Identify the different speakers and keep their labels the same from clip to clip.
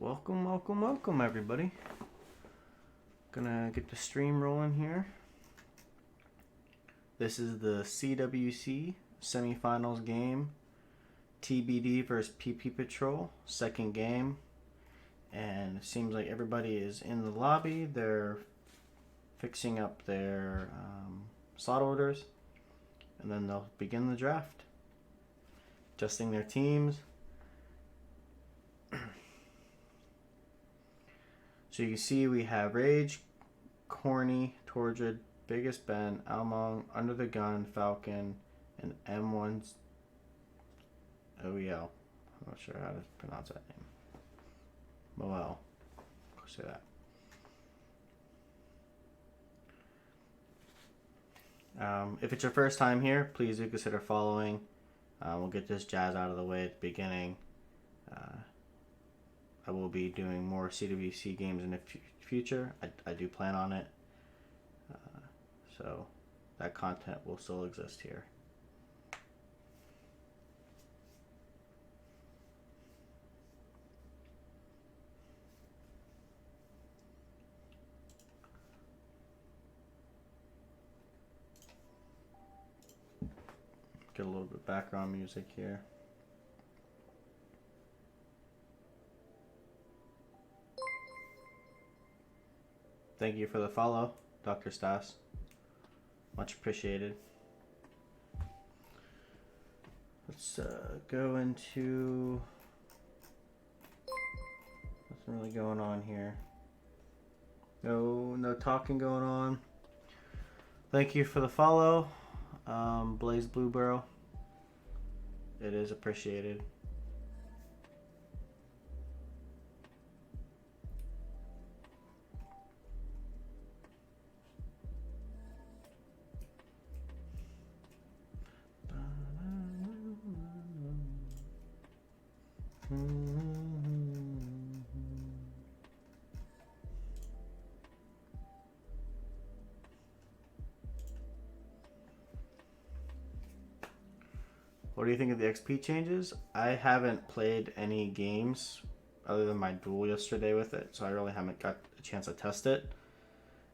Speaker 1: Welcome, welcome, welcome, everybody. Gonna get the stream rolling here. This is the CWC semifinals game. TBD versus PPpatrol, second game. And it seems like everybody is in the lobby. They're fixing up their slot orders. And then they'll begin the draft. Adjusting their teams. So you can see we have Rage, Corny, Torgid, Biggest Ben, Almong, Under the Gun, Falcon, and M1's OEL. I'm not sure how to pronounce that name. Moel. I'll say that. If it's your first time here, please do consider following. We'll get this jazz out of the way at the beginning. I will be doing more CWC games in the future. I do plan on it. So that content will still exist here. Get a little bit of background music here. Thank you for the follow, Dr. Stas. Much appreciated. Let's go into... Nothing really going on here. No talking going on. Thank you for the follow, Blaze Bluebarrel. It is appreciated. What do you think of the XP changes? I haven't played any games other than my duel yesterday with it, so I really haven't got a chance to test it.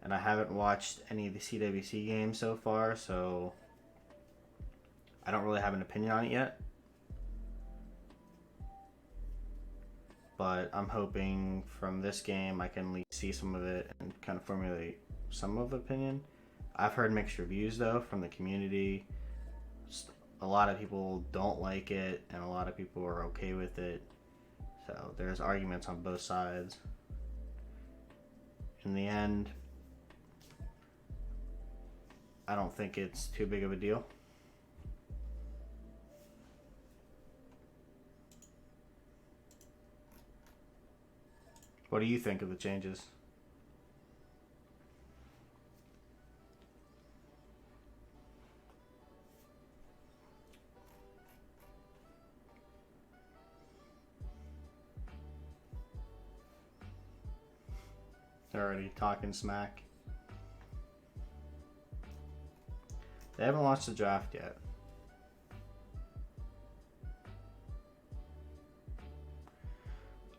Speaker 1: And I haven't watched any of the CWC games so far, so I don't really have an opinion on it yet. But I'm hoping from this game I can at least see some of it and kind of formulate some of the opinion. I've heard mixed reviews though from the community. A lot of people don't like it and a lot of people are okay with it. So there's arguments on both sides. In the end, I don't think it's too big of a deal. What do you think of the changes? They're already talking smack. They haven't launched the draft yet.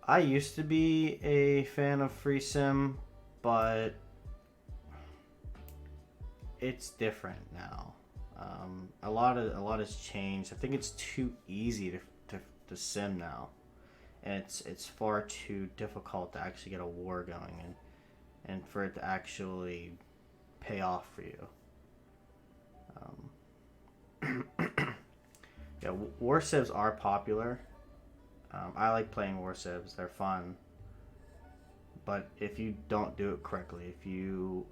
Speaker 1: I used to be a fan of free sim, but it's different now. A lot has changed. I think it's too easy to sim now, and it's far too difficult to actually get a war going and for it to actually pay off for you. Yeah, war civs are popular. I like playing war civs. They're fun. But if you don't do it correctly, if you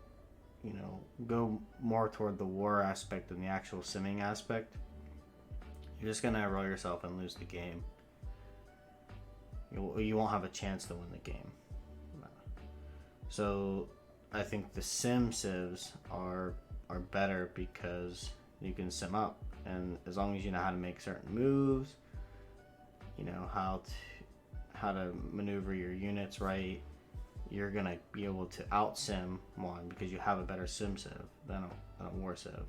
Speaker 1: go more toward the war aspect than the actual simming aspect, you're just gonna roll yourself and lose the game. You won't have a chance to win the game. So I think the sim civs are better because you can sim up, and as long as you know how to make certain moves, you know how to maneuver your units right, you're gonna be able to out sim one because you have a better sim civ than a war civ,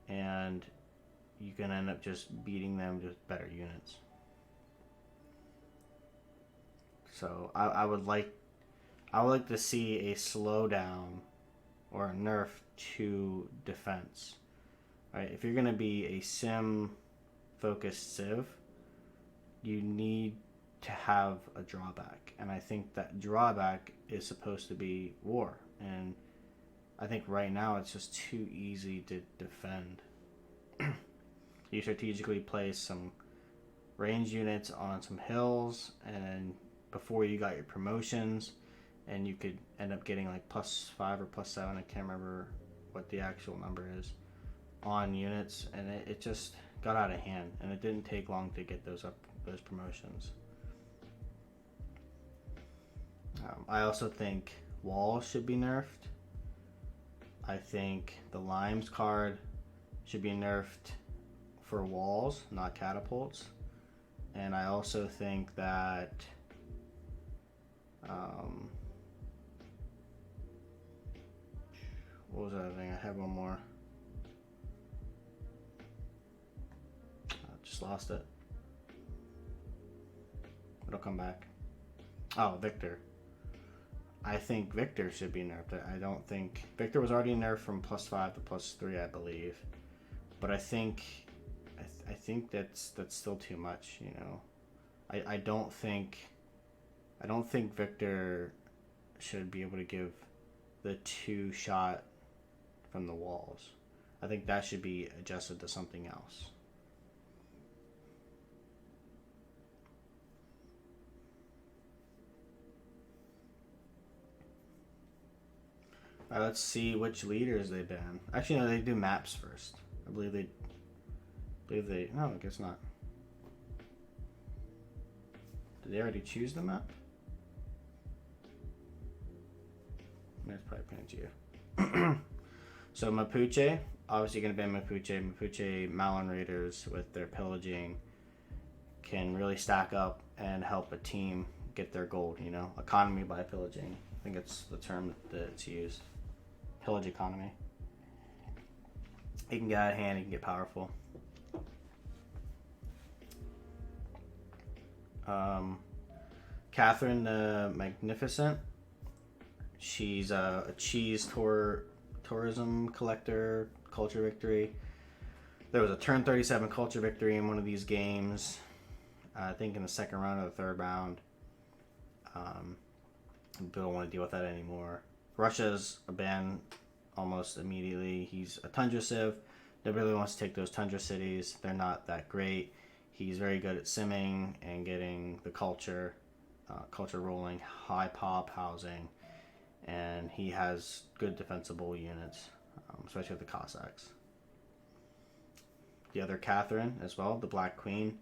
Speaker 1: and you can end up just beating them with better units. So I would like to see a slowdown or a nerf to defense. Right? If you're gonna be a sim focused civ, you need to have a drawback, and I think that drawback is supposed to be war. And I think right now it's just too easy to defend. You strategically place some range units on some hills, and before you got your promotions, and you could end up getting like +5 or +7. I can't remember what the actual number is on units, and it just got out of hand, and it didn't take long to get those promotions. I also think walls should be nerfed. I think the limes card should be nerfed for walls, not catapults. And I also think that what was the other thing? I had one more. I just lost it. It'll come back. Oh, Victor. I think Victor should be nerfed. I don't think Victor was already nerfed from +5 to +3, I believe. But I think that's still too much. You know, I don't think Victor should be able to give the 2-shot from the walls. I think that should be adjusted to something else. All right, let's see which leaders they ban. Actually, no, they do maps first. I believe they. No, I guess not. Did they already choose the map? That's probably Pangea. So Mapuche, obviously going to ban Mapuche. Mapuche Malin Raiders with their pillaging can really stack up and help a team get their gold. You know, economy by pillaging. I think it's the term that it's used. Pillage economy. It can get out of hand, it can get powerful. Catherine the Magnificent. She's a cheese tourism collector, culture victory. There was a turn 37 culture victory in one of these games. I think in the second round or the third round. People don't want to deal with that anymore. Russia's a ban almost immediately. He's a tundra civ. Nobody really wants to take those tundra cities. They're not that great. He's very good at simming and getting the culture rolling, high pop housing, and he has good defensible units, especially with the Cossacks. The other Catherine as well, the Black Queen.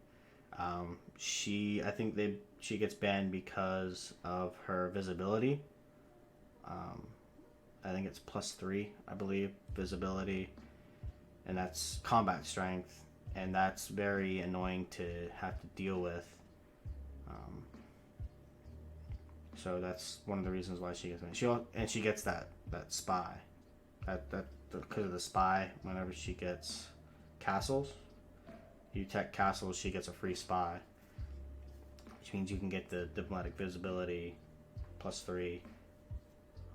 Speaker 1: She gets banned because of her visibility. I think it's +3, I believe, visibility, and that's combat strength, and that's very annoying to have to deal with. So that's one of the reasons why she gets banned. She gets that spy, because of the spy. Whenever she gets castles, you tech castles, she gets a free spy, which means you can get the diplomatic visibility +3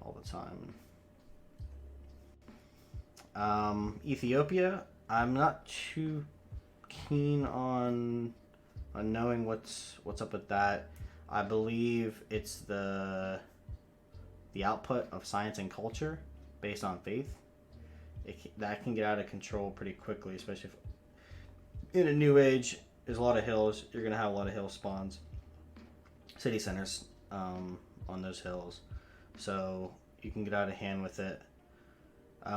Speaker 1: all the time. Ethiopia, I'm not too keen on knowing what's up with that. I believe it's the output of science and culture based on faith. That can get out of control pretty quickly, especially if in a new age there's a lot of hills. You're gonna have a lot of hill spawns, city centers on those hills, so you can get out of hand with it.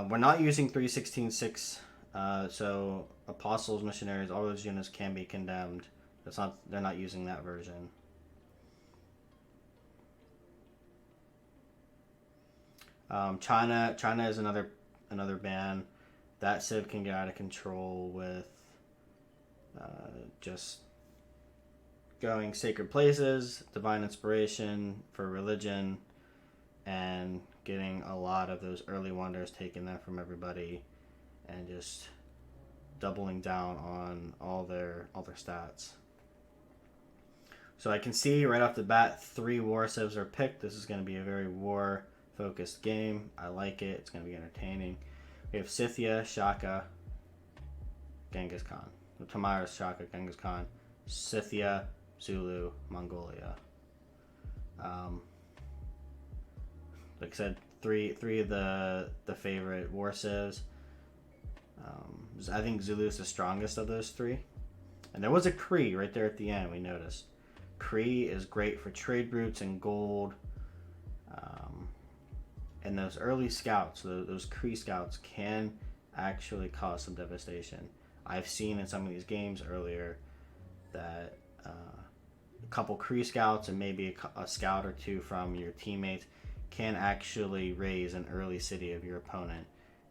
Speaker 1: We're not using 3.16.6, so apostles, missionaries, all those units can be condemned. They're not using that version. China is another ban. That civ can get out of control with just going sacred places, divine inspiration for religion, and getting a lot of those early wonders, taking them from everybody, and just doubling down on all their stats. So I can see right off the bat 3 war civs are picked. This is going to be a very war focused game. I like it. It's going to be entertaining. We have Scythia, Shaka, Genghis Khan. Tamara, Shaka, Genghis Khan, Scythia, Zulu, Mongolia. Like I said, three of the favorite war civs. I think Zulu is the strongest of those 3. And there was a Cree right there at the end, we noticed. Cree is great for trade routes and gold. And those early scouts, those Cree scouts, can actually cause some devastation. I've seen in some of these games earlier that a couple Cree scouts and maybe a scout or 2 from your teammates can actually raise an early city of your opponent.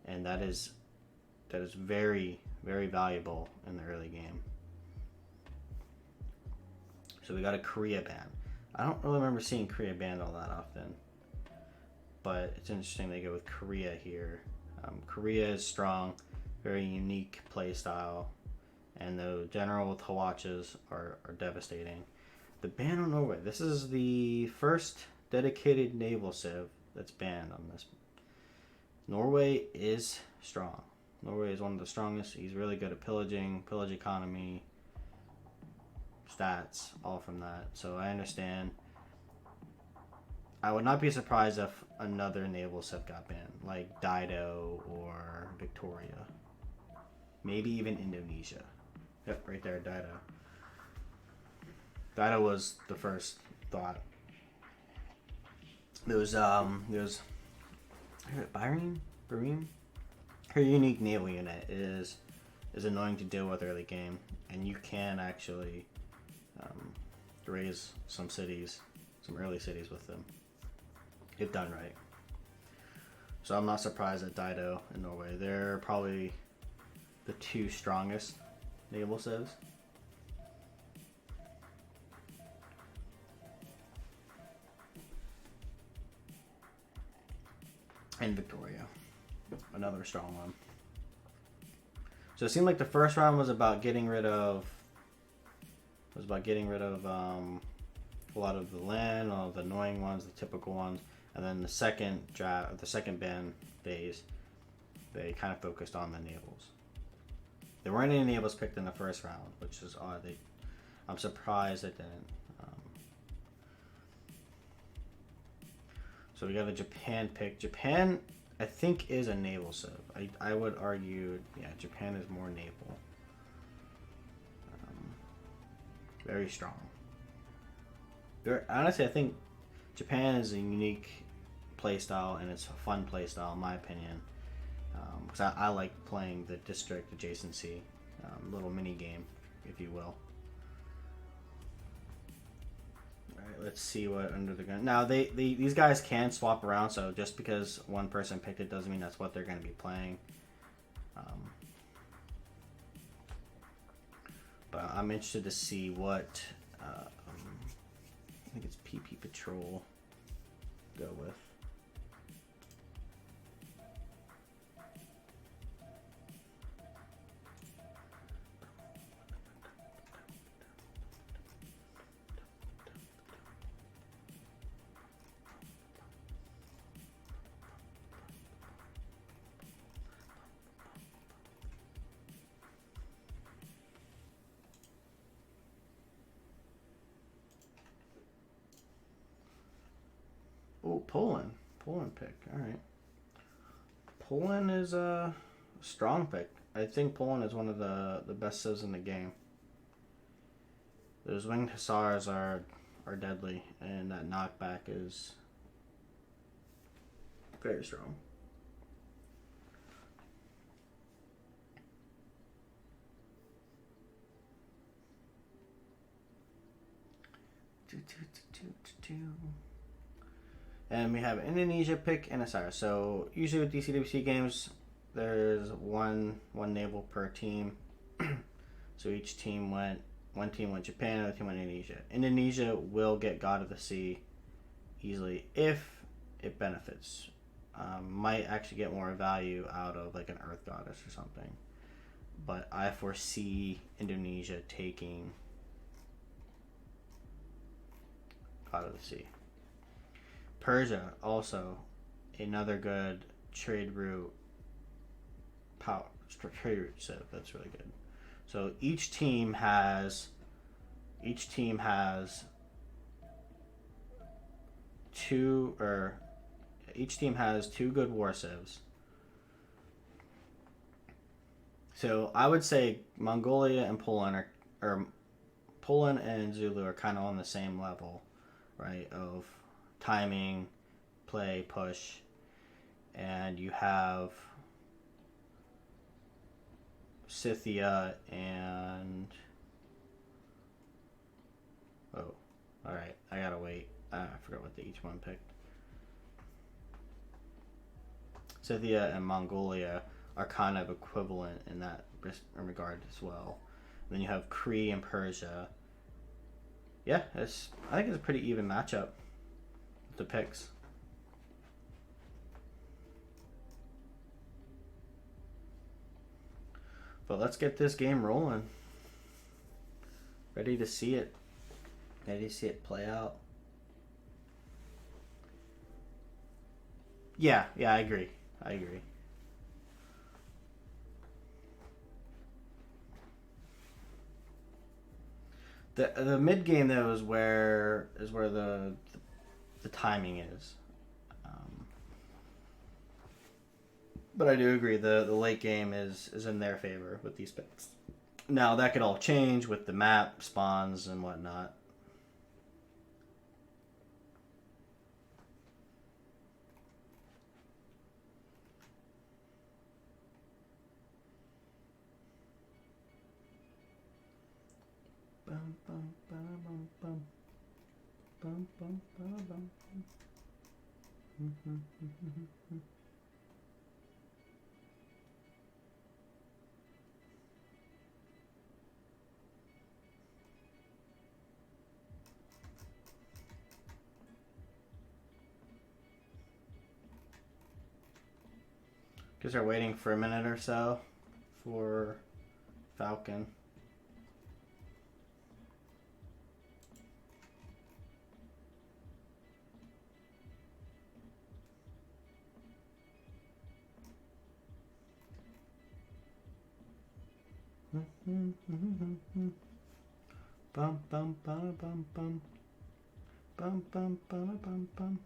Speaker 1: And that is very, very valuable in the early game. So we got a Korea ban. I don't really remember seeing Korea banned all that often, but it's interesting they go with Korea here. Korea is strong, very unique play style, and the general with Hawachas are devastating. The ban on Norway. This is the first dedicated naval civ that's banned on this. Norway is strong. Norway is one of the strongest. He's really good at pillaging, pillage economy, stats, all from that. So I understand. I would not be surprised if another naval civ got banned, like Dido or Victoria. Maybe even Indonesia. Yep, right there, Dido. Dido was the first thought. There was Bahrain? Her unique naval unit is annoying to deal with early game, and you can actually raise some cities, some early cities with them, if done right. So I'm not surprised at Dido in Norway. They're probably the 2 strongest naval civs. And Victoria, another strong one. So it seemed like the first round was about getting rid of a lot of the land, all of the annoying ones, the typical ones, and then the second ban phase, they kind of focused on the navals. There weren't any navals picked in the first round, which is odd. I'm surprised it didn't. So we got a Japan pick. Japan, I think, is a naval civ. I would argue, yeah, Japan is more naval. Very strong. Honestly, I think Japan is a unique playstyle, and it's a fun playstyle, in my opinion. Because I like playing the district adjacency, little mini game, if you will. Alright, let's see what under the gun. Now, these guys can swap around, so just because one person picked it doesn't mean that's what they're going to be playing. But I'm interested to see what I think it's PPpatrol go with. Oh, Poland. Poland pick. All right. Poland is a strong pick. I think Poland is one of the best civs in the game. Those winged hussars are deadly, and that knockback is very strong. And we have Indonesia pick and a sire. So usually with these CWC games, there's one naval per team. So each team one team went Japan, another team went Indonesia. Indonesia will get God of the Sea easily if it benefits. Might actually get more value out of like an Earth Goddess or something. But I foresee Indonesia taking out of the sea. Persia, also another good trade route civ. That's really good. So each team has two good war civs. So I would say Mongolia and Poland Poland and Zulu are kind of on the same level, right? Of timing, play, push, and you have Scythia and all right, I gotta wait. I forgot what each one picked. Scythia and Mongolia are kind of equivalent in that regard as well. And then you have Cree and Persia. Yeah, I think it's a pretty even matchup with the picks. But let's get this game rolling. Ready to see it. Ready to see it play out. Yeah, I agree. The mid game though is where the timing is. But I do agree the late game is in their favor with these picks. Now that could all change with the map spawns and whatnot. Because they're waiting for a minute or so for Falcon. Bum bum bum bum bum bum bum bum bum bum.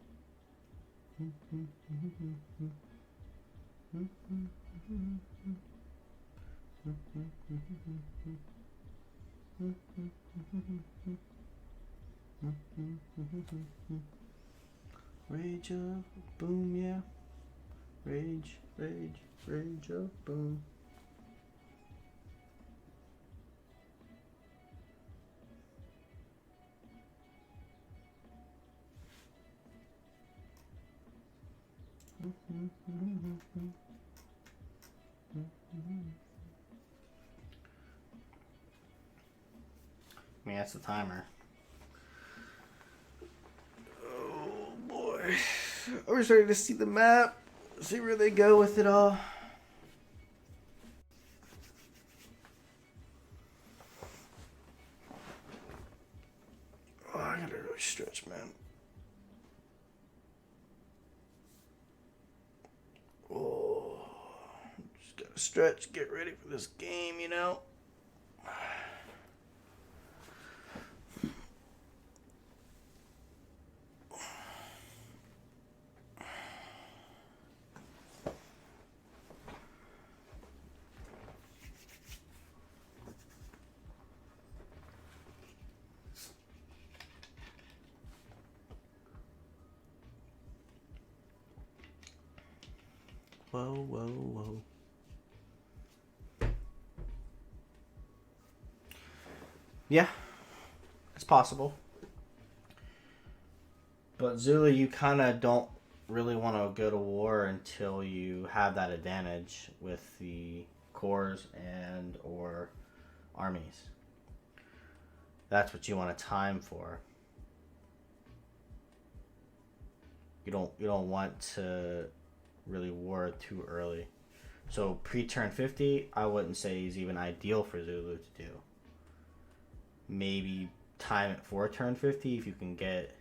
Speaker 1: Rage of boom, yeah. Rage of boom. I mean, that's the timer. Oh boy. We're starting to see the map. See where they go with it all. Oh, I gotta really stretch, man. Oh, just gotta stretch, get ready for this game, you know? Whoa. Yeah, it's possible. But Zulu, you kind of don't really want to go to war until you have that advantage with the corps and or armies. That's what you want to time for. You don't want to really war too early. So pre-turn 50, I wouldn't say is even ideal for Zulu to do. Maybe time it for turn 50 if you can get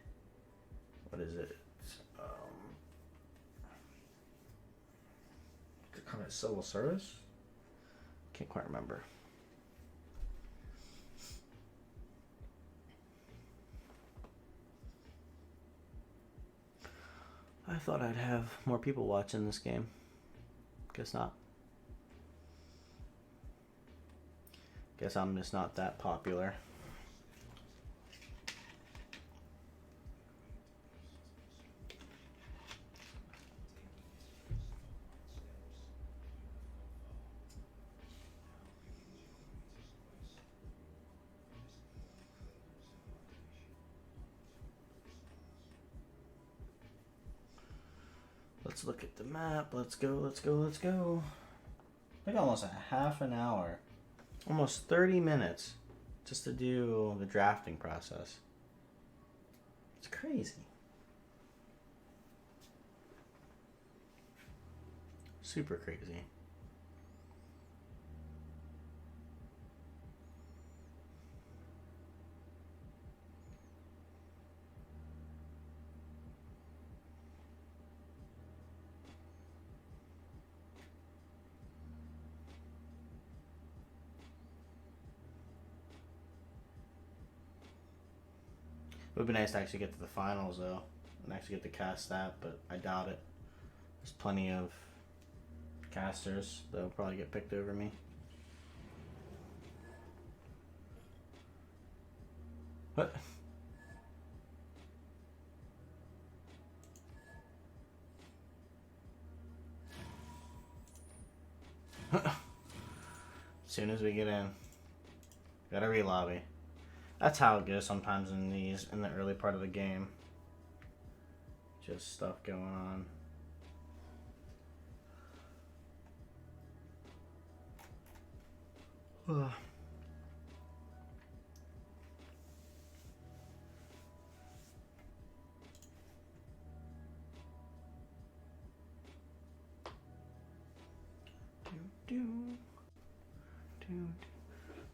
Speaker 1: it civil service? Can't quite remember. I thought I'd have more people watching this game. Guess not. Guess I'm just not that popular. Let's look at the map. Let's go, let's go, let's go. I think almost a half an hour. Almost 30 minutes just to do the drafting process. It's crazy. Super crazy. It would be nice to actually get to the finals, though, and actually get to cast that, but I doubt it. There's plenty of casters that will probably get picked over me. What? As soon as we get in, gotta re-lobby. That's how it goes sometimes in the early part of the game. Just stuff going on. Ugh.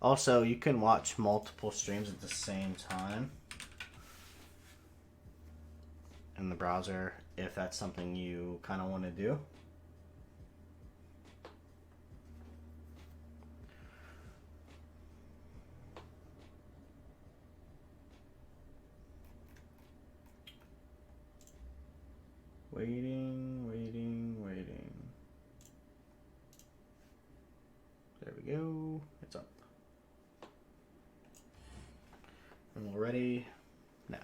Speaker 1: Also, you can watch multiple streams at the same time in the browser if that's something you kind of want to do. Waiting, waiting, waiting. There we go. It's up. And we're ready now.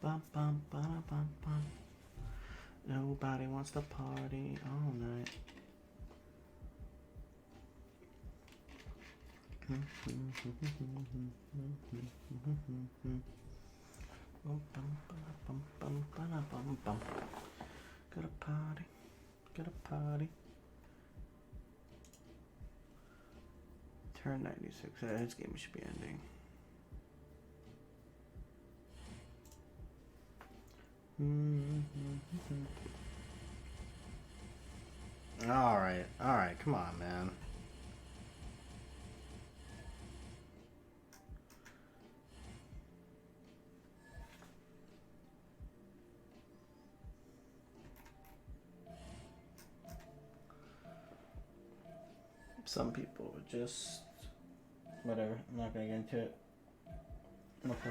Speaker 1: Bum, bum, bum, bum, bum. Nobody wants to party all night. Got a party, got a party. Turn 96. This game should be ending. Alright, come on, man. Some people would just... whatever, I'm not gonna get into it. Okay.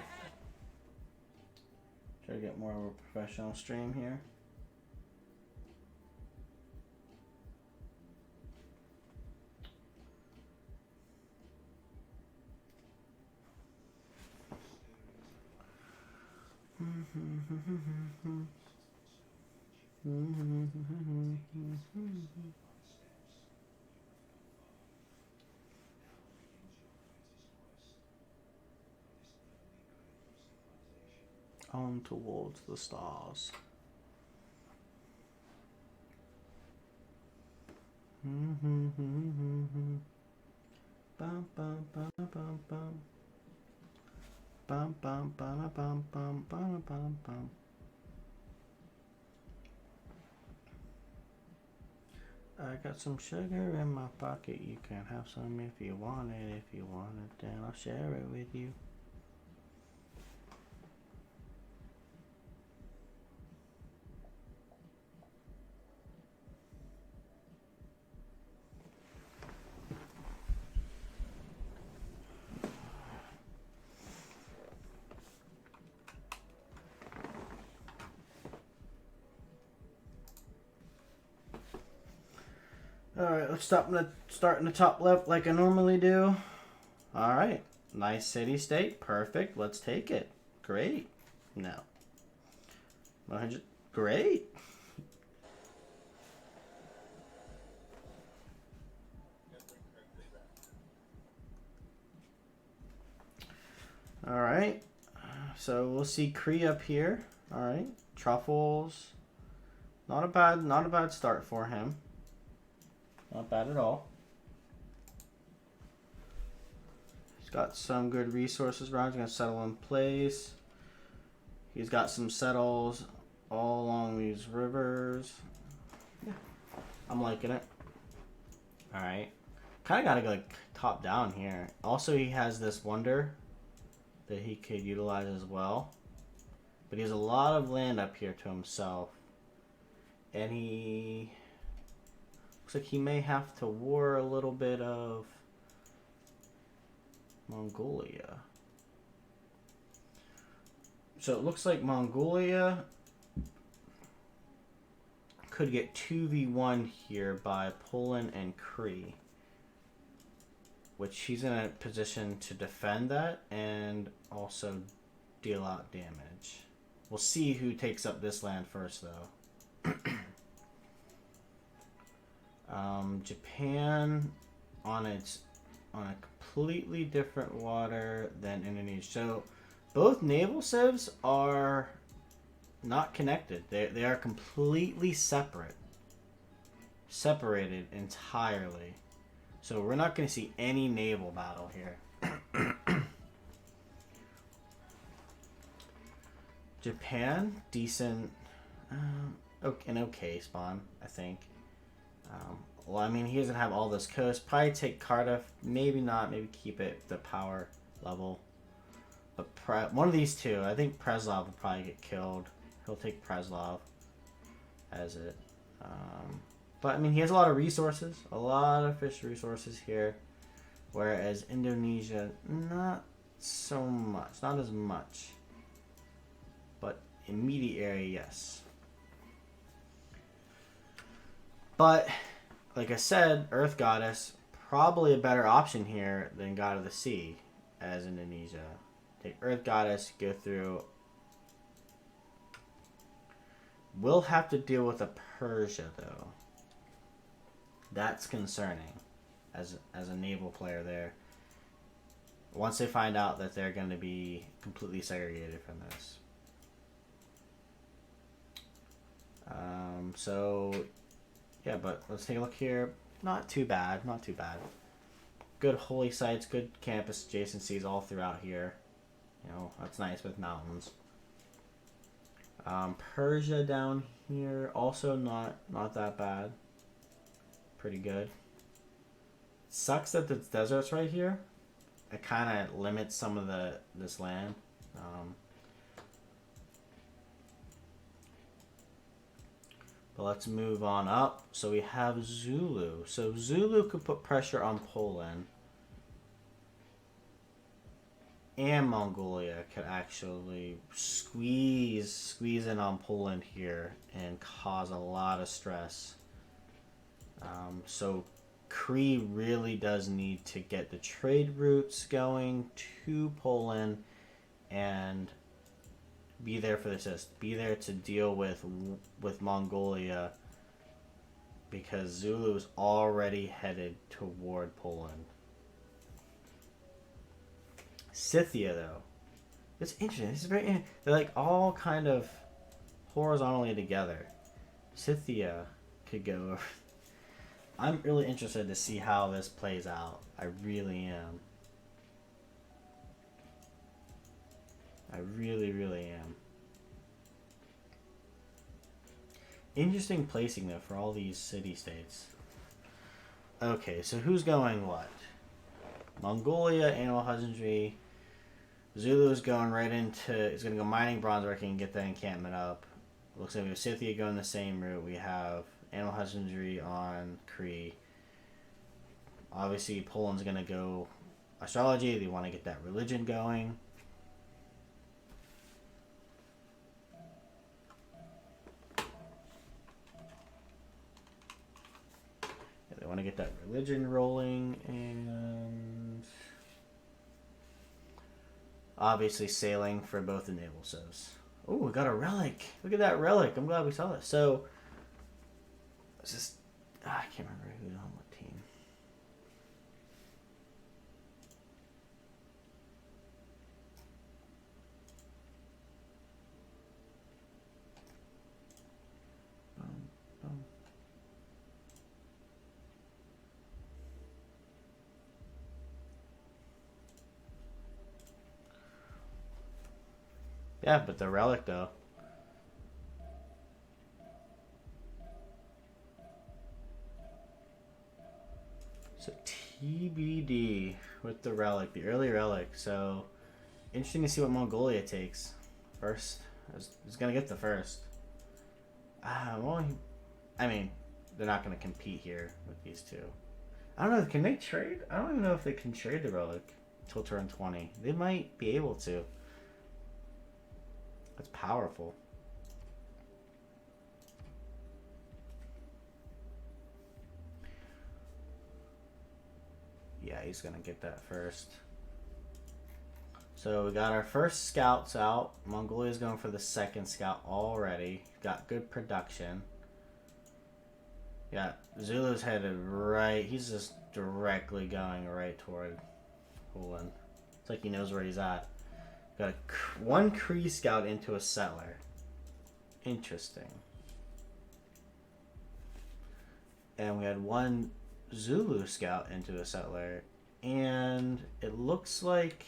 Speaker 1: Try to get more of a professional stream here. On towards the stars. Bum bum bum bum bum. Bum bum bum bum bum bum bum bum. I got some sugar in my pocket. You can have some if you want it. If you want it, then I'll share it with you. Alright, let's start in the top left like I normally do. Alright, nice city state. Perfect. Let's take it. Great. No. 100. Great. Alright. So we'll see Cree up here. Alright. Truffles. Not a bad start for him. Not bad at all. He's got some good resources around. He's going to settle in place. He's got some settles all along these rivers. Yeah, I'm liking it. Alright. Kind of got to go like top down here. Also, he has this wonder that he could utilize as well. But he has a lot of land up here to himself. And he... looks like he may have to war a little bit of Mongolia. So it looks like Mongolia could get 2v1 here by Poland and Cree, which he's in a position to defend that and also deal out damage. We'll see who takes up this land first, though. Japan on a completely different water than Indonesia. So both naval civs are not connected. They are completely separated entirely. So we're not going to see any naval battle here. Japan, decent, an okay spawn, I think. Well, I mean, he doesn't have all this coast. Probably take Cardiff. Maybe not. Maybe keep it the power level. But one of these two. I think Preslov will probably get killed. He'll take Preslov as it. But, I mean, he has a lot of resources. A lot of fish resources here. Whereas Indonesia, not so much. Not as much. But immediate area, yes. But, like I said, Earth Goddess, probably a better option here than God of the Sea as Indonesia. Take Earth Goddess, go through. We'll have to deal with a Persia, though. That's concerning as a naval player there. Once they find out that they're going to be completely segregated from this. So... yeah, but let's take a look here. Not too bad. Not too bad. Good holy sites, good campus adjacencies all throughout here. You know, that's nice with mountains. Persia down here, also not that bad. Pretty good. Sucks that the desert's right here. It kind of limits some of this land. But let's move on up. So we have Zulu. So Zulu could put pressure on Poland. And Mongolia could actually squeeze in on Poland here and cause a lot of stress. So Cree really does need to get the trade routes going to Poland and be there for this. Be there to deal with Mongolia, because Zulu is already headed toward Poland. Scythia, though, it's interesting. This is very interesting. They're like all kind of horizontally together. Scythia could go over. I'm really interested to see how this plays out. I really am. I really, really am. Interesting placing, though, for all these city-states. Okay, so who's going what? Mongolia, animal husbandry. Zulu's going right into... It's going to go mining, bronze working, and get that encampment up. Looks like we have Scythia going the same route. We have animal husbandry on Cree. Obviously, Poland's going to go astrology. They want to get that religion going. They want to get that religion rolling, and obviously sailing for both the naval civs. Oh, we got a relic. Look at that relic. I'm glad we saw it. So, it's just... I can't remember who's on what team. Yeah, but the relic, though. So TBD with the relic, the early relic. So interesting to see what Mongolia takes first. Who's gonna get the first? Well, I mean, they're not gonna compete here with these two. I don't know. Can they trade? I don't even know if they can trade the relic till turn 20. They might be able to. That's powerful. Yeah, he's gonna get that first. So we got our first scouts out. Mongolia's going for the second scout already. Got good production. Yeah, Zulu's headed right. He's just directly going right toward Poland. It's like he knows where he's at. Got one Cree scout into a settler. Interesting. And we had one Zulu scout into a settler. And it looks like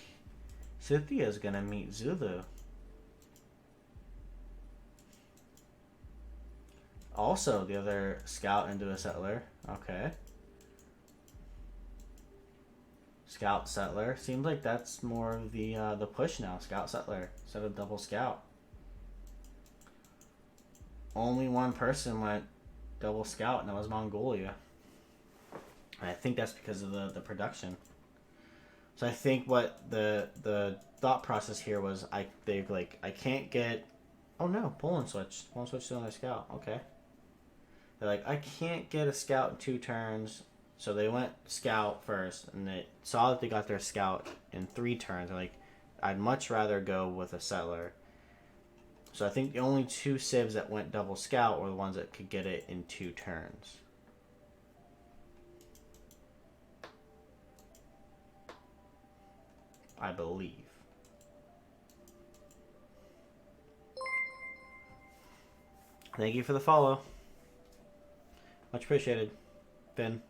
Speaker 1: Scythia is going to meet Zulu. Also, the other scout into a settler. Okay. Scout settler. Seems like that's more of the push now. Scout settler instead of double scout. Only one person went double scout, and that was Mongolia. And I think that's because of the production. So I think what the thought process here was I can't get... Oh no, Poland switched. Poland switched to another scout. Okay. They're like, I can't get a scout in 2 turns. So they went scout first, and they saw that they got their scout in 3 turns. They're like, I'd much rather go with a settler. So I think the only 2 civs that went double scout were the ones that could get it in 2 turns. I believe. Thank you for the follow. Much appreciated, Finn.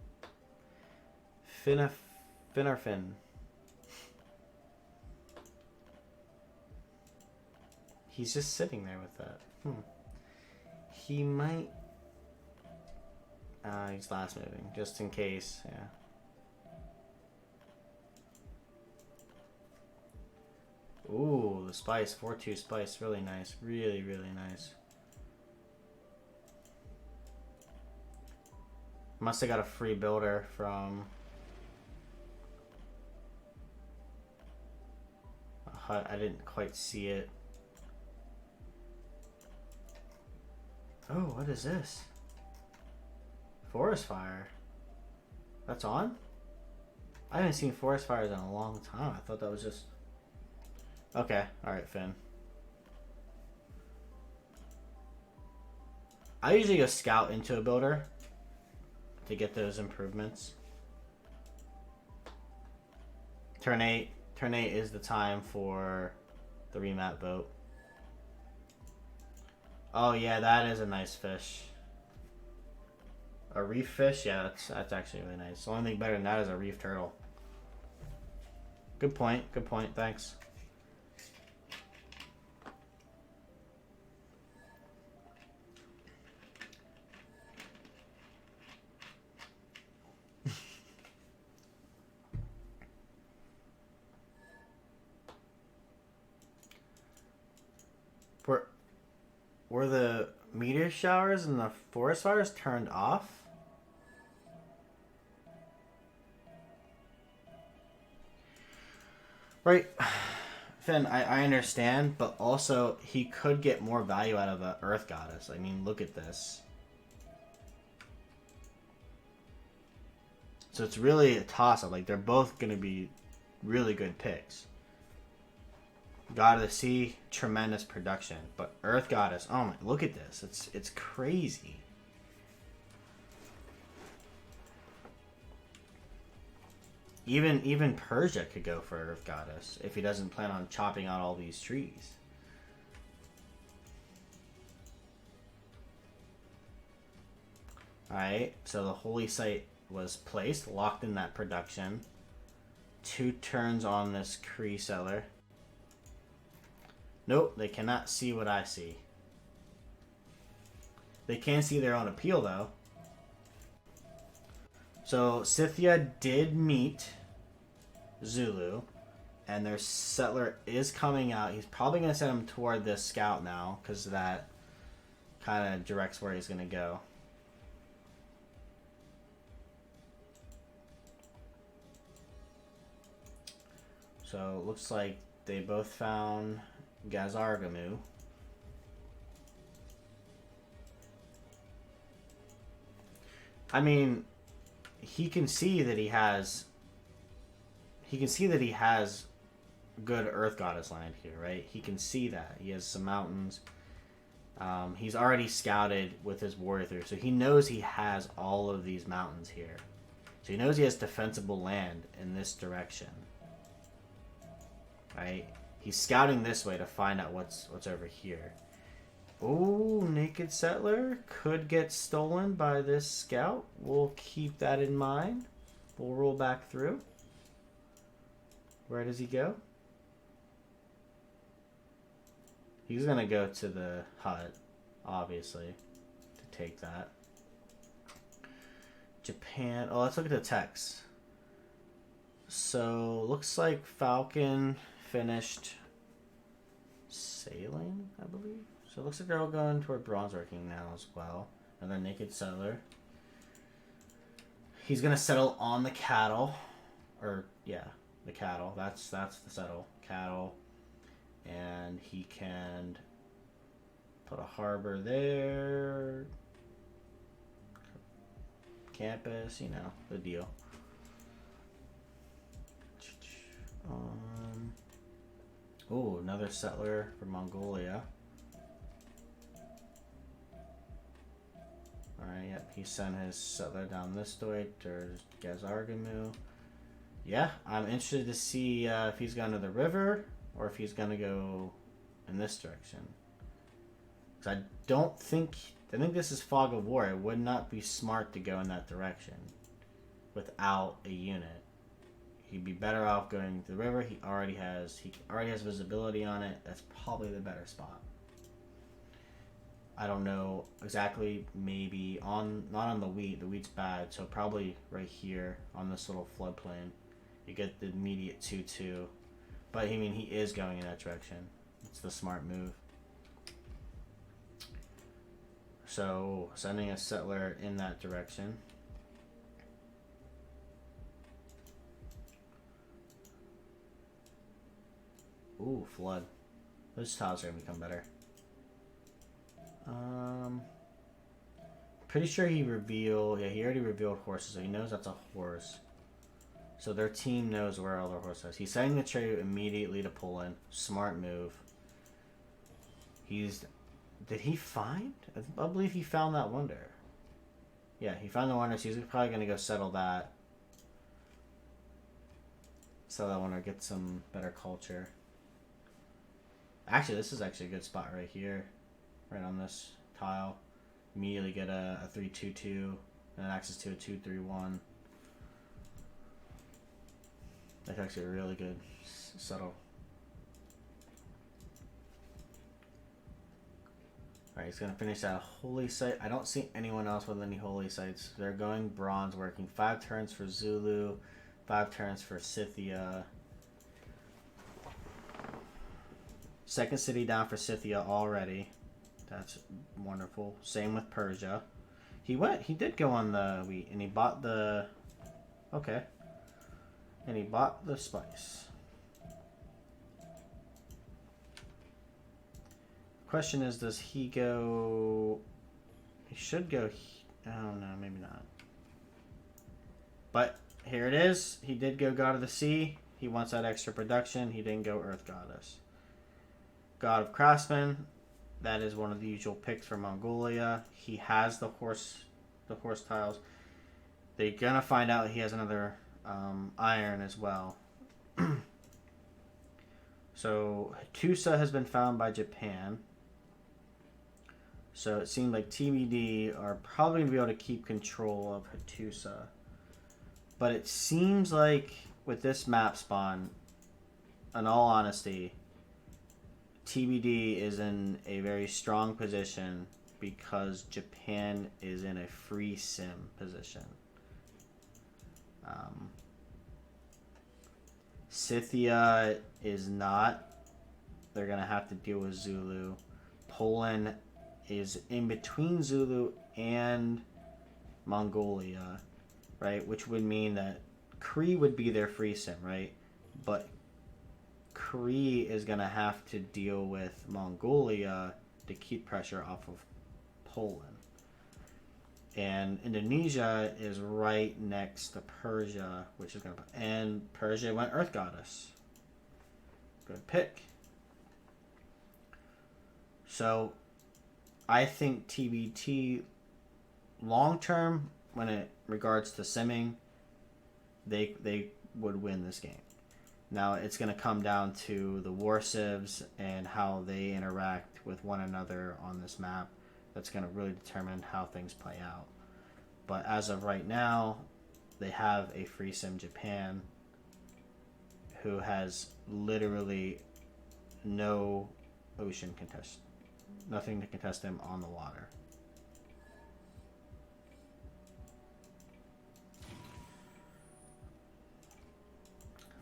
Speaker 1: Finn. He's just sitting there with that. He might... he's last moving, just in case, yeah. Ooh, the spice, 4-2 spice, really nice. Really, really nice. Must have got a free builder from a hut. I didn't quite see it. Oh, what is this? Forest fire. That's on? I haven't seen forest fires in a long time. I thought that was just... Okay, alright, Finn. I usually go scout into a builder to get those improvements. Turn 8 is the time for the remap boat. Oh yeah, that is a nice fish. a reef fish, yeah, that's actually really nice. The only thing better than that is a reef turtle. Good point, thanks. Were the meteor showers and the forest fires turned off? Right. Finn, I understand, but also he could get more value out of the Earth Goddess. I mean, look at this. So it's really a toss-up. Like, they're both going to be really good picks. God of the Sea, tremendous production. But Earth Goddess, oh my, look at this. It's crazy. Even Persia could go for Earth Goddess if he doesn't plan on chopping out all these trees. Alright, so the holy site was placed, locked in that production. 2 turns on this Kree seller. Nope, they cannot see what I see. They can see their own appeal, though. So, Scythia did meet Zulu, and their settler is coming out. He's probably going to send him toward this scout now, because that kind of directs where he's going to go. So, looks like they both found Gazargamu. I mean, he can see that he has good Earth Goddess land here, right? He can see that. He has some mountains. He's already scouted with his warrior through, so he knows he has all of these mountains here. So he knows he has defensible land in this direction. Right? He's scouting this way to find out what's over here. Oh, Naked Settler could get stolen by this scout. We'll keep that in mind. We'll roll back through. Where does he go? He's going to go to the hut, obviously, to take that. Japan. Oh, let's look at the text. So, looks like Falcon finished sailing, I believe. So it looks like they're all going toward bronze working now as well. Another Naked Settler. He's gonna settle on the cattle, or yeah, the cattle. That's the settle cattle, and he can put a harbor there. Campus, you know the deal. Oh, another settler from Mongolia. Alright, yep, he sent his settler down this way to Gazargamu. Yeah, I'm interested to see if he's going to the river or if he's going to go in this direction. Because I think this is Fog of War. It would not be smart to go in that direction without a unit. He'd be better off going to the river. He already has visibility on it. That's probably the better spot. I don't know exactly. Maybe not on the wheat. The wheat's bad, so probably right here on this little floodplain. You get the immediate 2-2. But I mean, he is going in that direction. It's the smart move. So sending a settler in that direction. Ooh, flood. Those tiles are gonna become better. Pretty sure he revealed. Yeah, he already revealed horses, so he knows that's a horse. So their team knows where all their horses. He's sending the trade immediately to Poland. Smart move. Did he find? I believe he found that wonder. Yeah, he found the wonder. So he's probably gonna go settle that. Settle that wonder. Get some better culture. Actually, this is actually a good spot right here. Right on this tile. Immediately get a 3-2-2 and access to a 2/3/1. That's actually a really good subtle. Alright, he's going to finish that holy site. I don't see anyone else with any holy sites. They're going bronze working. 5 turns for Zulu, 5 turns for Scythia. Second city down for Scythia already. That's wonderful. Same with Persia. He did go on the wheat, and he bought the... Okay. And he bought the spice. Question is, does he go... He should go... I don't know, maybe not. But here it is. He did go God of the Sea. He wants that extra production. He didn't go Earth Goddess. God of Craftsmen. That is one of the usual picks for Mongolia. He has the horse tiles. They're gonna find out he has another iron as well. So Hattusa has been found by Japan. So it seemed like TBD are probably gonna be able to keep control of Hattusa. But it seems like with this map spawn, in all honesty, TBD is in a very strong position because Japan is in a free sim position. Scythia is not. They're going to have to deal with Zulu. Poland is in between Zulu and Mongolia, right? Which would mean that Cree would be their free sim, right? But Cree is going to have to deal with Mongolia to keep pressure off of Poland. And Indonesia is right next to Persia, which is going to... And Persia went Earth Goddess. Good pick. So, I think TBT, long term, when it regards to simming, they would win this game. Now, it's going to come down to the war civs and how they interact with one another on this map. That's going to really determine how things play out. But as of right now, they have a free sim Japan who has literally no ocean contest. Nothing to contest him on the water.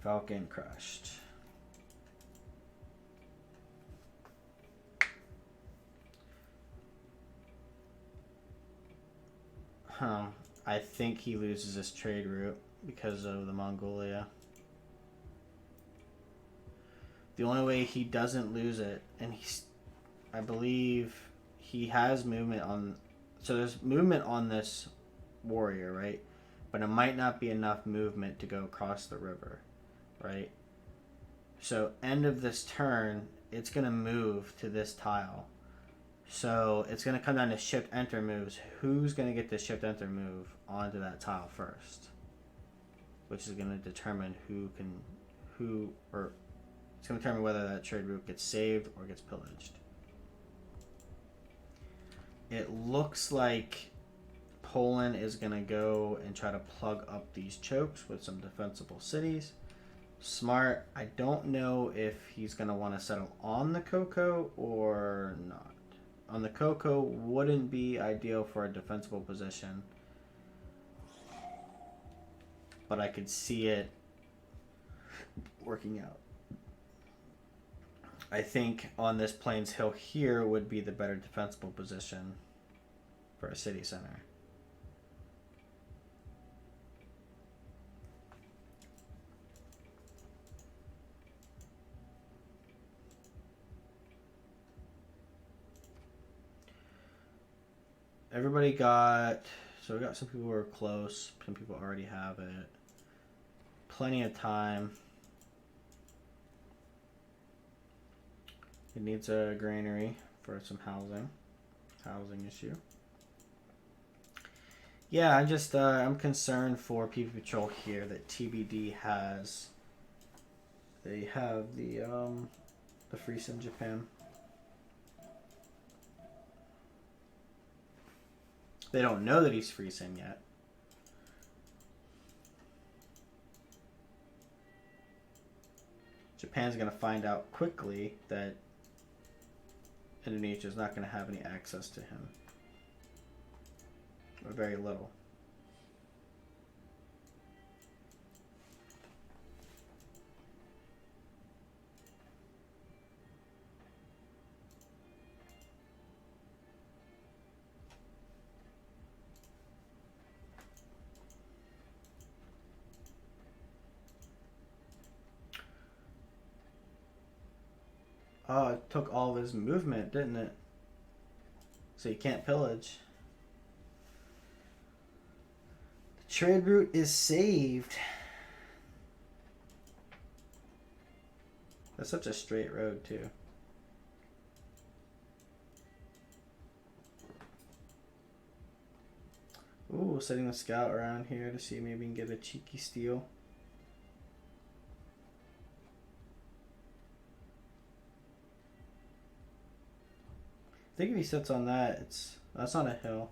Speaker 1: Falcon crushed. I think he loses his trade route because of the Mongolia. The only way he doesn't lose it, and I believe he has movement on... So there's movement on this warrior, right? But it might not be enough movement to go across the river, right? So end of this turn, it's going to move to this tile. So it's going to come down to shift enter moves. Who's going to get the shift enter move onto that tile first? Which is going to determine it's going to determine whether that trade route gets saved or gets pillaged. It looks like Poland is going to go and try to plug up these chokes with some defensible cities. Smart. I don't know if he's going to want to settle on the Cocoa or not. On the Cocoa wouldn't be ideal for a defensible position. But I could see it working out. I think on this Plains Hill here would be the better defensible position for a city center. Everybody got... So we got some people who are close. Some people already have it. Plenty of time. It needs a granary for some housing issue. Yeah, I'm concerned for PPpatrol here that TBD has. They have the free sim Japan. They don't know that he's free sim yet, Japan's going to find out quickly that Indonesia is not going to have any access to him. Or very little. Oh, it took all of his movement, didn't it? So you can't pillage. The trade route is saved. That's such a straight road, too. Ooh, setting the scout around here to see maybe we can get a cheeky steal. I think if he sits on that, that's on a hill.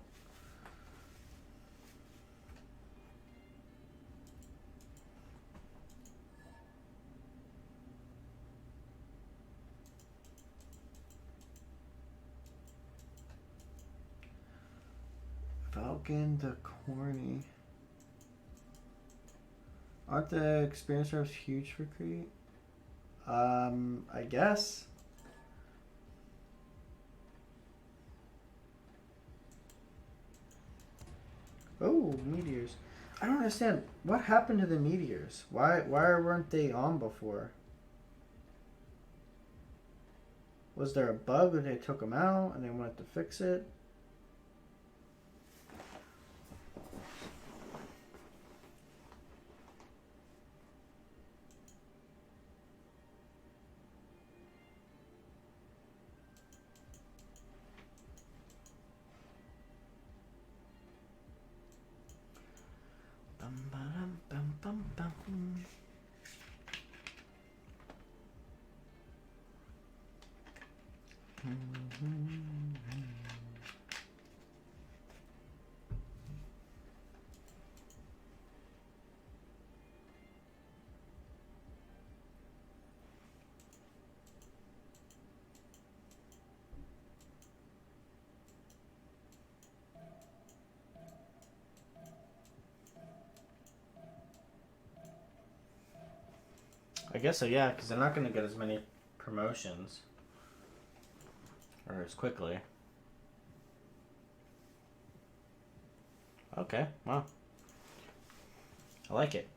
Speaker 1: Falcon the Corny. Aren't the experience reps huge for Crete? I guess. Oh, meteors. I don't understand. What happened to the meteors? Why weren't they on before? Was there a bug and they took them out and they wanted to fix it? I guess so, yeah, because they're not going to get as many promotions. Or as quickly. Okay, wow. I like it.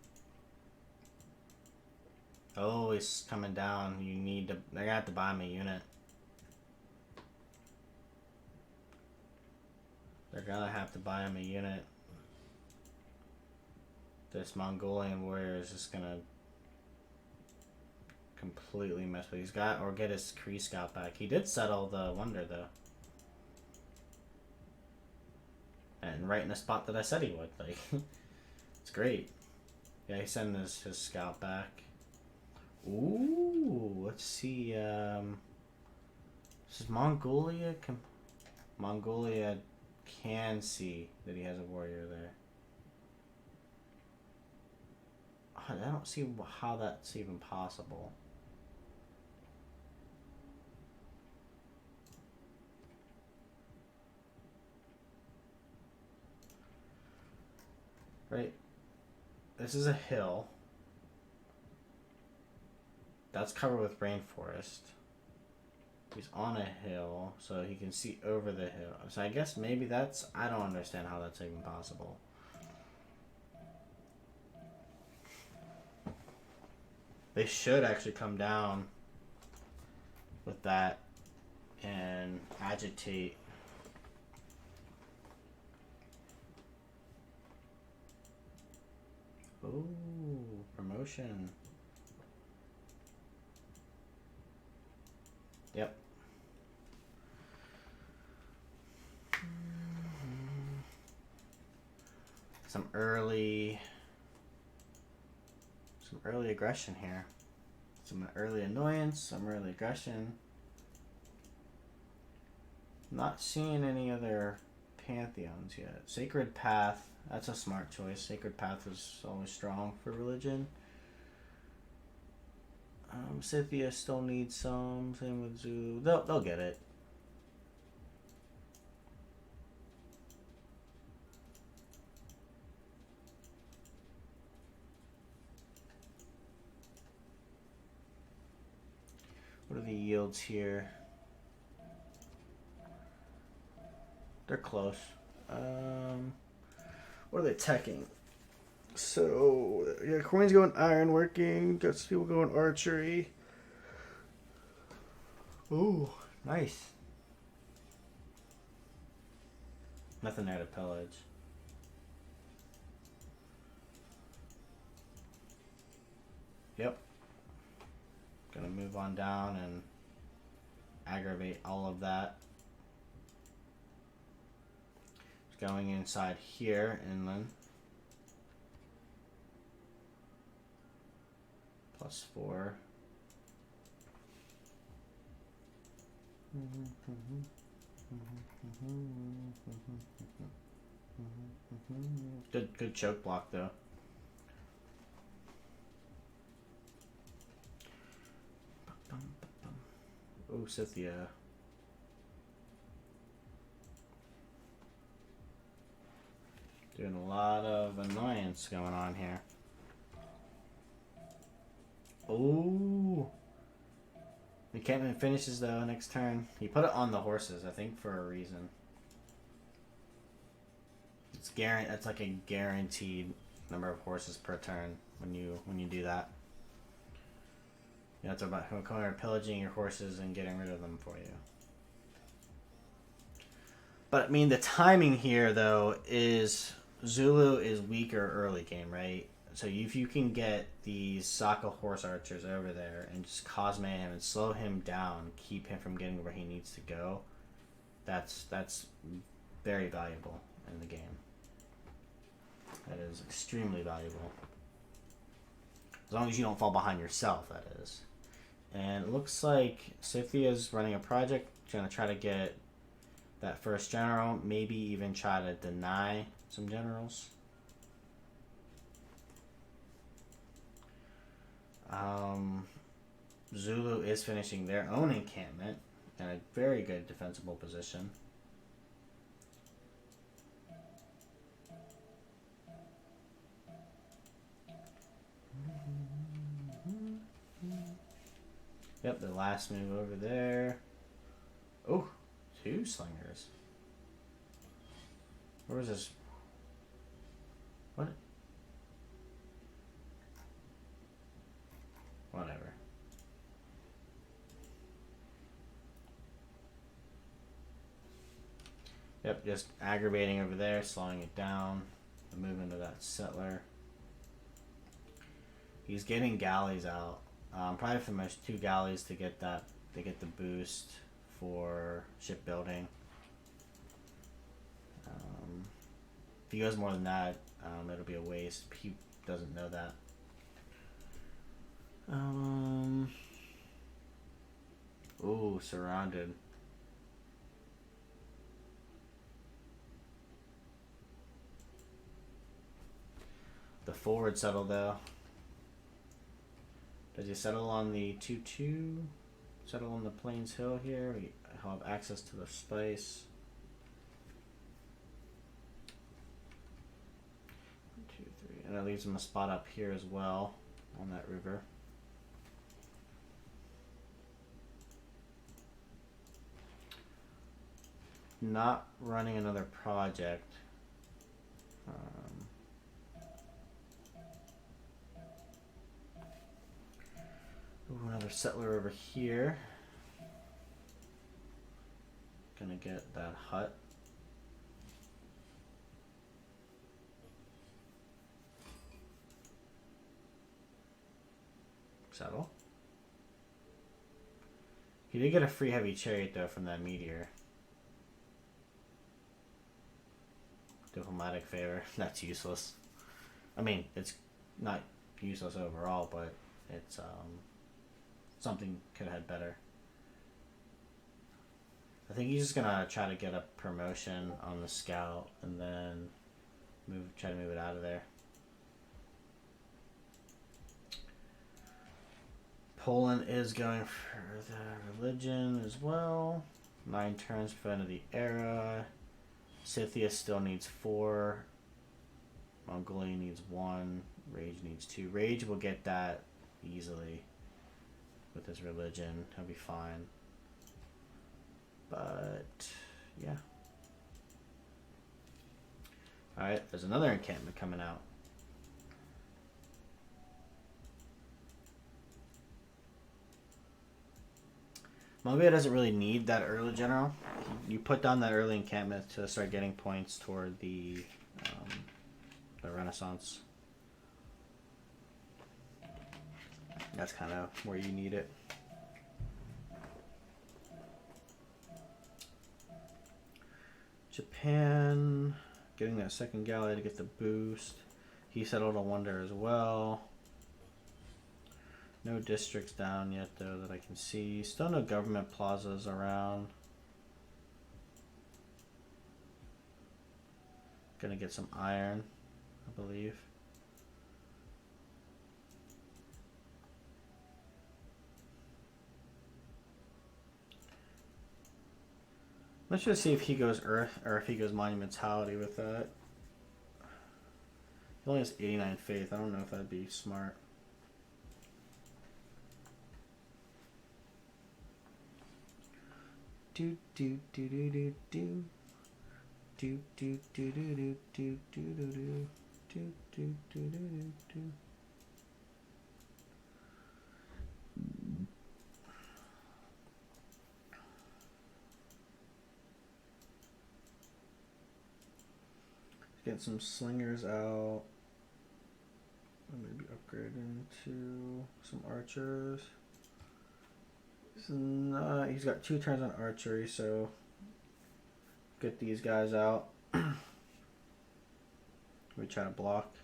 Speaker 1: Oh, it's coming down. You need to... They're going to have to buy him a unit. They're going to have to buy him a unit. This Mongolian warrior is just going to completely mess with. He's got, or get his Kree scout back. He did settle the wonder though, and right in the spot that I said he would. Like, it's great. Yeah, he's sending his scout back. Ooh, let's see. This is Mongolia. Mongolia can see that he has a warrior there. I don't see how that's even possible. Right? This is a hill. That's covered with rainforest. He's on a hill, so he can see over the hill. So I guess maybe that's... I don't understand how that's even possible. They should actually come down with that and agitate. Ooh, promotion. Yep. Some early aggression here. Some early annoyance, some early aggression. Not seeing any other pantheons yet. Sacred Path, that's a smart choice. Sacred Path was always strong for religion. Scythia still needs some. Same with Zulu. They'll get it. What are the yields here? They're close. What are they teching? So, yeah, Coin's going ironworking. Got some people going archery. Ooh, nice. Nothing there to pillage. Yep. Gonna move on down and aggravate all of that. It's going inside here, inland. +4. Good choke block though. Oh, Scythia. Doing a lot of annoyance going on here. Oh. Encampment finishes though next turn. He put it on the horses, I think, for a reason. It's that's like a guaranteed number of horses per turn when you do that. You know, it's about pillaging your horses and getting rid of them for you. But I mean, the timing here though is Zulu is weaker early game, right? So if you can get these Saka horse archers over there and just cause mayhem and slow him down, keep him from getting where he needs to go, that's very valuable in the game. That is extremely valuable. As long as you don't fall behind yourself, that is. And it looks like Scythia's running a project, going to try to get that first general, maybe even try to deny some generals. Zulu is finishing their own encampment in a very good defensible position. Yep, the last move over there. Oh, 2 slingers. Where was this? What? Whatever. Yep, just aggravating over there, slowing it down. The movement of that settler. He's getting galleys out. Probably for the most 2 galleys to get that. To get the boost for shipbuilding. If he goes more than that, it'll be a waste. He doesn't know that. Ooh, surrounded. The forward settle though. Does he settle on the 2-2? Settle on the Plains Hill here. We have access to the spice. 1, 2, 3. And that leaves him a spot up here as well on that river. Not running another project. Ooh, another settler over here. Gonna get that hut. Settle. He did get a free heavy chariot though from that meteor. Diplomatic favor. That's useless. I mean, it's not useless overall, but it's something could have had better. I think he's just gonna try to get a promotion on the scout and then try to move it out of there. Poland is going for the religion as well. 9 turns for end of the era. Scythia still needs 4. Mongolia needs 1. Rage needs 2. Rage will get that easily with his religion. He'll be fine. But, yeah. Alright, there's another encampment coming out. Mongolia doesn't really need that early general. You put down that early encampment to start getting points toward the Renaissance. That's kind of where you need it. Japan, getting that second galley to get the boost. He settled a wonder as well. No districts down yet, though, that I can see. Still no government plazas around. Gonna get some iron, I believe. Let's just see if he goes Earth or if he goes Monumentality with that. He only has 89 faith. I don't know if that'd be smart. Do do do do do do do do do do do do do do do do do do do. Get some slingers out. Maybe upgrade into some archers. He's got 2 turns on archery, so get these guys out. We try to block.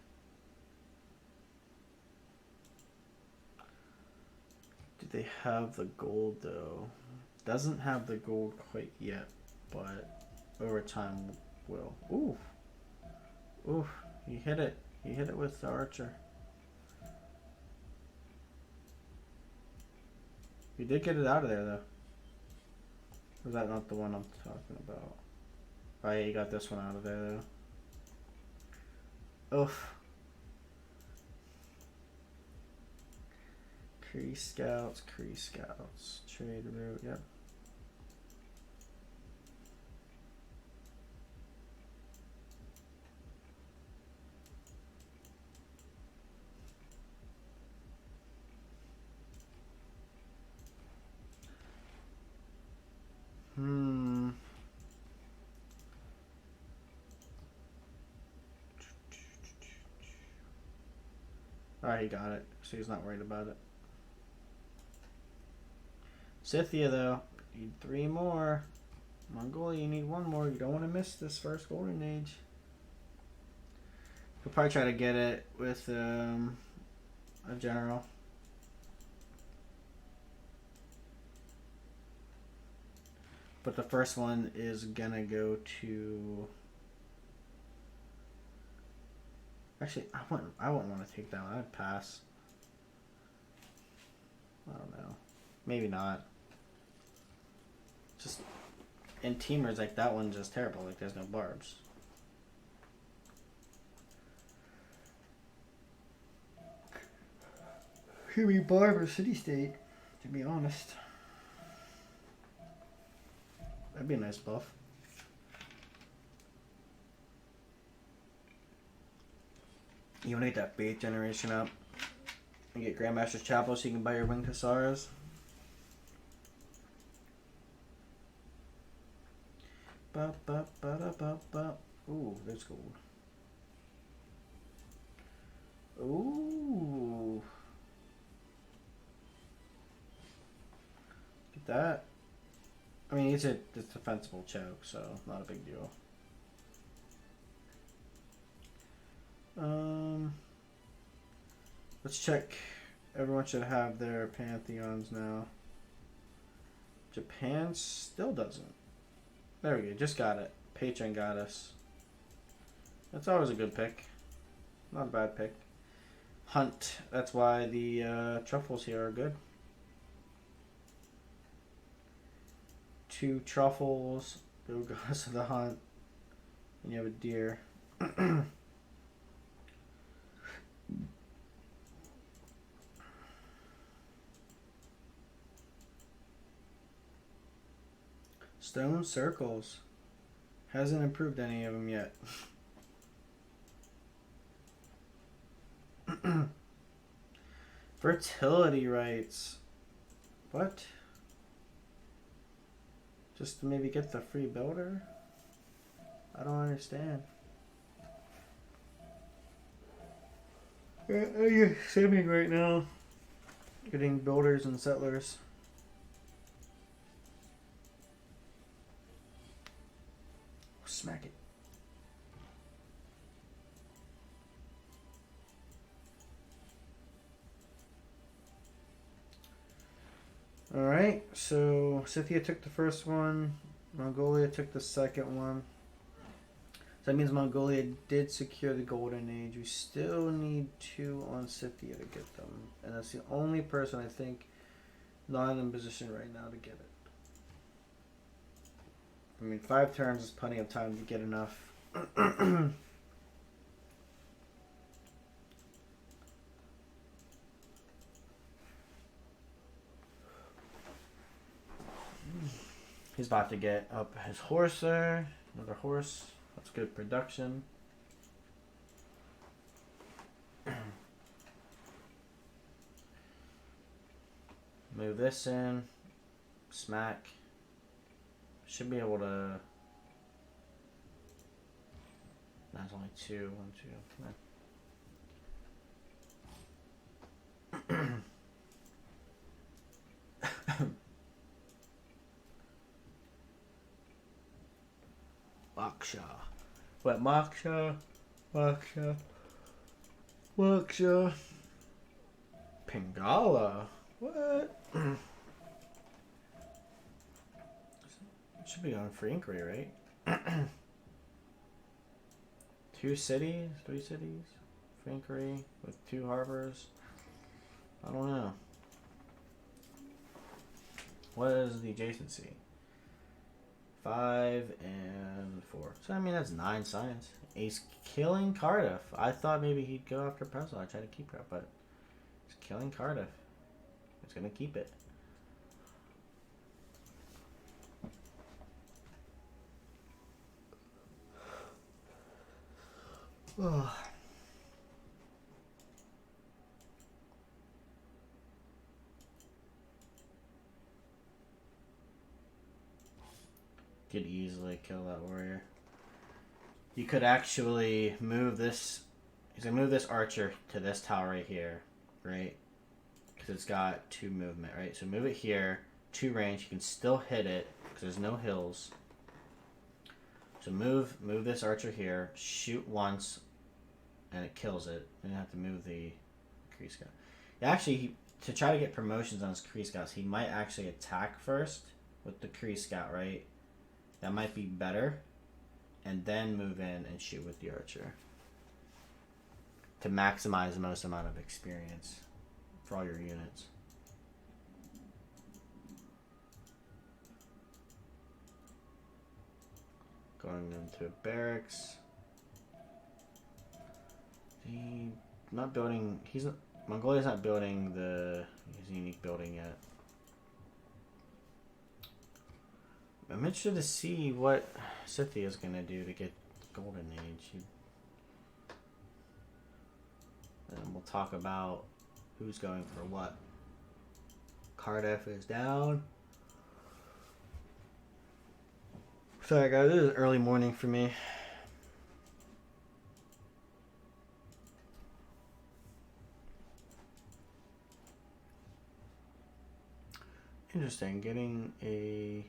Speaker 1: Did they have the gold though? Doesn't have the gold quite yet, but over time will. Ooh. Ooh, he hit it. He hit it with the archer. He did get it out of there, though. Or is that not the one I'm talking about? Oh, yeah, he got this one out of there, though. Oof. Kree Scouts, Kree Scouts. Trade route, yep. Alright, he got it, so he's not worried about it. Scythia, though, you need 3 more. Mongolia, you need 1 more. You don't want to miss this first golden age. He'll probably try to get it with a general. But the first one is gonna go to. Actually, I wouldn't want to take that one. I'd pass. I don't know. Maybe not. Just in teamers, like that one's just terrible. Like there's no barbs. Here we barb or city state, to be honest. That'd be a nice buff. You want to get that faith generation up and get Grandmaster's Chapel so you can buy your winged Hussars. Ba ba ba da ba ba. Ooh, there's gold. Ooh. Get that. I mean, it's defensible choke, so not a big deal. Let's check. Everyone should have their pantheons now. Japan still doesn't. There we go. Just got it. Patron got us. That's always a good pick. Not a bad pick. Hunt. That's why the truffles here are good. 2 truffles. Go goes to the hunt. And you have a deer. Stone circles. Hasn't improved any of them yet. Fertility rights. What? Just to maybe get the free builder? I don't understand. You're saving right now. Getting builders and settlers. Smack it. Alright, so Scythia took the first one. Mongolia took the second one. So that means Mongolia did secure the Golden Age. We still need 2 on Scythia to get them. And that's the only person I think not in position right now to get it. I mean, 5 turns is plenty of time to get enough. He's about to get up his horse there. Another horse. That's good production. Move this in. Smack. Should be able to... That's only 2. 1, 2. Moksha. What? Moksha? Moksha? Moksha? Pingala? What? It should be on free inquiry, right? 2 cities? 3 cities? Free inquiry with 2 harbors? I don't know. What is the adjacency? 5 and 4. So I mean that's 9 science. He's killing Cardiff. I thought maybe he'd go after Presil. I tried to keep her, but he's killing Cardiff. He's gonna keep it. Ugh. Could easily kill that warrior. You could actually move this. He's gonna move this archer to this tower right here, right? Because it's got 2 movement, right? So move it here, 2 range. You can still hit it because there's no hills. So move this archer here, shoot once, and it kills it. Then you have to move the Kree Scout. Actually, to try to get promotions on his Kree Scouts, he might actually attack first with the Kree Scout, right? That might be better. And then move in and shoot with the archer. To maximize the most amount of experience for all your units. Going into barracks. Mongolia's not building his unique building yet. I'm interested to see what Scythia is going to do to get Golden Age. And we'll talk about who's going for what. Cardiff is down. Sorry guys, this is early morning for me. Interesting, getting a...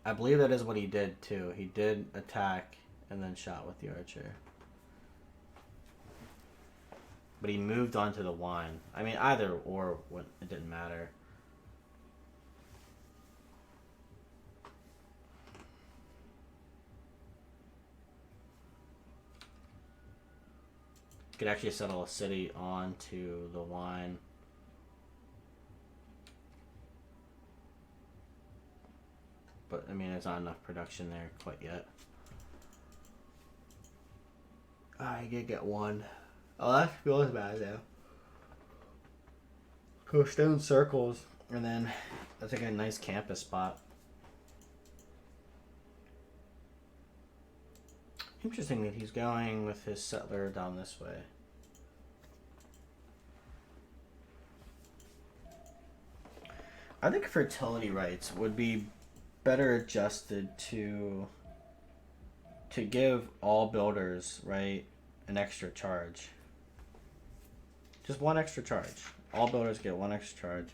Speaker 1: I believe that is what he did too. He did attack and then shot with the archer. But he moved on to the wine. I mean, either or, it didn't matter. Could actually settle a city onto the wine. but I mean, there's not enough production there quite yet. I did get one. Oh, that feels bad though. Go stone circles, and then that's like a nice campus spot. Interesting that he's going with his settler down this way. I think fertility rights would be better adjusted to give all builders, right, an extra charge. Just one extra charge. All builders get one extra charge.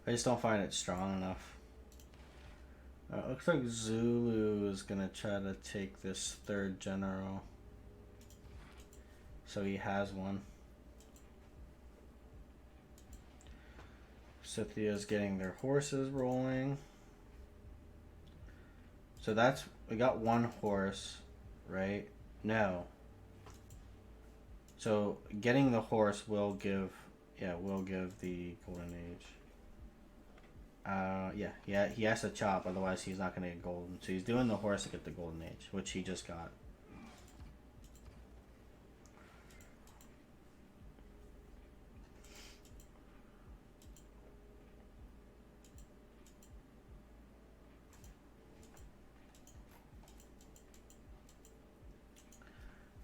Speaker 1: I just don't find it strong enough. Looks like Zulu is going to try to take this third general. So he has one. Scythia's getting their horses rolling. So that's, we got one horse, right? No. So getting the horse will give, will give the Golden Age. Yeah, he has to chop, otherwise he's not going to get golden. So he's doing the horse to get the Golden Age, which he just got.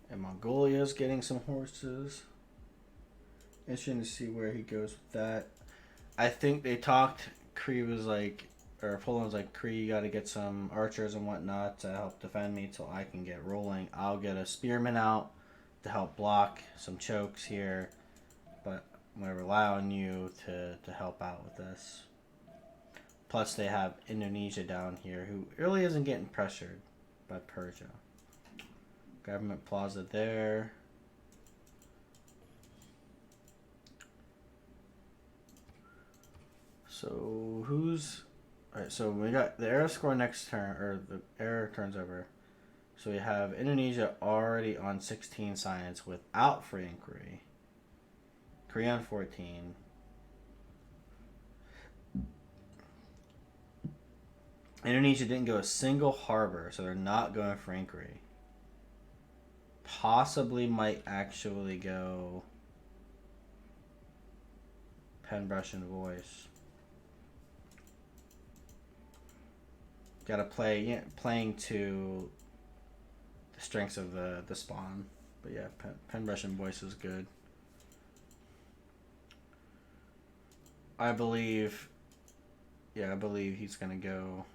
Speaker 1: And Mongolia's getting some horses. Interesting to see where he goes with that. I think they talked, Kree was like, or Poland was like, Kree, you gotta get some archers and whatnot to help defend me till I can get rolling. I'll get a spearman out to help block some chokes here, but I'm gonna rely on you to help out with this. Plus they have Indonesia down here, who really isn't getting pressured by Persia. Government plaza there. So who's... Alright, so we got the era score next turn, or the era turns over. So we have Indonesia already on 16 science without free inquiry. Korea on 14. Indonesia didn't go a single harbor, so they're not going for inquiry. Possibly might actually go pen, brush, and voice. Gotta playing to the strengths of the spawn. But yeah, pen, brush, and voice is good. I believe he's gonna go.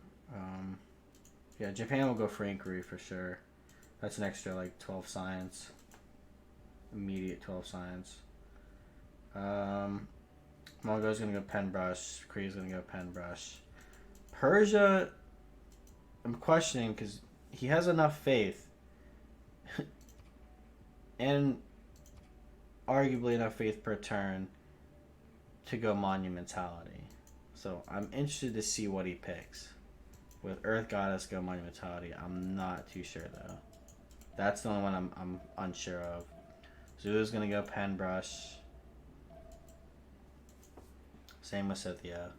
Speaker 1: Japan will go for inquiry for sure. That's an extra like 12 science. Immediate 12 science. Mongo's gonna go pen brush. Korea's gonna go pen brush. Persia, I'm questioning because he has enough faith and arguably enough faith per turn to go monumentality. So I'm interested to see what he picks. With Earth Goddess go monumentality, I'm not too sure though. That's the only one I'm unsure of. Zulu's gonna go pen brush. Same with Scythia.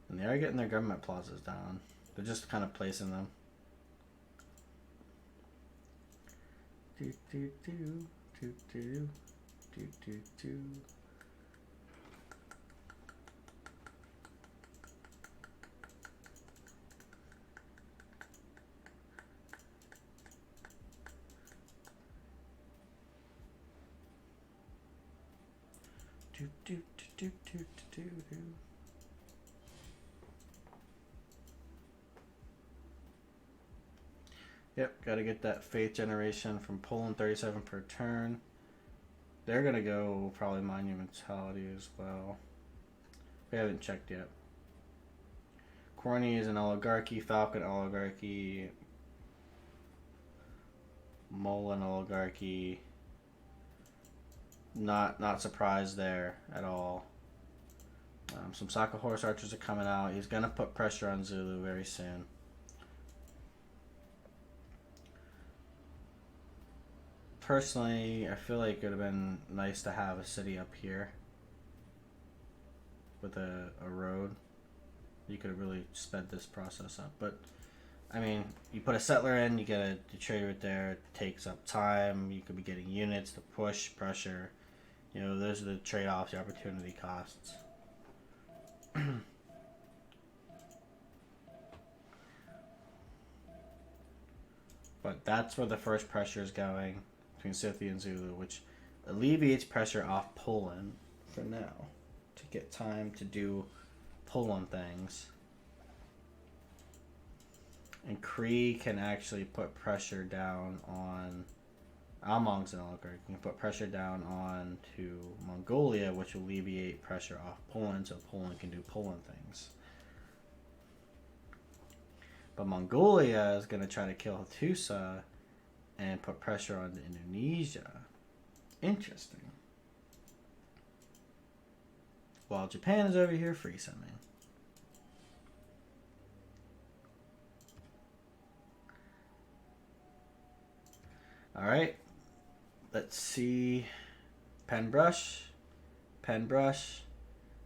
Speaker 1: And they are getting their government plazas down. They're just kind of placing them. Do do do do do do do do. Do do do do do do do. Yep, got to get that faith generation from Poland, 37 per turn. They're going to go probably monumentality as well. We haven't checked yet. Corny is an oligarchy, Falcon oligarchy, Molan oligarchy. Not surprised there at all. Some Saka horse archers are coming out. He's gonna put pressure on Zulu very soon. Personally, I feel like it would have been nice to have a city up here with a road. You could have really sped this process up. But, I mean, you put a settler in, you get a trade right there. It takes up time. You could be getting units to push, pressure. You know, those are the trade-offs, the opportunity costs. But that's where the first pressure is going between Scythia and Zulu, which alleviates pressure off Poland for now to get time to do Poland things. And Kree can actually put pressure down on Almong's an oligarch. You can put pressure down on to Mongolia, which will alleviate pressure off Poland, so Poland can do Poland things. But Mongolia is going to try to kill Hattusa and put pressure on Indonesia. Interesting. While Japan is over here free-simming. Alright. Let's see. Pen brush.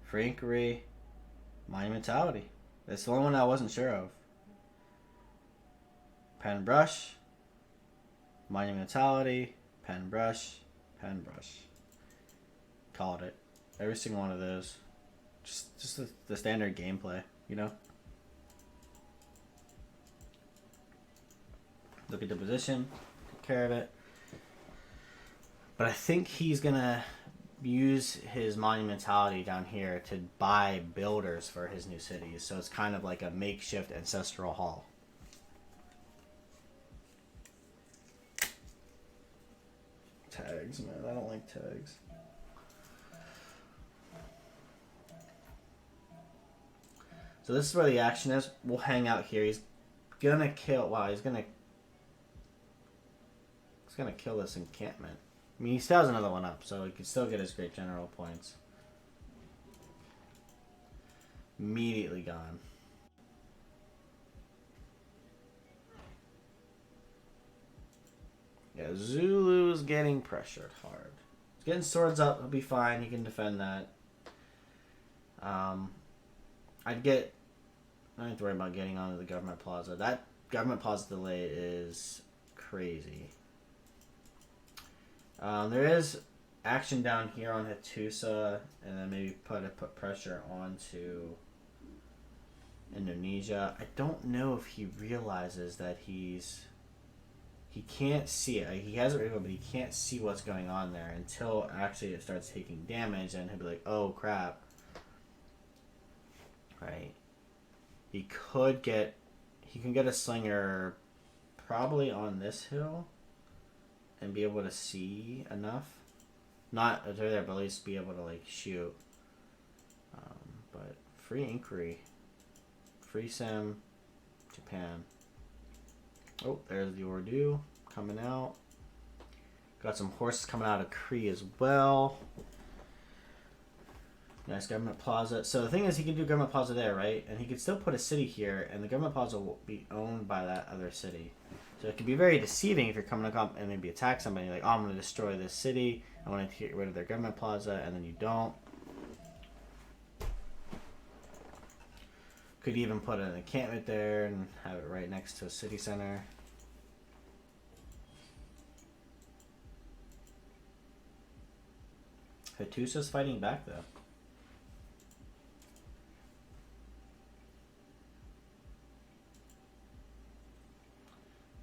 Speaker 1: Free inquiry. Monumentality. That's the only one I wasn't sure of. Pen brush. Monumentality. Pen brush. Called it. Every single one of those. Just the standard gameplay, you know? Look at the position. Take care of it. But I think he's going to use his monumentality down here to buy builders for his new cities. So it's kind of like a makeshift ancestral hall. Tags, man. I don't like tags. So this is where the action is. We'll hang out here. He's gonna kill. Wow, he's gonna kill this encampment. I mean, he still has another one up, so he can still get his great general points. Immediately gone. Yeah, Zulu is getting pressured hard. He's getting swords up. He'll be fine. He can defend that. I don't have to worry about getting onto the government plaza. That government plaza delay is crazy. There is action down here on Hattusa, and then maybe put pressure onto Indonesia. I don't know if he realizes that he can't see it. Like, he has it right, but he can't see what's going on there until actually it starts taking damage, and he'll be like, "Oh crap!" Right? He can get a slinger probably on this hill and be able to see enough. Not there, but at least be able to like shoot. But free inquiry. Free sim. Japan. Oh, there's the Ordu coming out. Got some horses coming out of Kree as well. Nice government plaza. So the thing is, he can do government plaza there, right? And he could still put a city here, and the government plaza will be owned by that other city. So it can be very deceiving if you're coming up and maybe attack somebody, like, oh, I'm going to destroy this city, I want to get rid of their government plaza, and then you don't. Could even put an encampment there and have it right next to a city center. Hattusa's fighting back, though.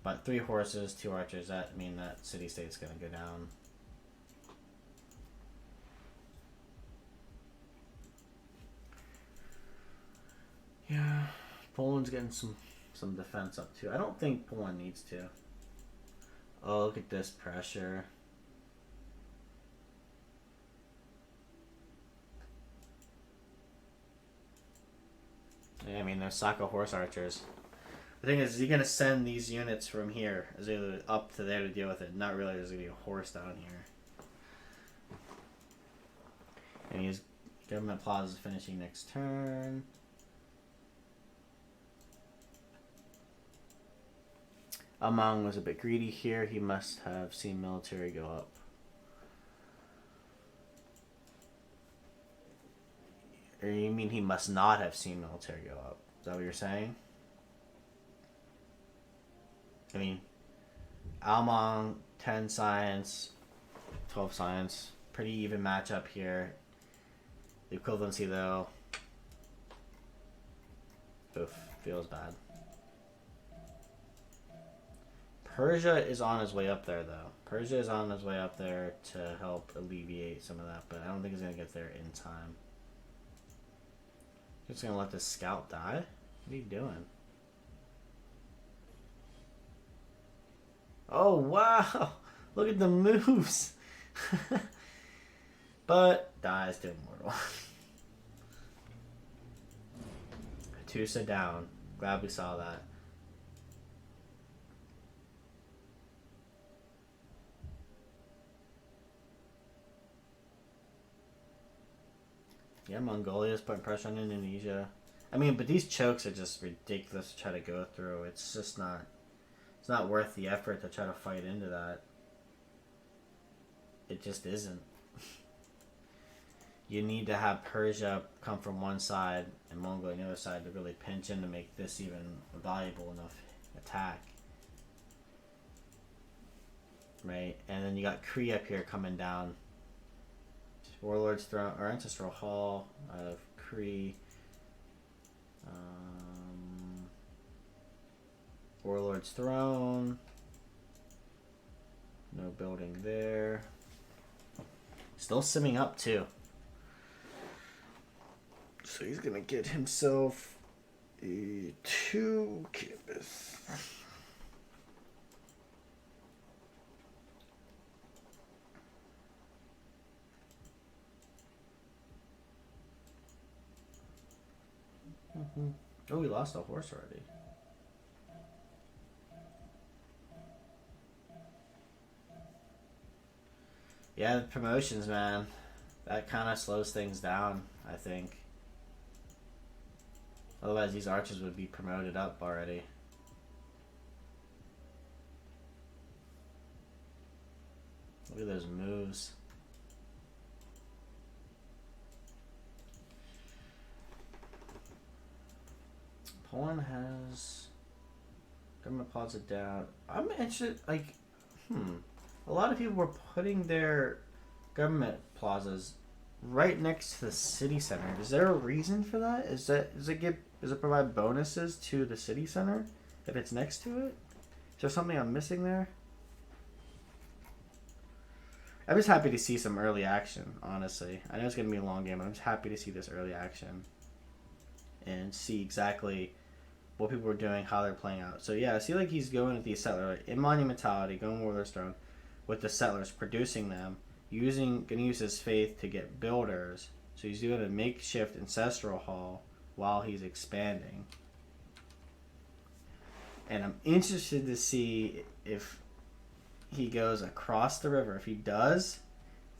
Speaker 1: But 3 horses, 2 archers, that mean that city-state's gonna go down. Yeah, Poland's getting some defense up too. I don't think Poland needs to. Oh, look at this pressure. Yeah, I mean, there's Saka horse archers. The thing is he going to send these units from here up to there to deal with it? Not really. There's going to be a horse down here. And Government Plaza is finishing next turn. Amang was a bit greedy here. He must have seen military go up. Or you mean he must not have seen military go up? Is that what you're saying? I mean, Almong, 10 science, 12 science. Pretty even matchup here. The equivalency, though. Oof, feels bad. Persia is on his way up there, though. Persia is on his way up there to help alleviate some of that, but I don't think he's going to get there in time. Just going to let this scout die? What are you doing? Oh, wow! Look at the moves! But dies to Immortal. Tusa down. Glad we saw that. Yeah, Mongolia's putting pressure on Indonesia. I mean, but these chokes are just ridiculous to try to go through. It's just not... It's not worth the effort to try to fight into that. It just isn't. You need to have Persia come from one side and Mongolia on the other side to really pinch in to make this even a valuable enough attack. Right? And then you got Kree up here coming down. Warlord's Throne, or Ancestral Hall of Kree. Warlord's Throne. No building there. Still simming up too. So he's gonna get himself a 2 campus. Oh, we lost a horse already. Yeah, the promotions, man. That kind of slows things down, I think. Otherwise, these archers would be promoted up already. Look at those moves. Poland has government plaza down. I'm interested, like, a lot of people were putting their government plazas right next to the city center. Is there a reason for that? Does it provide bonuses to the city center if it's next to it? Is there something I'm missing there? I'm just happy to see some early action, honestly. I know it's going to be a long game, but I'm just happy to see this early action and see exactly what people are doing, how they're playing out. So yeah, I see like he's going with the settler in Monumentality, going Warlord's Throne with the settlers, producing them, gonna use his faith to get builders. So he's doing a makeshift ancestral hall while he's expanding. And I'm interested to see if he goes across the river. If he does,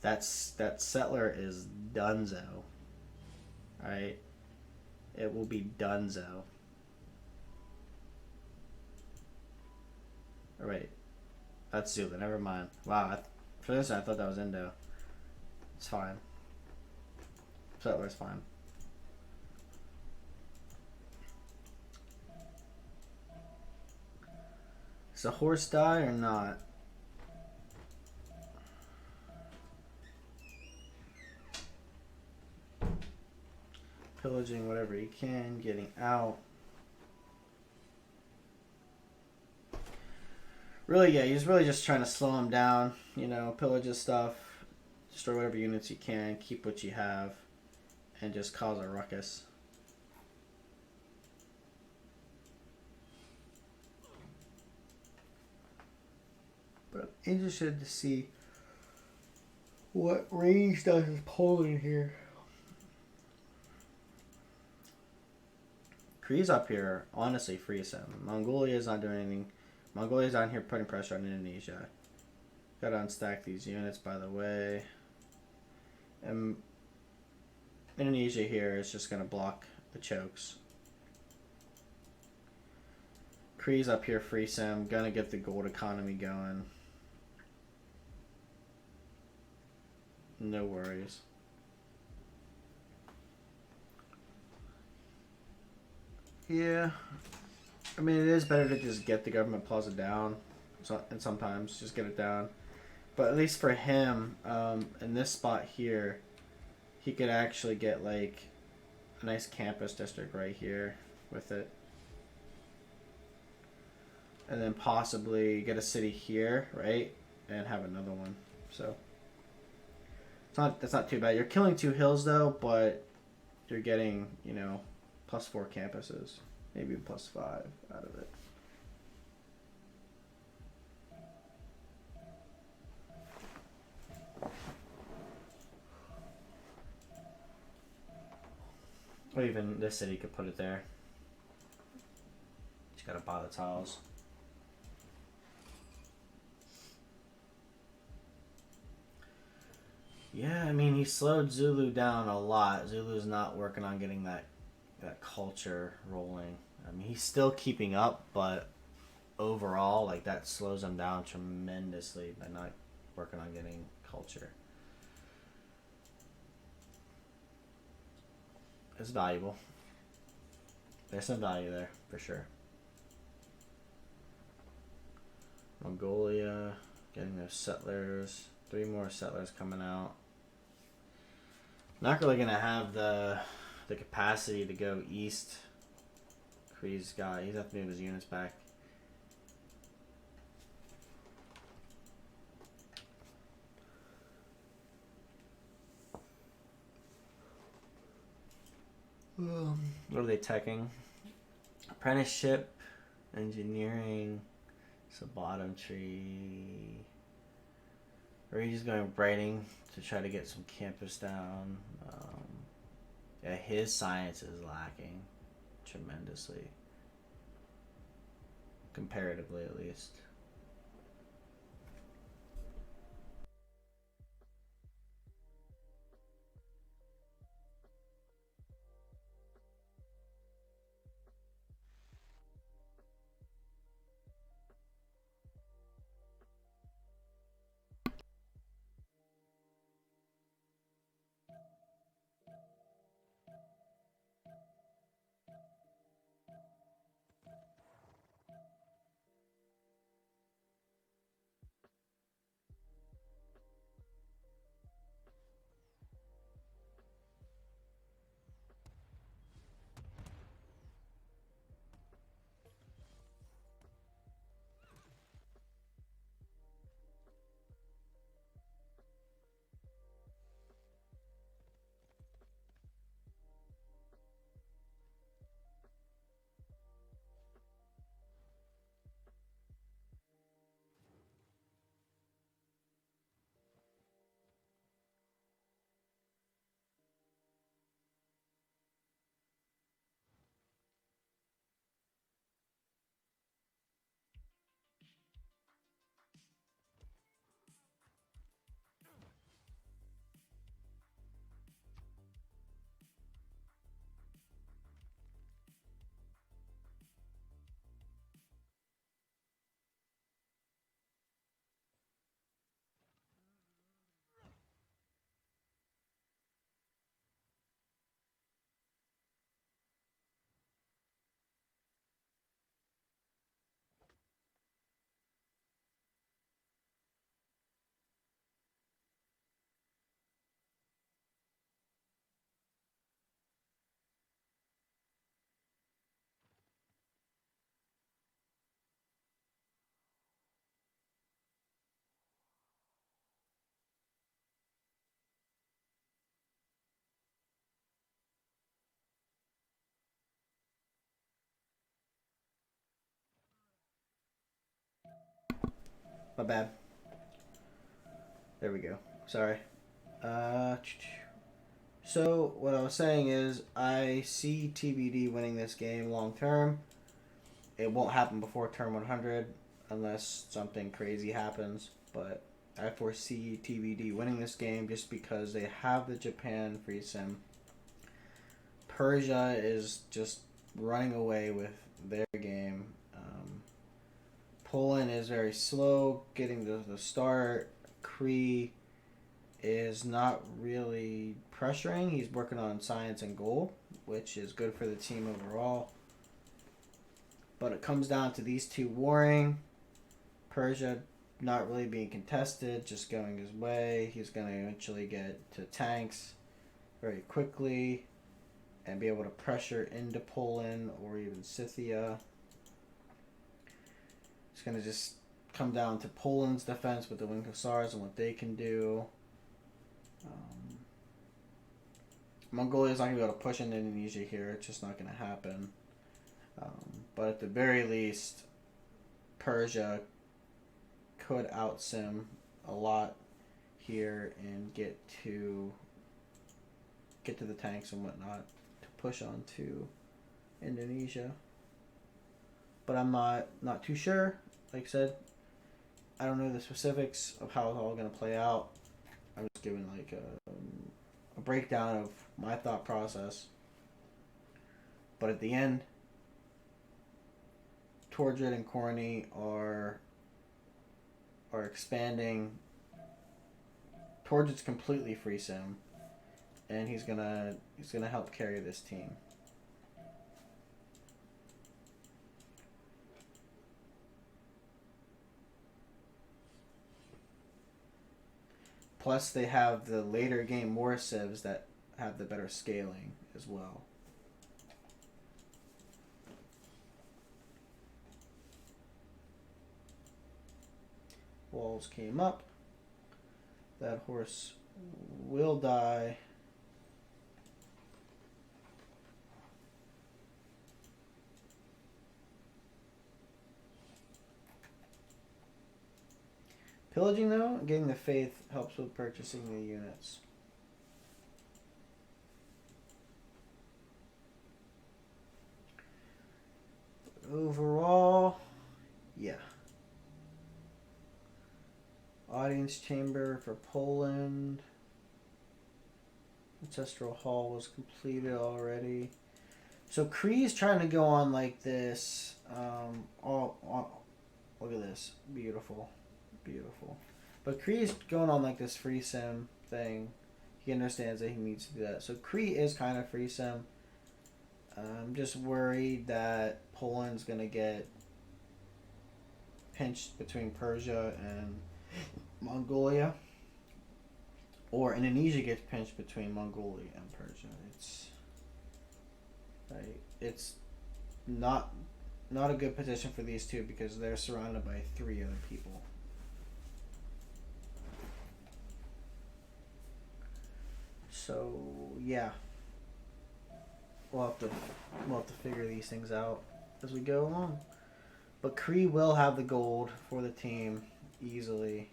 Speaker 1: that settler is donezo. Alright? It will be donezo. Oh, wait. That's Zula. Never mind. Wow. For this, I thought that was Indo. It's fine. Settler's fine. Does the horse die or not? Pillaging whatever he can, getting out. Really, yeah, he's really just trying to slow him down. You know, pillage his stuff, destroy whatever units you can, keep what you have, and just cause a ruckus. But I'm interested to see what range does his Poland here. Kree's up here, honestly, frees him. Mongolia's not doing anything. Mongolia's on here putting pressure on Indonesia. Gotta unstack these units, by the way. And Indonesia here is just going to block the chokes. Kree's up here, free sim. Gonna get the gold economy going. No worries. Yeah. I mean, it is better to just get the government plaza down. And sometimes just get it down. But at least for him, in this spot here, he could actually get like a nice campus district right here with it. And then possibly get a city here, right? And have another one. So that's not too bad. You're killing 2 hills though, but you're getting, you know, +4 campuses. Maybe +5 out of it. Or even this city could put it there. Just gotta buy the tiles. Yeah, I mean, he slowed Zulu down a lot. Zulu's not working on getting that culture rolling. I mean, he's still keeping up, but overall, like, that slows him down tremendously by not working on getting culture. It's valuable. There's some value there, for sure. Mongolia, getting those settlers. 3 more settlers coming out. Not really gonna have the capacity to go east. Kree's got, he's have to move his units back. What are they teching? Apprenticeship, engineering, sabotometry. Or he's just going writing to try to get some campus down. Yeah, his science is lacking tremendously. Comparatively, at least. My bad. There we go. Sorry. So what I was saying is, I see TBD winning this game long term. It won't happen before turn 100 unless something crazy happens. But I foresee TBD winning this game just because they have the Japan free sim. Persia is just running away with their game. Poland is very slow getting the start. Cree is not really pressuring. He's working on science and goal, which is good for the team overall. But it comes down to these two warring. Persia not really being contested, just going his way. He's going to eventually get to tanks very quickly and be able to pressure into Poland or even Scythia. It's going to just come down to Poland's defense with the Wing Hussars and what they can do. Mongolia is not going to be able to push into Indonesia here. It's just not going to happen. But at the very least, Persia could outsim a lot here and get to the tanks and whatnot to push on to Indonesia. But I'm not too sure. Like I said, I don't know the specifics of how it's all going to play out. I'm just giving like a breakdown of my thought process. But at the end, Torjid and Corny are expanding. Torjid's completely free sim, and he's gonna help carry this team. Plus, they have the later game more civs that have the better scaling as well. Walls came up. That horse will die. Pillaging, though, getting the faith helps with purchasing the units. But overall, yeah. Audience chamber for Poland. Ancestral hall was completed already. So Cree is trying to go on like this. Look at this. Beautiful. Beautiful. But Cree is going on like this free sim thing. He understands that he needs to do that. So Cree is kind of free sim. I'm just worried that Poland's going to get pinched between Persia and Mongolia. Or Indonesia gets pinched between Mongolia and Persia. It's not a good position for these two because they're surrounded by 3 other people. So yeah, we'll have to figure these things out as we go along. But Cree will have the gold for the team easily.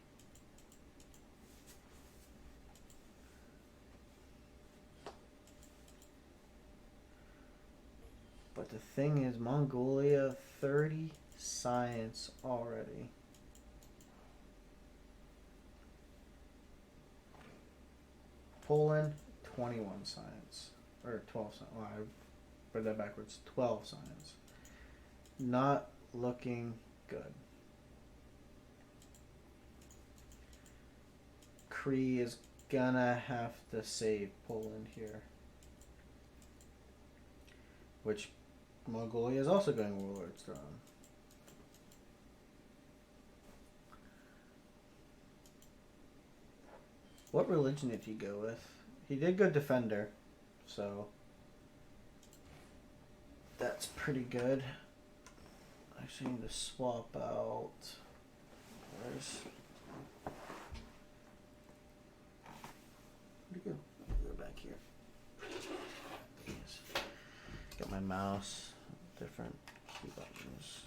Speaker 1: But the thing is, Mongolia 30 science already. Poland 21 science, or 12 science. Well, I read that backwards. 12 science. Not looking good. Cree is gonna have to save Poland here, which Mongolia is also going Warlord's Throne. What religion did he go with? He did go Defender, so that's pretty good. I actually need to swap out. Where'd he go? Go back here. Yes. Got my mouse, different key buttons.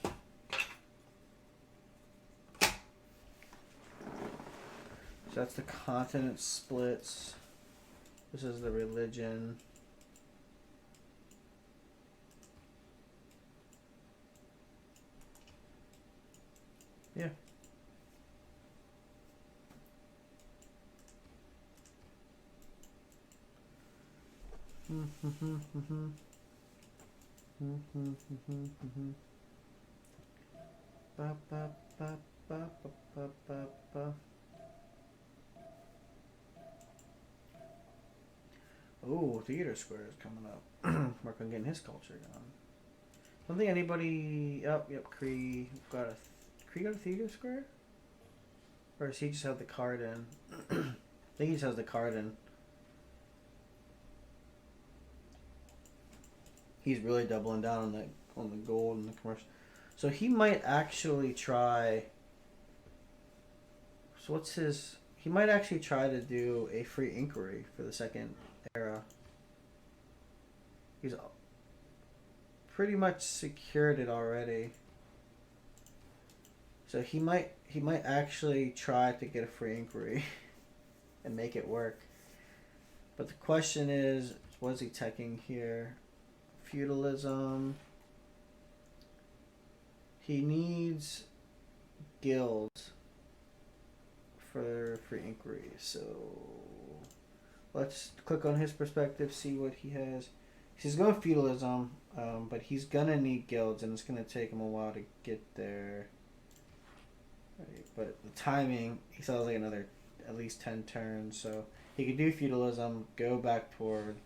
Speaker 1: So that's the continent splits. This is the religion. Yeah. Oh, theater square is coming up. Work on getting his culture going. I don't think anybody. Oh, yep. Cree got a theater square, or does he just have the card in? I think he just has the card in. He's really doubling down on the gold and the commercial. So he might actually try. So what's his? He might actually try to do a free inquiry for the second era. He's pretty much secured it already. So he might actually try to get a free inquiry and make it work. But the question is, what is he teching here? Feudalism. He needs guilds for free inquiry. So let's click on his perspective, see what he has. He's going feudalism, but he's gonna need guilds, and it's gonna take him a while to get there. Right, but the timing, he still has like another at least 10 turns, so he could do feudalism, go back toward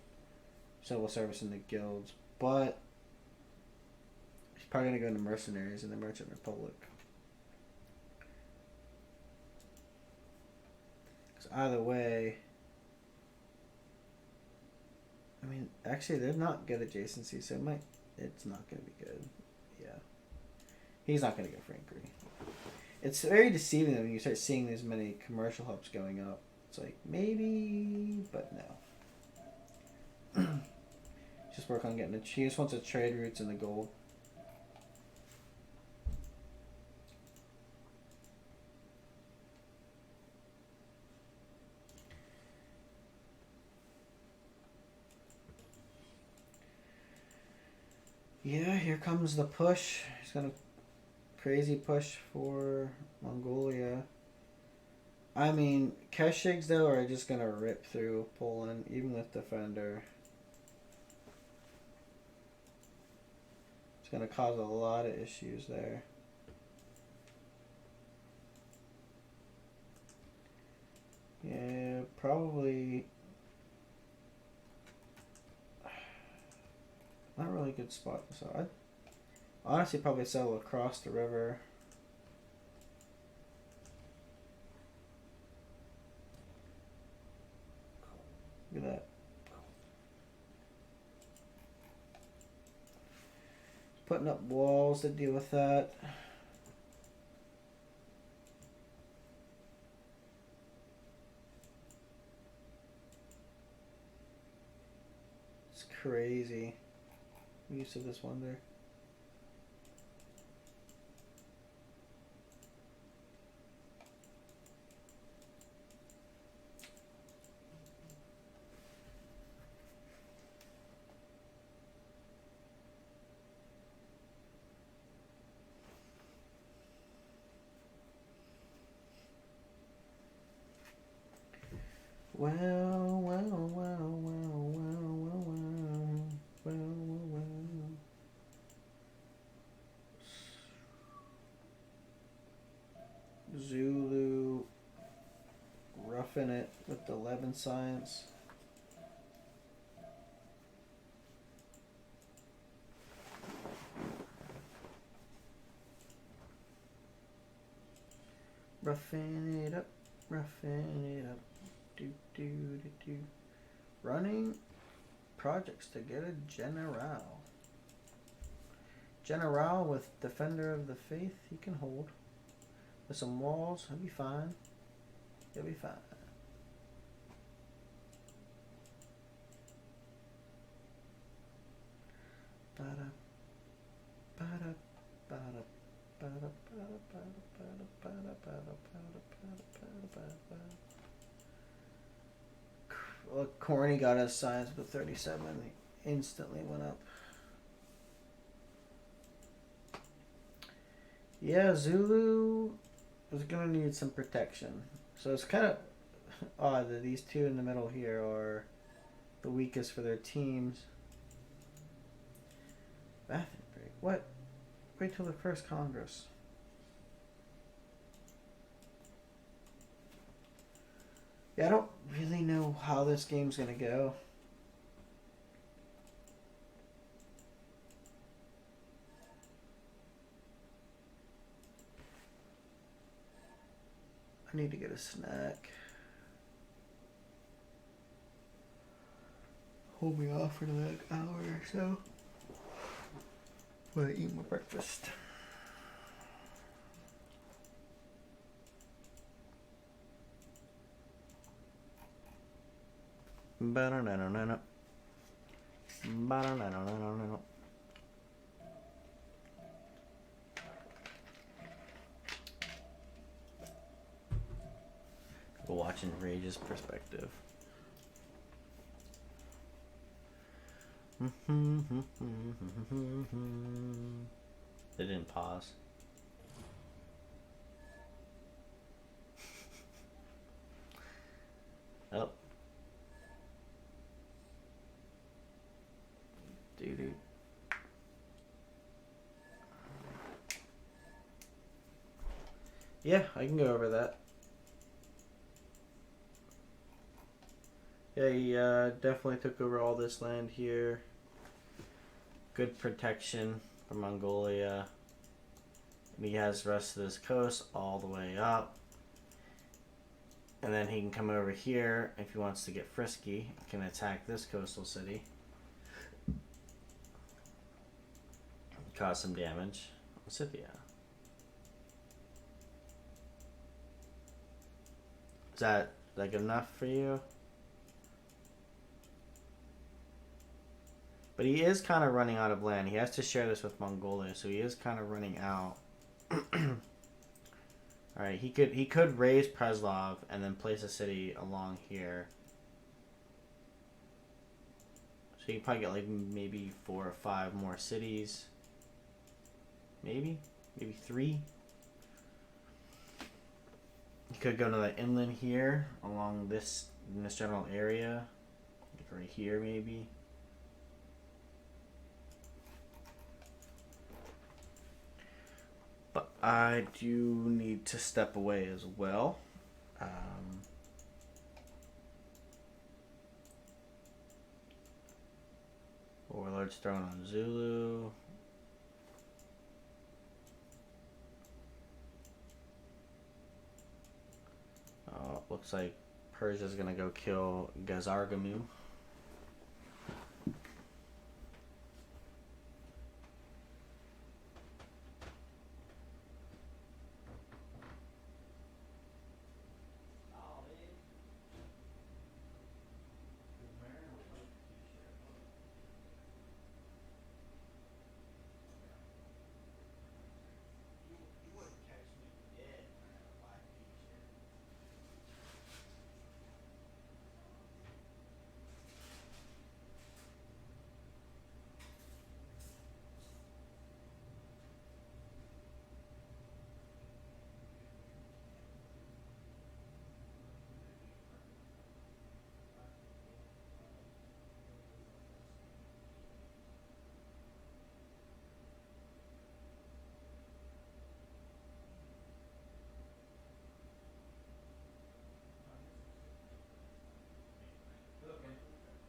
Speaker 1: civil service in the guilds, but he's probably gonna go into mercenaries in the Merchant Republic. Because either way, I mean, actually, they're not good adjacency, so it's not going to be good. Yeah. He's not going to go for inquiry. It's very deceiving when you start seeing these many commercial hubs going up. It's like, maybe, but no. Just work on getting it. She just wants to trade routes in the gold. Yeah, here comes the push. He's gonna crazy push for Mongolia. I mean, Keshigs though are just gonna rip through Poland, even with Defender. It's gonna cause a lot of issues there. Yeah, probably not really a good spot. So I'd honestly probably settle across the river. Look at that. Putting up walls to deal with that. It's crazy. Use of this wonder. Zulu roughing it with the 11 science. Roughing it up, roughing it up. Do. Running projects to get a general. General with Defender of the Faith, he can hold. With some walls, he'll be fine. He'll be fine. Look, Corny got his science with 37. He instantly went up. Yeah, Zulu is going to need some protection. So it's kind of odd that these two in the middle here are the weakest for their teams. Bathroom break. What? Wait till the first Congress. Yeah, I don't really know how this game's gonna go. I need to get a snack. Hold me off for the next hour or so while I eat my breakfast. Ba-da-na-na-na-na. Ba-da-na-na-na-na-na. Watching Rage's perspective. They didn't pause. Oh. Dude. Yeah, I can go over that. Yeah, he definitely took over all this land here. Good protection from Mongolia. And he has the rest of this coast all the way up. And then he can come over here if he wants to get frisky. He can attack this coastal city. Cause some damage. Scythia. Is that like enough for you? But he is kind of running out of land. He has to share this with Mongolia, so he is kind of running out. Alright, he could raise Preslov and then place a city along here. So he could probably get like maybe 4 or 5 more cities. Maybe 3. He could go to the inland here along this in this general area. Like right here maybe. But I do need to step away as well. Warlord's throne on Zulu. Looks like Persia's gonna go kill Gazargamu.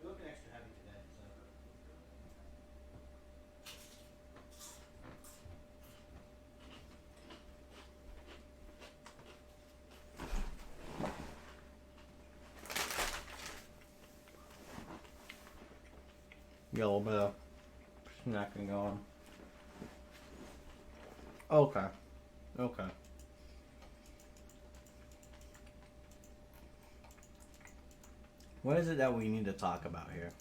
Speaker 1: You're looking extra heavy today, so. Get a little bit of snacking going. Okay. What is it that we need to talk about here?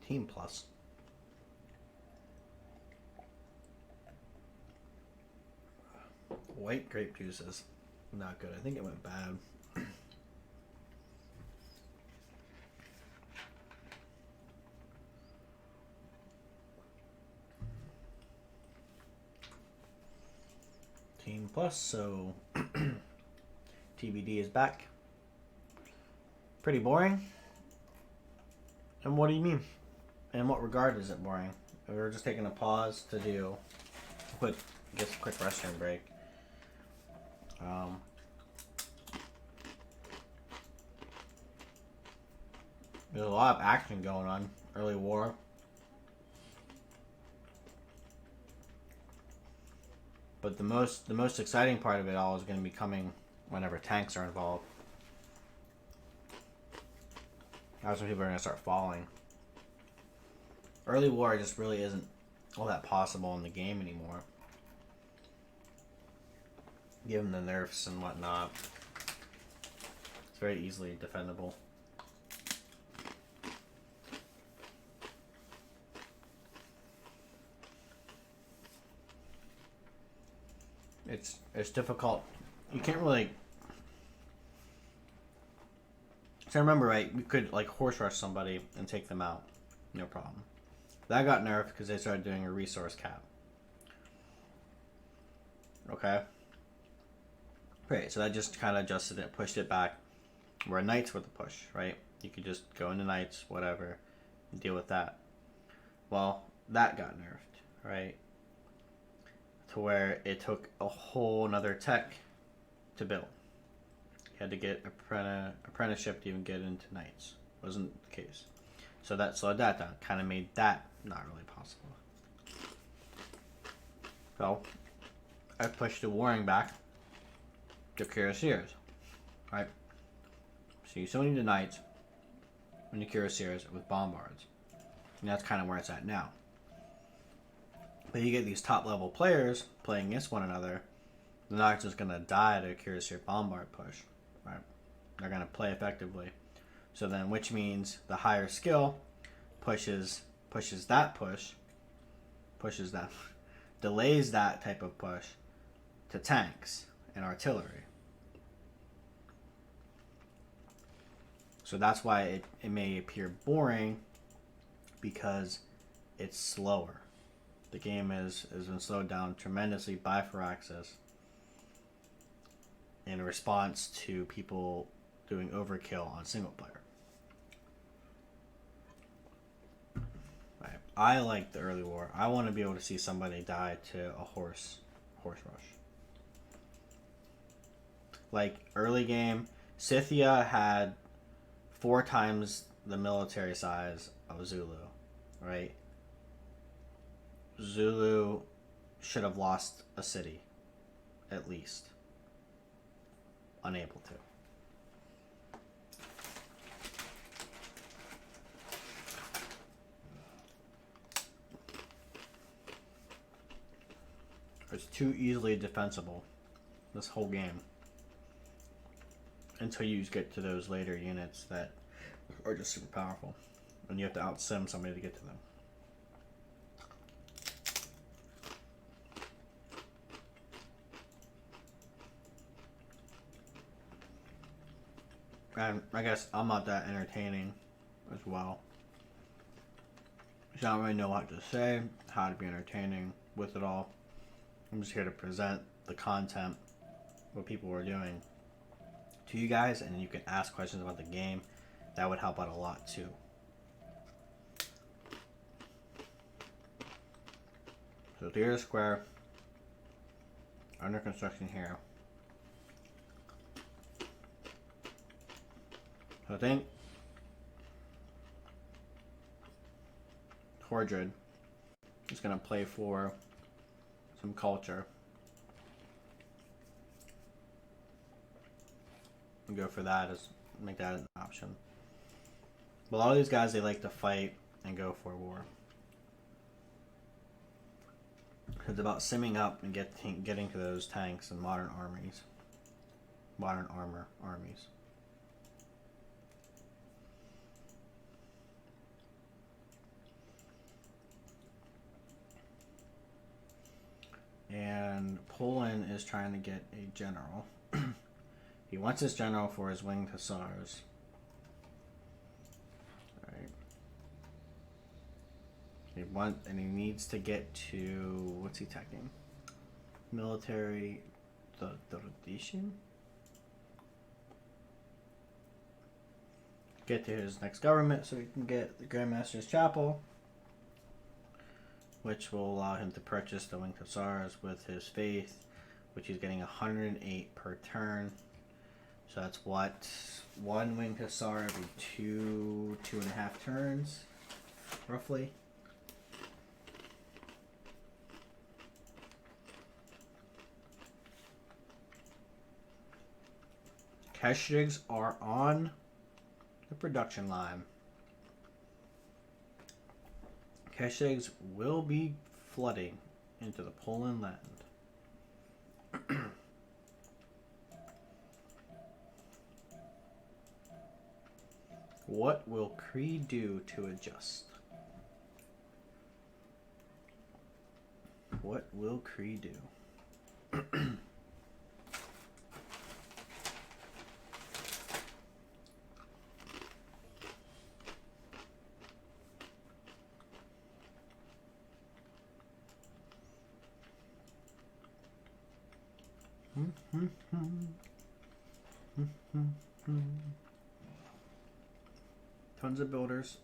Speaker 1: Team Plus. White grape juice is not good. I think it went bad. Team Plus, so TBD is back. Pretty boring. And what do you mean? In what regard is it boring? We were just taking a pause to do a quick restroom break. There's a lot of action going on. Early war. But the most exciting part of it all is going to be coming whenever tanks are involved. That's when people are going to start falling. Early war just really isn't all that possible in the game anymore. Given the nerfs and whatnot. It's very easily defendable. It's difficult. You can't really. So I remember, right? We could like horse rush somebody and take them out, no problem. That got nerfed because they started doing a resource cap. Okay. Great. So that just kind of adjusted it, pushed it back. Where knights were the push, right? You could just go into knights, whatever, and deal with that. Well, that got nerfed, right? To where it took a whole nother tech to build. You had to get apprenticeship to even get into knights. Wasn't the case. So that slowed that down. Kind of made that not really possible. So I pushed the warring back to cuirassiers, right? So you still need the knights and the cuirassiers with bombards. And that's kind of where it's at now. But you get these top level players playing against one another, they're not just going to die to a Cuirassier Bombard push, right? They're going to play effectively. So then, which means the higher skill pushes that push, delays that type of push to tanks and artillery. So that's why it may appear boring, because it's slower. The game has been slowed down tremendously by Firaxis in response to people doing overkill on single player. Right. I like the early war. I want to be able to see somebody die to a horse rush. Like early game, Scythia had 4 times the military size of Zulu, right? Zulu should have lost a city, at least. Unable to. It's too easily defensible, this whole game. Until you get to those later units that are just super powerful. And you have to out-sim somebody to get to them. And I guess I'm not that entertaining as well. So I don't really know what to say, how to be entertaining with it all. I'm just here to present the content, what people were doing to you guys, and you can ask questions about the game. That would help out a lot too. So theater square, under construction here. So I think Tordred is going to play for some culture. And go for that, as make that an option. But a lot of these guys, they like to fight and go for war. It's about simming up and getting to those tanks and modern armies. Modern armies. and Poland is trying to get a general. He wants his general for his winged hussars. Alright. He needs to get to, what's he attacking? Military, the tradition? Get to his next government so he can get the Grandmaster's Chapel, which will allow him to purchase the Winged Hussars with his faith, which he's getting 108 per turn. So that's what? One Winged Hussar every two and a half turns, roughly. Keshigs are on the production line. Keshigs will be flooding into the Poland land. What will Kree do to adjust? What will Kree do? Tons of builders.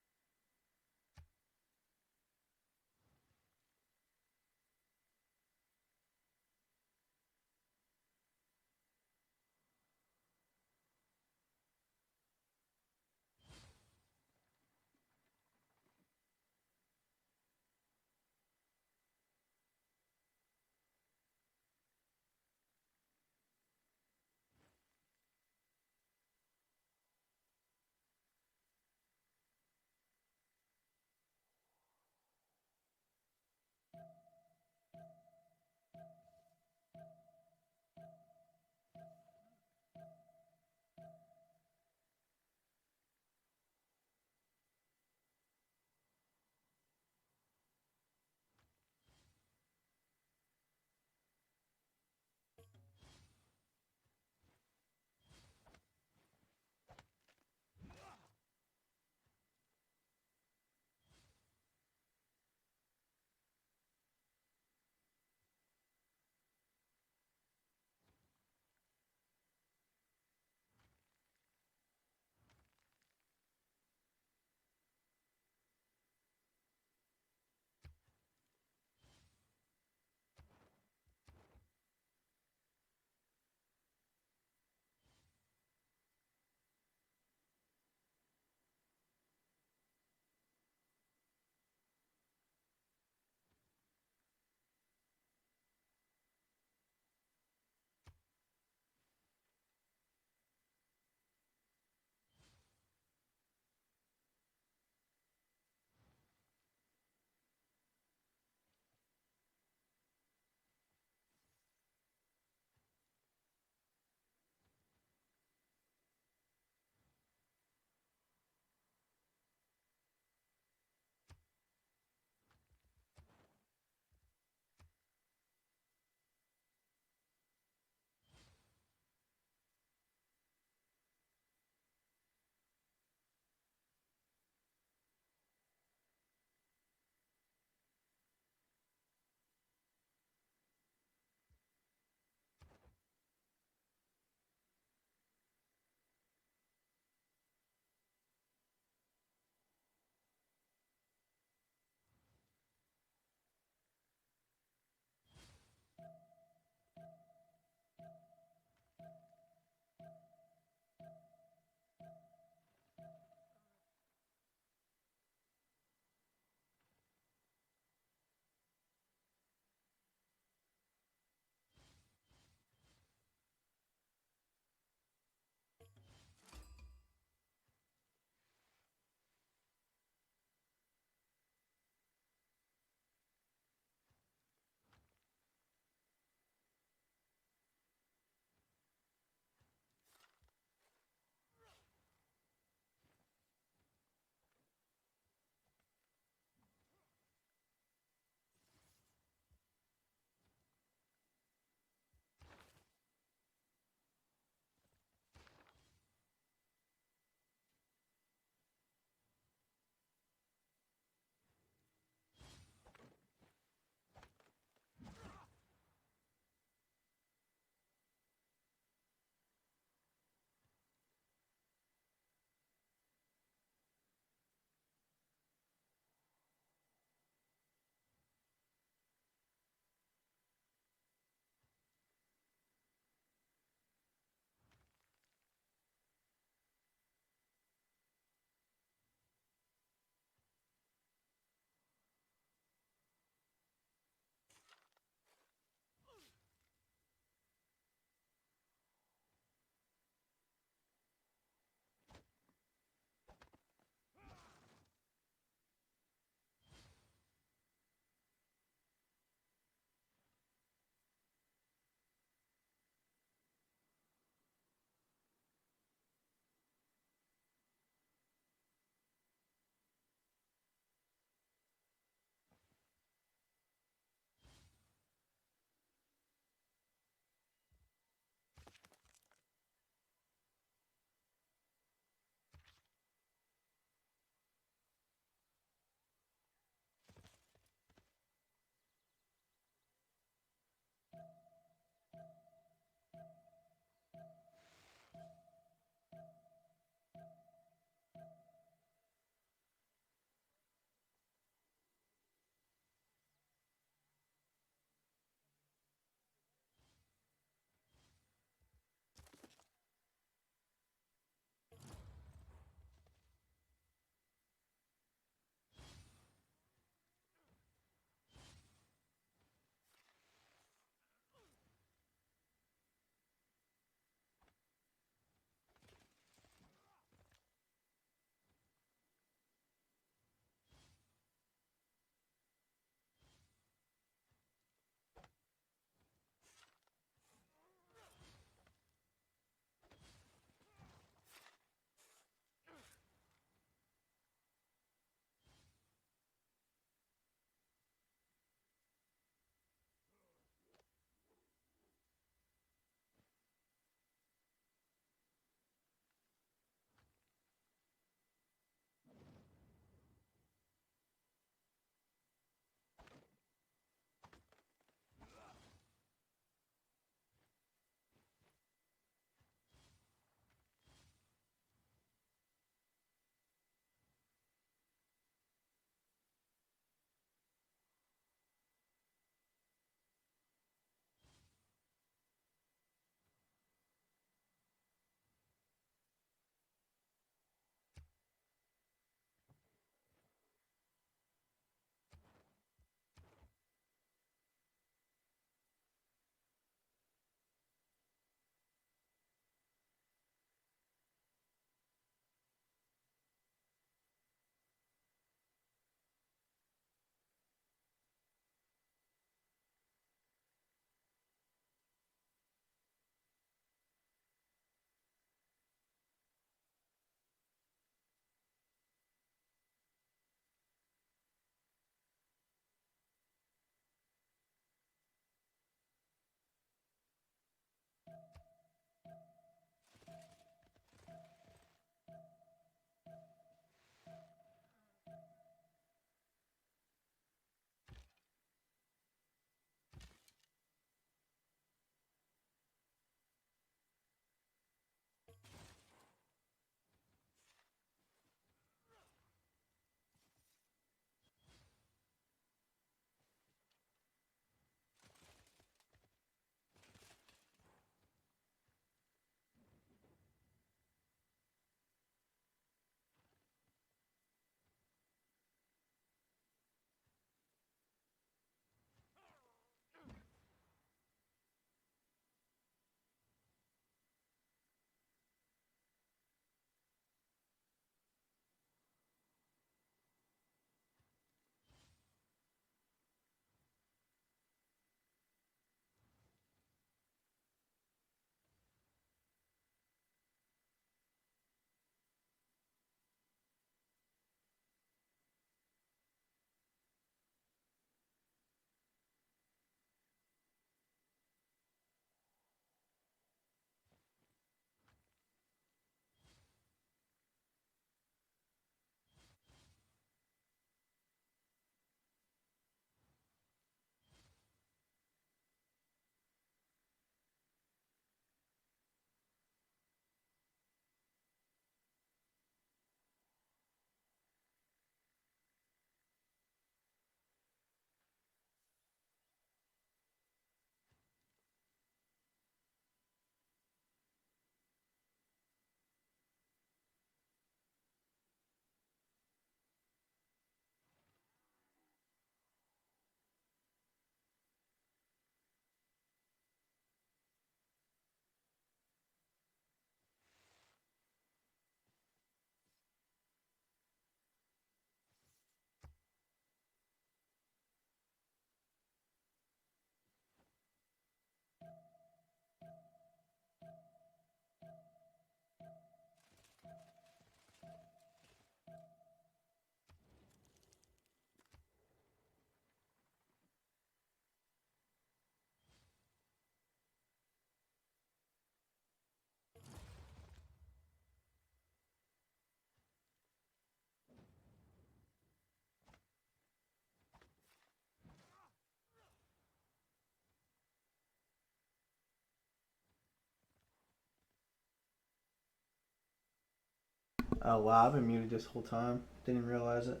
Speaker 1: Oh wow, I've been muted this whole time. Didn't realize it.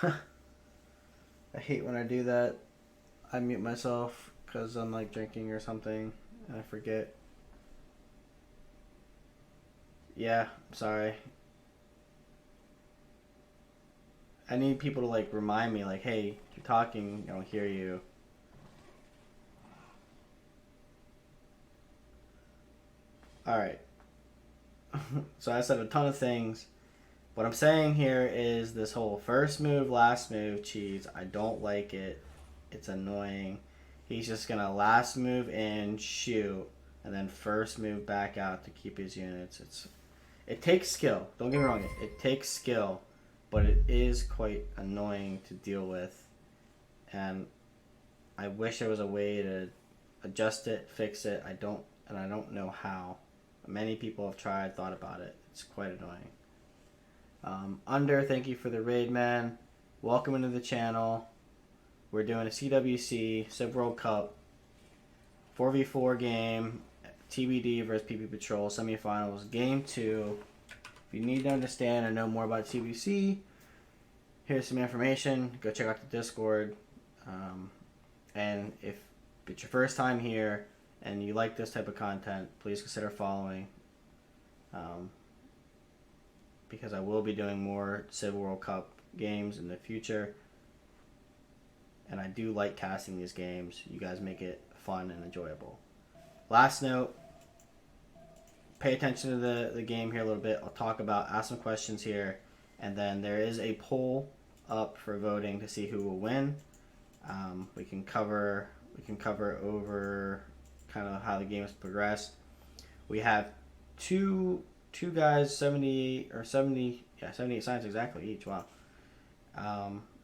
Speaker 1: I hate when I do that. I mute myself because I'm like drinking or something and I forget. Yeah, sorry. I need people to like remind me like, hey, you're talking, I don't hear you. Alright. So I said a ton of things. What I'm saying here is this whole first move, last move cheese. I don't like it. It's annoying. He's just gonna last move in, shoot, and then first move back out to keep his units. It takes skill. Don't get me wrong. It takes skill, but it is quite annoying to deal with. And I wish there was a way to adjust it, fix it. I don't know how. Many people have tried, thought about it. It's quite annoying. Thank you for the raid, man. Welcome into the channel. We're doing a CWC Civ World Cup 4v4 game, TBD versus PPpatrol semifinals, game 2. If you need to understand and know more about CWC, here's some information. Go check out the Discord. And if it's your first time here and you like this type of content, please consider following. Because I will be doing more Civ World Cup games in the future. And I do like casting these games. You guys make it fun and enjoyable. Last note, pay attention to the game here a little bit. I'll ask some questions here. And then there is a poll up for voting to see who will win. We can cover over kind of how the game has progressed. We have two guys, 78 science exactly each. Wow.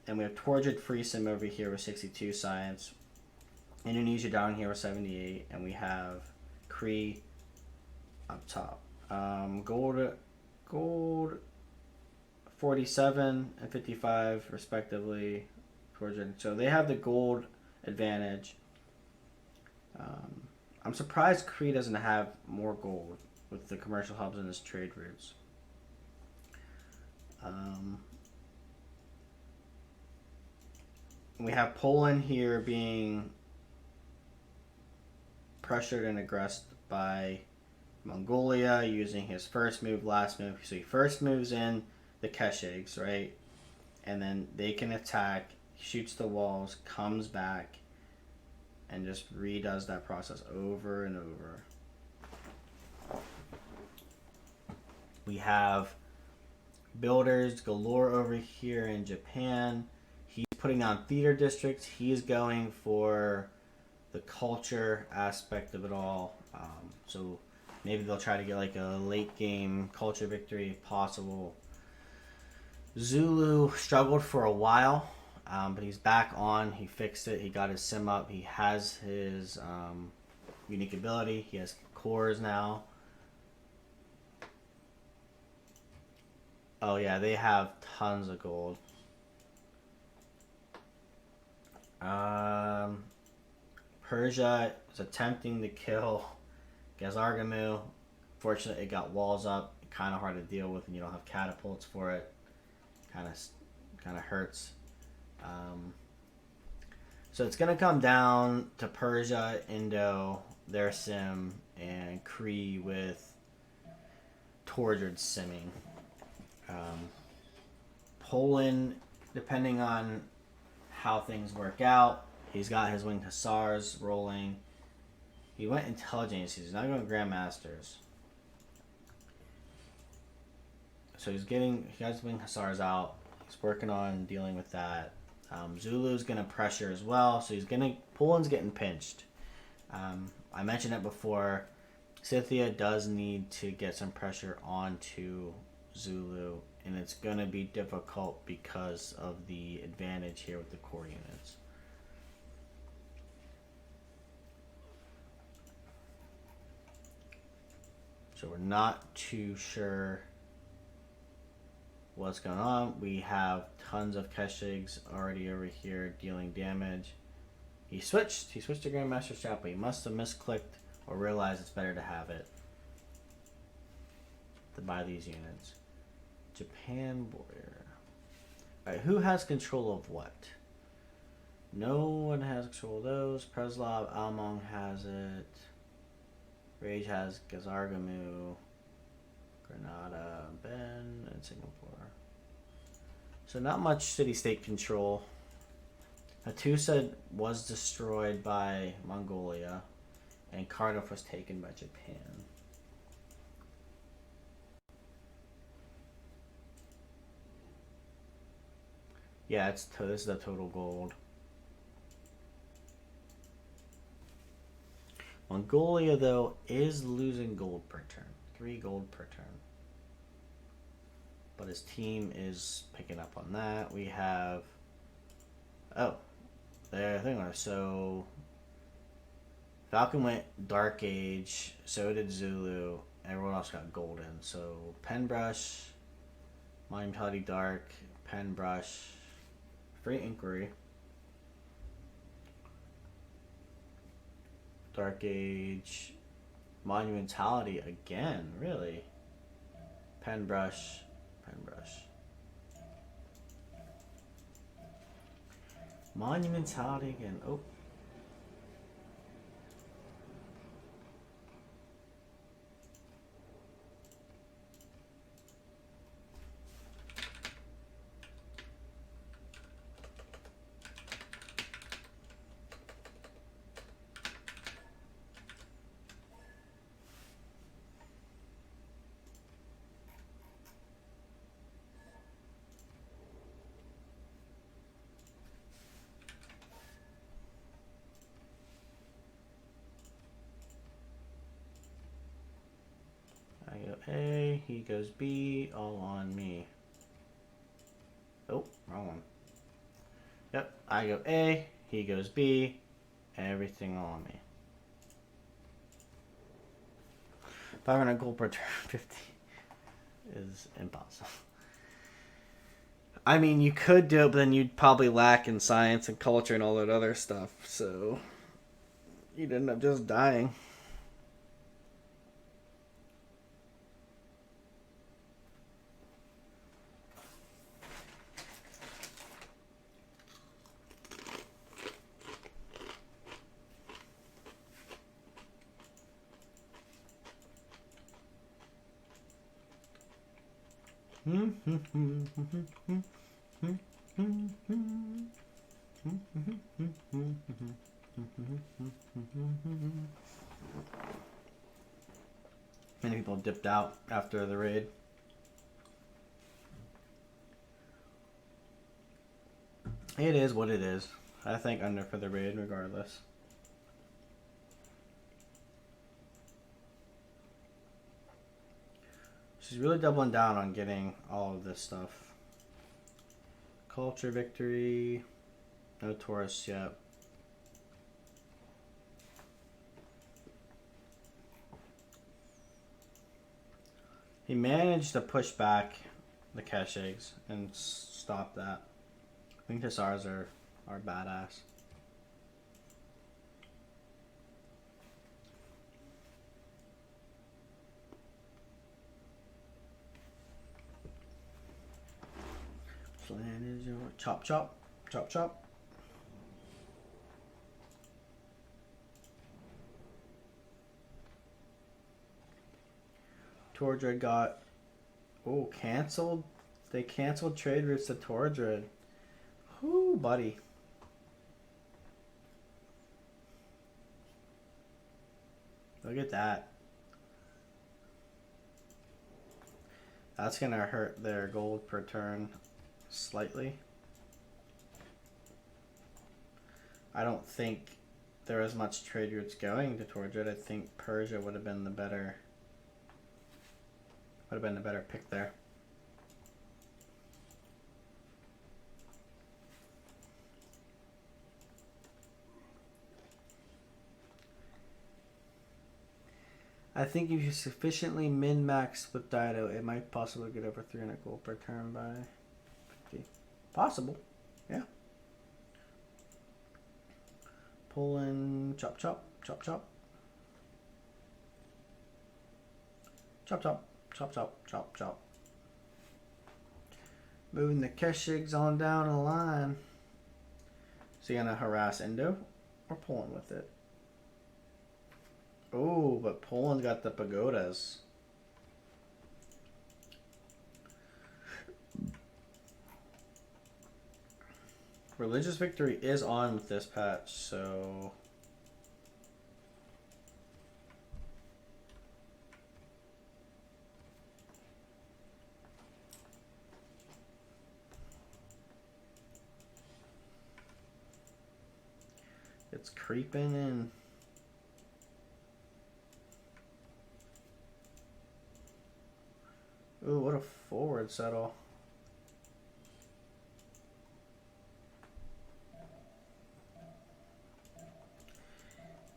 Speaker 1: And we have Tortured Freesim over here with 62 science. Indonesia down here with 78, and we have Cree up top. Gold 47 and 55 respectively. So they have the gold advantage. I'm surprised Cree doesn't have more gold with the commercial hubs and his trade routes. We have Poland here being pressured and aggressed by Mongolia using his first move, last move. So he first moves in the Keshigs, right? And then they can attack, shoots the walls, comes back, and just redoes that process over and over. We have builders galore over here in Japan. He's putting on theater districts. He's going for the culture aspect of it all. So maybe they'll try to get like a late game culture victory if possible. Zulu struggled for a while, but he's back on. He fixed it. He got his sim up. He has his unique ability. He has cores now. Oh yeah, they have tons of gold. Persia is attempting to kill Gazargamu. Fortunately, it got walls up. Kind of hard to deal with when you don't have catapults for it. Kind of hurts. So it's gonna come down to Persia, Indo, their sim, and Cree with tortured simming. Poland, depending on how things work out, he's got his winged hussars rolling. He went intelligence. He's not going grandmasters. So he got his winged hussars out. He's working on dealing with that. Zulu's going to pressure as well. So Poland's getting pinched. I mentioned it before. Scythia does need to get some pressure onto Zulu, and it's going to be difficult because of the advantage here with the core units. So we're not too sure what's going on. We have tons of Keshigs already over here dealing damage. He switched to Grandmaster's Chapel. He must have misclicked or realized it's better to have it. to buy these units. Japan warrior. Alright, who has control of what? No one has control of those. Preslav, Almong has it. Rage has Gazargamu, Granada, Ben, and Singapore. So not much city-state control. Hattusa was destroyed by Mongolia, and Cardiff was taken by Japan. Yeah, this is the total gold. Mongolia, though, is losing gold per turn. 3 gold per turn. But his team is picking up on that. We have... Oh. There, so... Falcon went Dark Age. So did Zulu. Everyone else got golden. So, Penbrush, Monumentality Dark, Penbrush, Free Inquiry, Dark Age, Monumentality again, really? Penbrush. Monumentality again. Oh. I go A, he goes B, all on me. Oh, wrong one. Yep, I go A, he goes B, everything all on me. 500 gold per turn, 50 is impossible. I mean, you could do it, but then you'd probably lack in science and culture and all that other stuff, so you'd end up just dying. Many people dipped out after the raid. It is what it is. I think under for the raid regardless. She's really doubling down on getting all of this stuff. Culture victory. No tourists yet. He managed to push back the cache eggs and stop that. I think Hussars are badass. Plan is your chop chop chop chop. Tordred got canceled. They canceled trade routes to Tordred. Whoo, buddy. Look at that. That's gonna hurt their gold per turn slightly. I don't think there is much trade routes going to Tordred. I think Persia would have been the better pick there. I think if you sufficiently min-max with Dido, it might possibly get over 300 gold per turn by 50. Possible, yeah. Pull in, chop chop, chop chop. Chop chop. Chop, chop, chop, chop. Moving the Keshigs on down the line. So you're going to harass Indo or Poland with it? Oh, but Poland's got the pagodas. Religious victory is on with this patch, so... It's creeping in. Ooh, what a forward settle.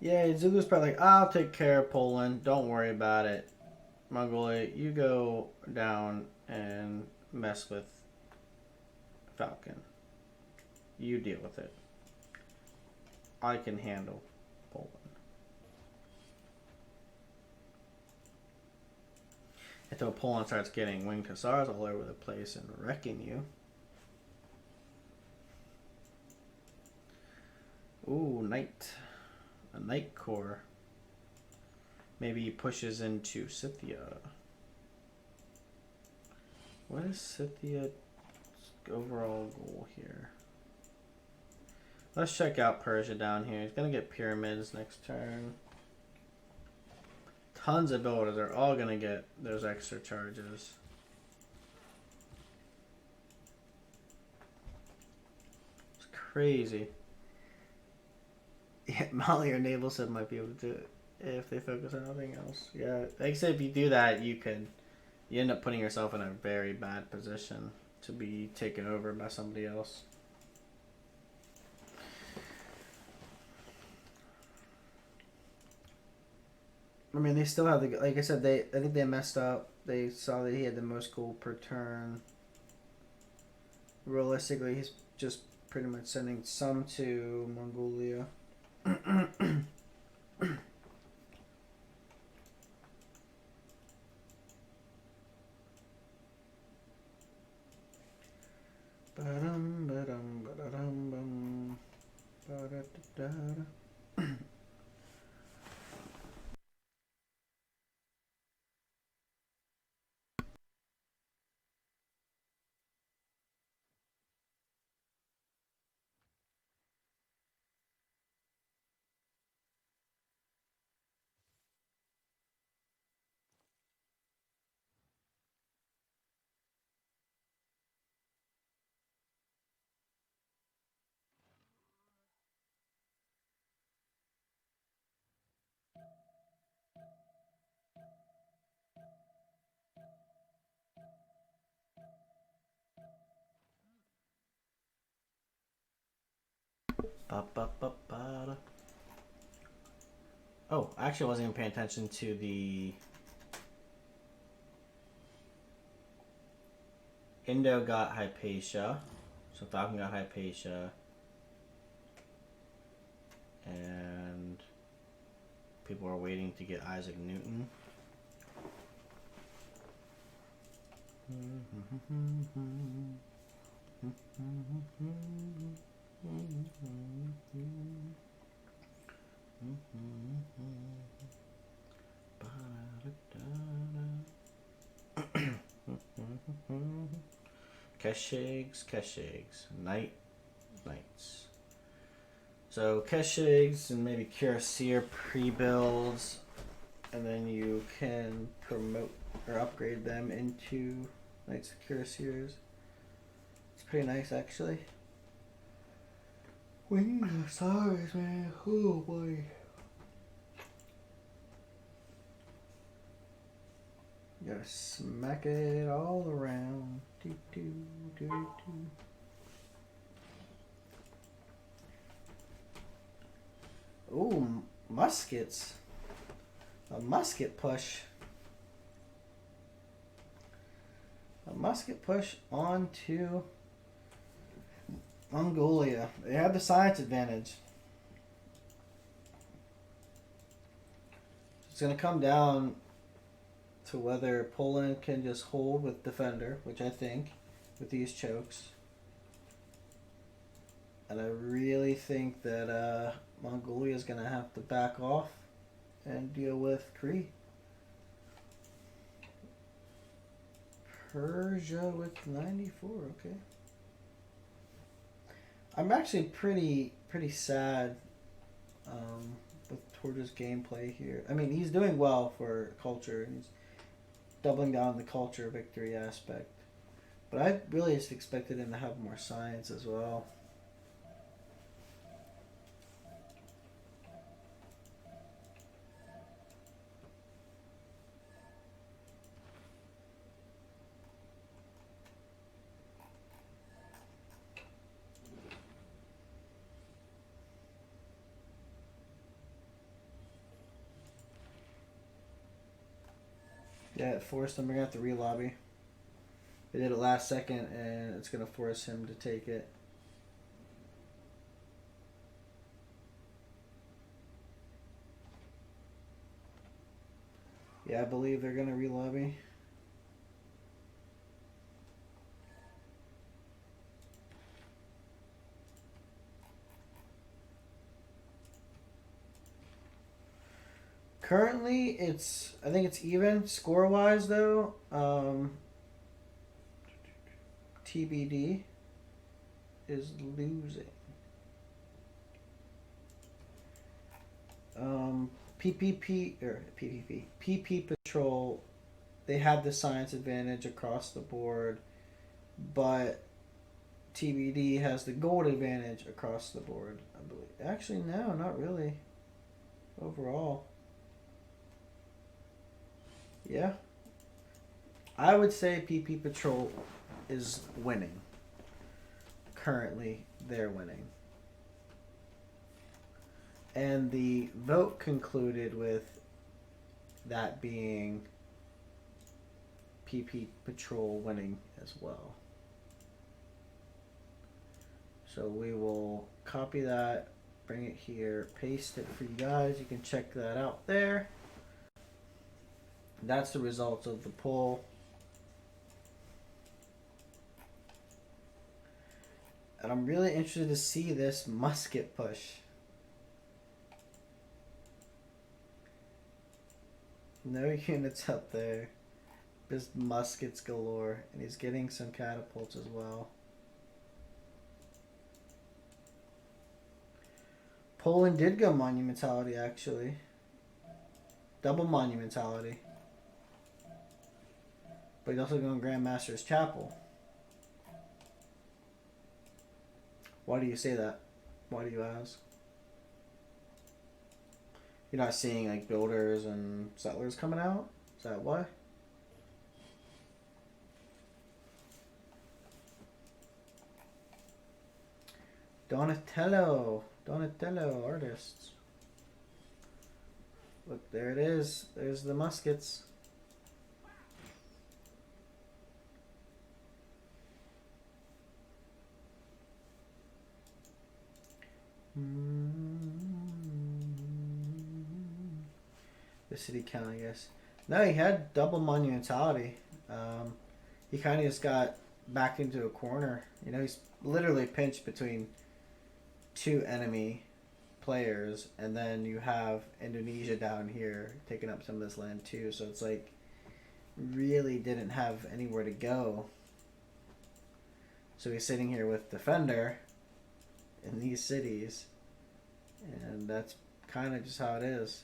Speaker 1: Yeah, Zulu's probably like, I'll take care of Poland. Don't worry about it. Mongolia, you go down and mess with Falcon. You deal with it. I can handle Poland. Until Poland starts getting winged hussars all over the place and wrecking you. Ooh, knight. A knight corps. Maybe he pushes into Scythia. What is Scythia's overall goal here? Let's check out Persia down here. He's going to get pyramids next turn. Tons of builders are all going to get those extra charges. It's crazy. Yeah, Mali or Naval Sub might be able to do it if they focus on nothing else. Yeah, like I said, if you do that, you end up putting yourself in a very bad position to be taken over by somebody else. I mean, they still have the, like I said, I think they messed up. They saw that he had the most gold per turn. Realistically, he's just pretty much sending some to Mongolia. Oh, I actually wasn't even paying attention to the... Indo got Hypatia. So Falcon got Hypatia. And people are waiting to get Isaac Newton. Keshigs, knights. So Keshigs and maybe Cuirassier pre-builds, and then you can promote or upgrade them into Knights of Cuirassiers. It's pretty nice, actually. Wings of stars, man. Oh boy. You gotta smack it all around. Do, do, do, do. Ooh, muskets. A musket push. A musket push onto Mongolia. They have the science advantage. It's going to come down to to whether Poland can just hold with defender, which I think, with these chokes. And I really think that Mongolia is going to have to back off and deal with Cree. Persia with 94, okay. I'm actually pretty sad with Torja's gameplay here. I mean, he's doing well for culture, and he's doubling down on the culture victory aspect. But I really just expected him to have more science as well. Yeah, it forced him. We're going to have to re-lobby. They did it last second, and it's going to force him to take it. Yeah, I believe they're going to re-lobby. Currently, I think it's even score-wise though. TBD is losing. PPpatrol, they had the science advantage across the board, but TBD has the gold advantage across the board, I believe. Actually, no, not really. Overall. Yeah. I would say PPpatrol is winning. Currently, they're winning. And the vote concluded with that being PPpatrol winning as well. So we will copy that, bring it here, paste it for you guys. You can check that out there. That's the results of the poll. And I'm really interested to see this musket push. No units up there. Just muskets galore. And he's getting some catapults as well. Poland did go monumentality, actually. Double monumentality. But he's also going Grandmaster's Chapel. Why do you say that? Why do you ask? You're not seeing like builders and settlers coming out? Is that why? Donatello artists. Look, there it is. There's the muskets. The city count, I guess. No, he had double monumentality. He kind of just got backed into a corner. You know, he's literally pinched between two enemy players, and then you have Indonesia down here taking up some of this land too. So it's like really didn't have anywhere to go. So he's sitting here with Defender in these cities, and that's kind of just how it is.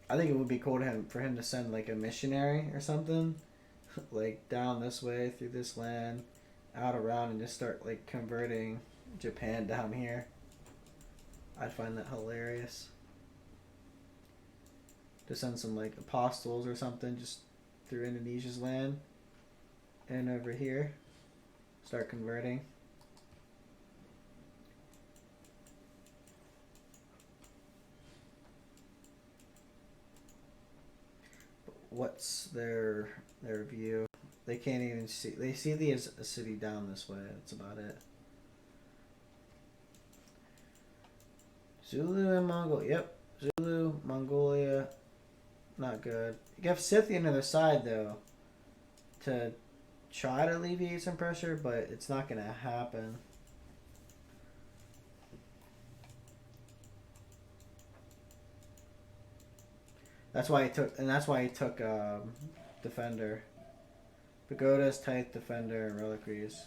Speaker 1: I think it would be cool for him to send like a missionary or something, like down this way through this land, out around, and just start like converting Japan down here. I'd find that hilarious. To send some like apostles or something just through Indonesia's land and over here, start converting. What's their view? They can't even see. They see a city down this way. That's about it. Zulu and Mongolia. Yep. Zulu, Mongolia, Not good. You have Scythian on the side though to try to alleviate some pressure, but it's not gonna happen. That's why he took Defender. Pagodas, Tithe, Defender, and Reliquaries.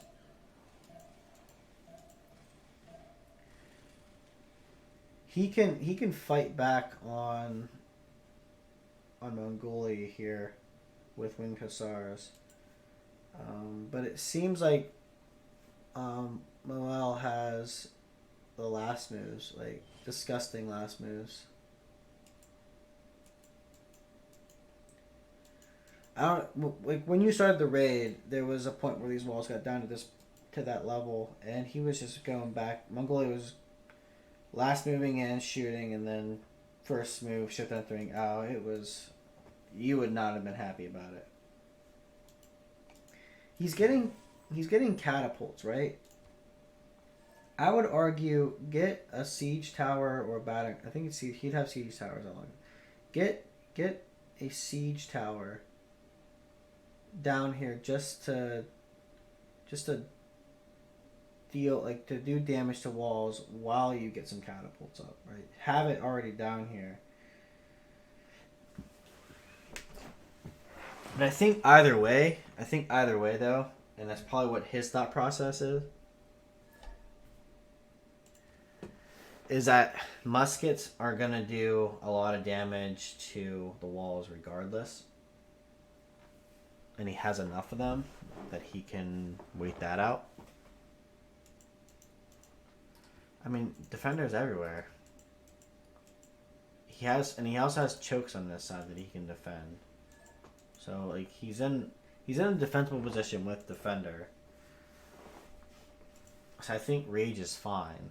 Speaker 1: He can fight back on Mongolia here with Winged Hussars. But it seems like Moel has the last moves, like disgusting last moves. I don't like when you started the raid. There was a point where these walls got down to that level, and he was just going back. Mongolia was last moving in, shooting, and then first move shift entering. Oh, it was. You would not have been happy about it. He's getting catapults, right? I would argue get a siege tower or a battering. I think he'd have siege towers on. Get a siege tower down here just to deal to do damage to walls while you get some catapults up, right? Have it already down here. But I think either way though, and that's probably what his thought process is that muskets are going to do a lot of damage to the walls regardless. And he has enough of them that he can wait that out. I mean, defenders everywhere. He also has chokes on this side that he can defend. So like he's in a defensible position with defender. So I think rage is fine.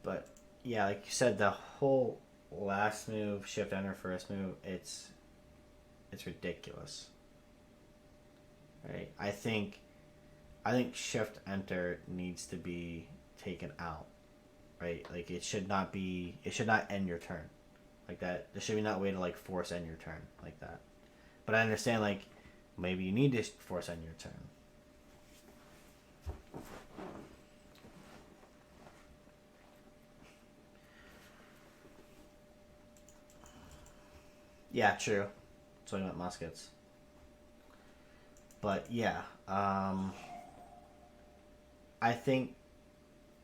Speaker 1: But yeah, like you said, the whole last move, shift enter, first move, it's ridiculous. Right? I think shift enter needs to be taken out. Right? Like it should not end your turn. Like that. There should be not a way to like force end your turn like that. But I understand like maybe you need to force end your turn. Yeah, true. Talking about muskets. But yeah, I think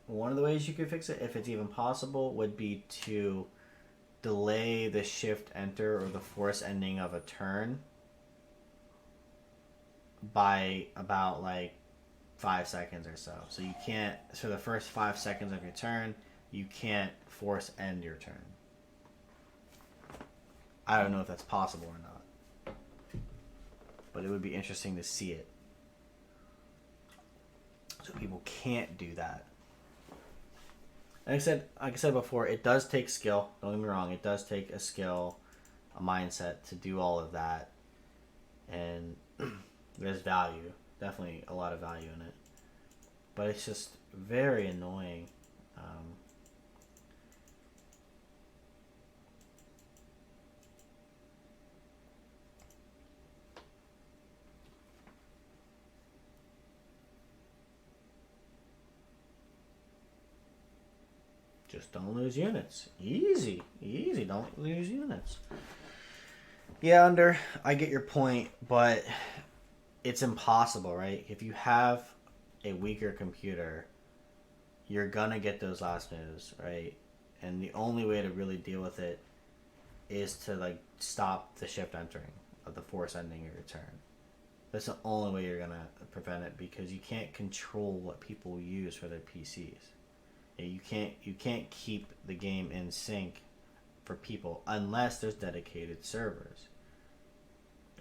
Speaker 1: one of the ways you could fix it, if it's even possible, would be to delay the shift enter or the force ending of a turn by about like 5 seconds or so. So you can't, so the first 5 seconds of your turn, you can't force end your turn. I don't know if that's possible or not, but it would be interesting to see it. So people can't do that. Like I said before, it does take skill. Don't get me wrong. It does take a skill, a mindset to do all of that, and there's value. Definitely a lot of value in it. But it's just very annoying. Just don't lose units. Easy. Don't lose units. Yeah, I get your point, but it's impossible, right? If you have a weaker computer, you're gonna get those last moves, right? And the only way to really deal with it is to like stop the shift entering of the force ending your turn. That's the only way you're gonna prevent it, because you can't control what people use for their PCs. You can't keep the game in sync for people unless there's dedicated servers.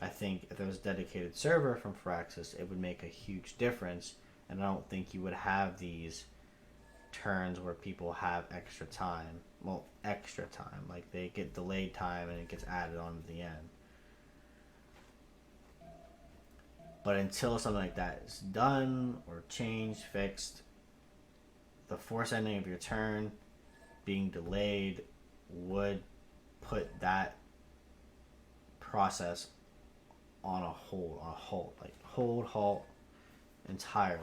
Speaker 1: I think if there was a dedicated server from Firaxis, it would make a huge difference, and I don't think you would have these turns where people have extra time. Well, extra time. Like they get delayed time and it gets added on at the end. But until something like that is done or changed, fixed, the force ending of your turn being delayed would put that process on a halt, like halt entirely.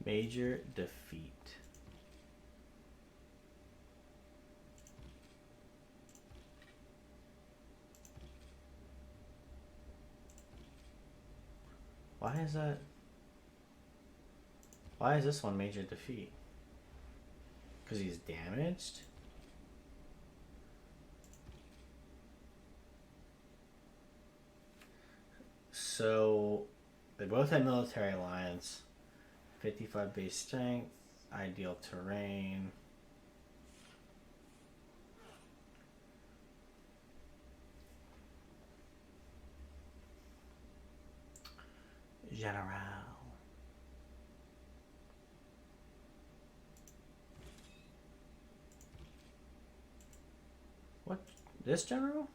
Speaker 1: Major defeat. Why is that? Why is this one major defeat? Because he's damaged? So, they both have military alliance. 55 base strength, ideal terrain. General. What? This general?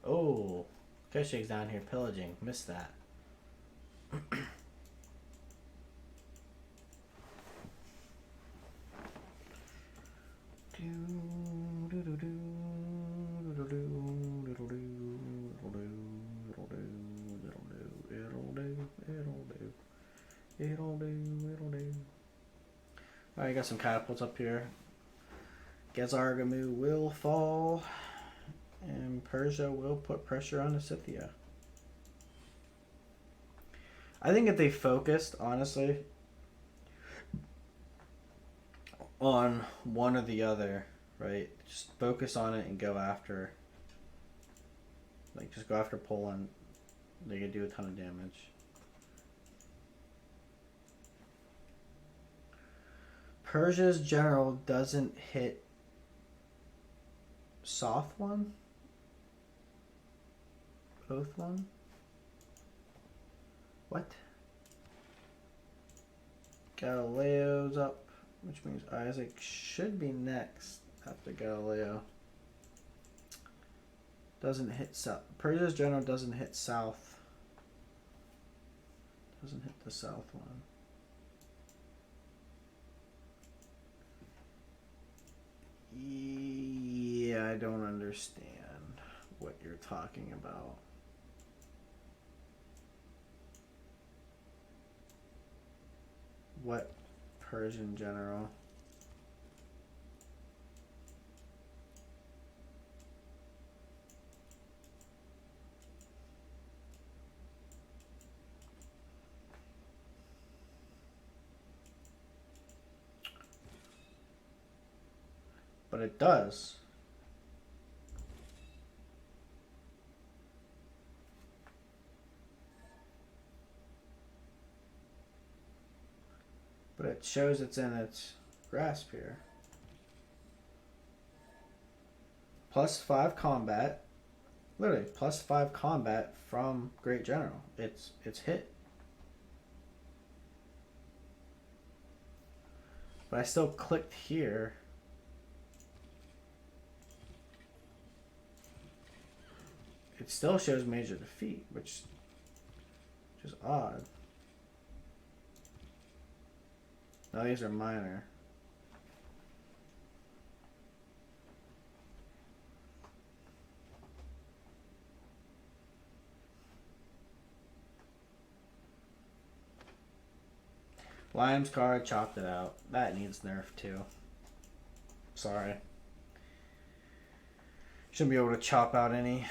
Speaker 1: Oh, Koshik's down here pillaging. Missed that. It'll do. Alright, got some catapults up here. Gezargamu will fall, and Persia will put pressure on the Scythia. I think if they focused, honestly, on one or the other, right? Just focus on it and go after, like, just go after Poland. They could do a ton of damage. Persia's general doesn't hit soft one? Both one? What? Galileo's up, which means Isaac should be next after Galileo. Doesn't hit south. Persia's general doesn't hit south. Doesn't hit the south one. Yeah, I don't understand what you're talking about. What Persian general? But it does. But it shows it's in its grasp here. +5 combat. Literally, +5 combat from Great General. It's hit. But I still clicked here. It still shows major defeat, which is odd. No, these are minor. Lime's card, chopped it out. That needs nerf too. Sorry. Shouldn't be able to chop out any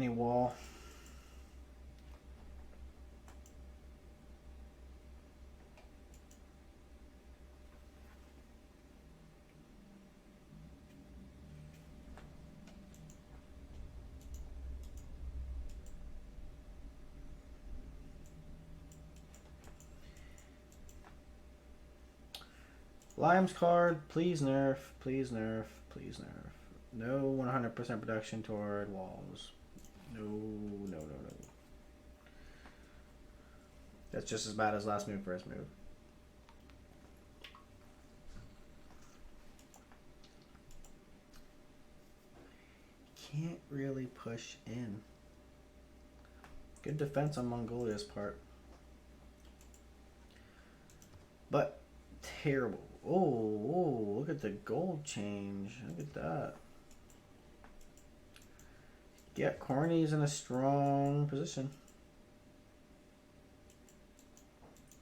Speaker 1: wall. Lime's card, please nerf, please nerf, please nerf. No 100% production toward walls. No, no, no, no. That's just as bad as last move, first move. Can't really push in. Good defense on Mongolia's part. But terrible. Oh, look at the gold change. Look at that. Yeah, Corny's in a strong position.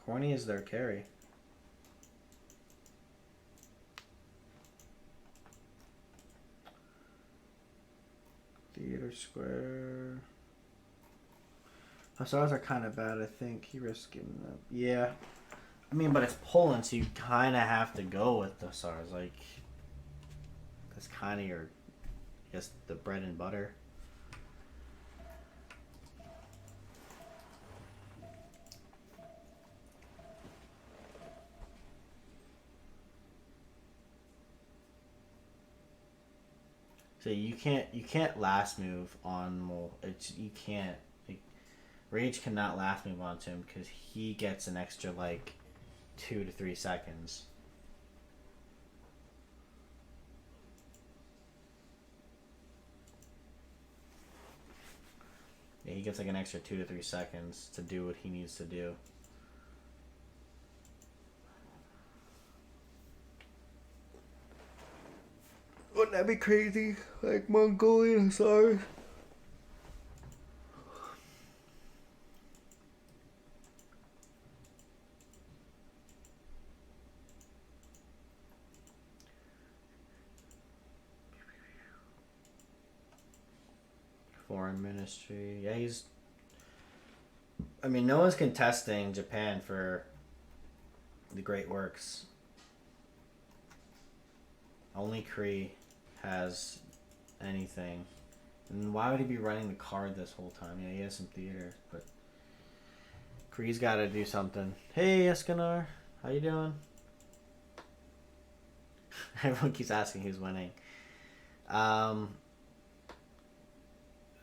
Speaker 1: Corny is their carry. Theater Square. Hussars are kind of bad, I think. He risks giving them. Yeah. I mean, but it's Poland, so you kind of have to go with the Hussars. Like, that's kind of your, I guess, the bread and butter. So you can't last move on Mole. You can't. Like, Rage cannot last move onto him because he gets an extra like 2 to 3 seconds. Yeah, he gets like an extra 2 to 3 seconds to do what he needs to do. Wouldn't that be crazy? Like Mongolian, sorry. Foreign Ministry. Yeah, he's... I mean, no one's contesting Japan for the great works. Only Kree has anything. And why would he be running the card this whole time? Yeah, he has some theater, but Kree's got to do something. Hey, Escanar. How you doing? Everyone keeps asking who's winning.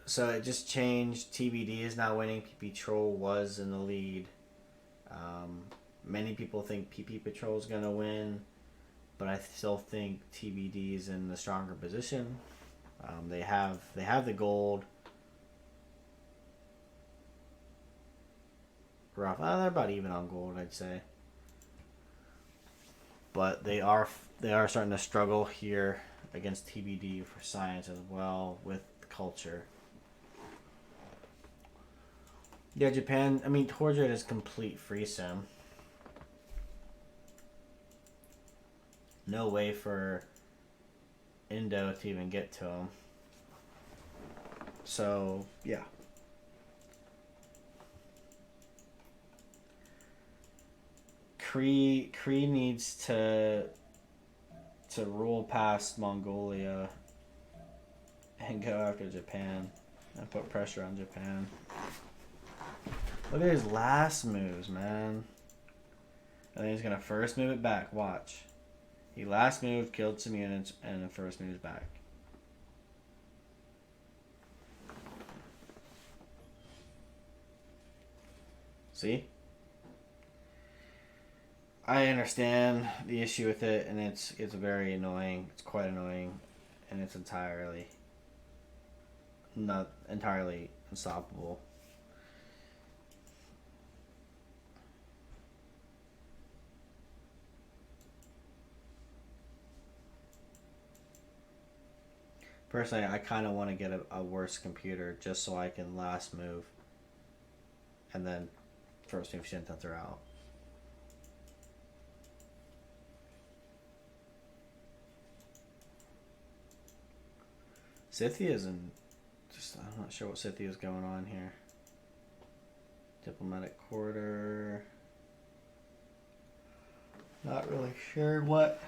Speaker 1: So it just changed. TBD is now winning. PPpatrol was in the lead. Many people think PPpatrol is going to win, but I still think TBD is in the stronger position. They have the gold. Rough. They're about even on gold, I'd say. But they are starting to struggle here against TBD for science as well with culture. Yeah, Japan. I mean, Torjid is complete free sim. No way for Indo to even get to him. So, yeah. Kree needs to rule past Mongolia and go after Japan and put pressure on Japan. Look at his last moves, man. And then he's gonna first move it back. Watch. He last moved, killed some units, and then first moves back. See? I understand the issue with it, and it's very annoying. It's quite annoying, and it's not entirely unstoppable. Personally, I kind of want to get a worse computer just so I can last move and then first move Shinta throughout. Scythia's in... I'm not sure what Scythia's going on here. Diplomatic quarter. Not really sure what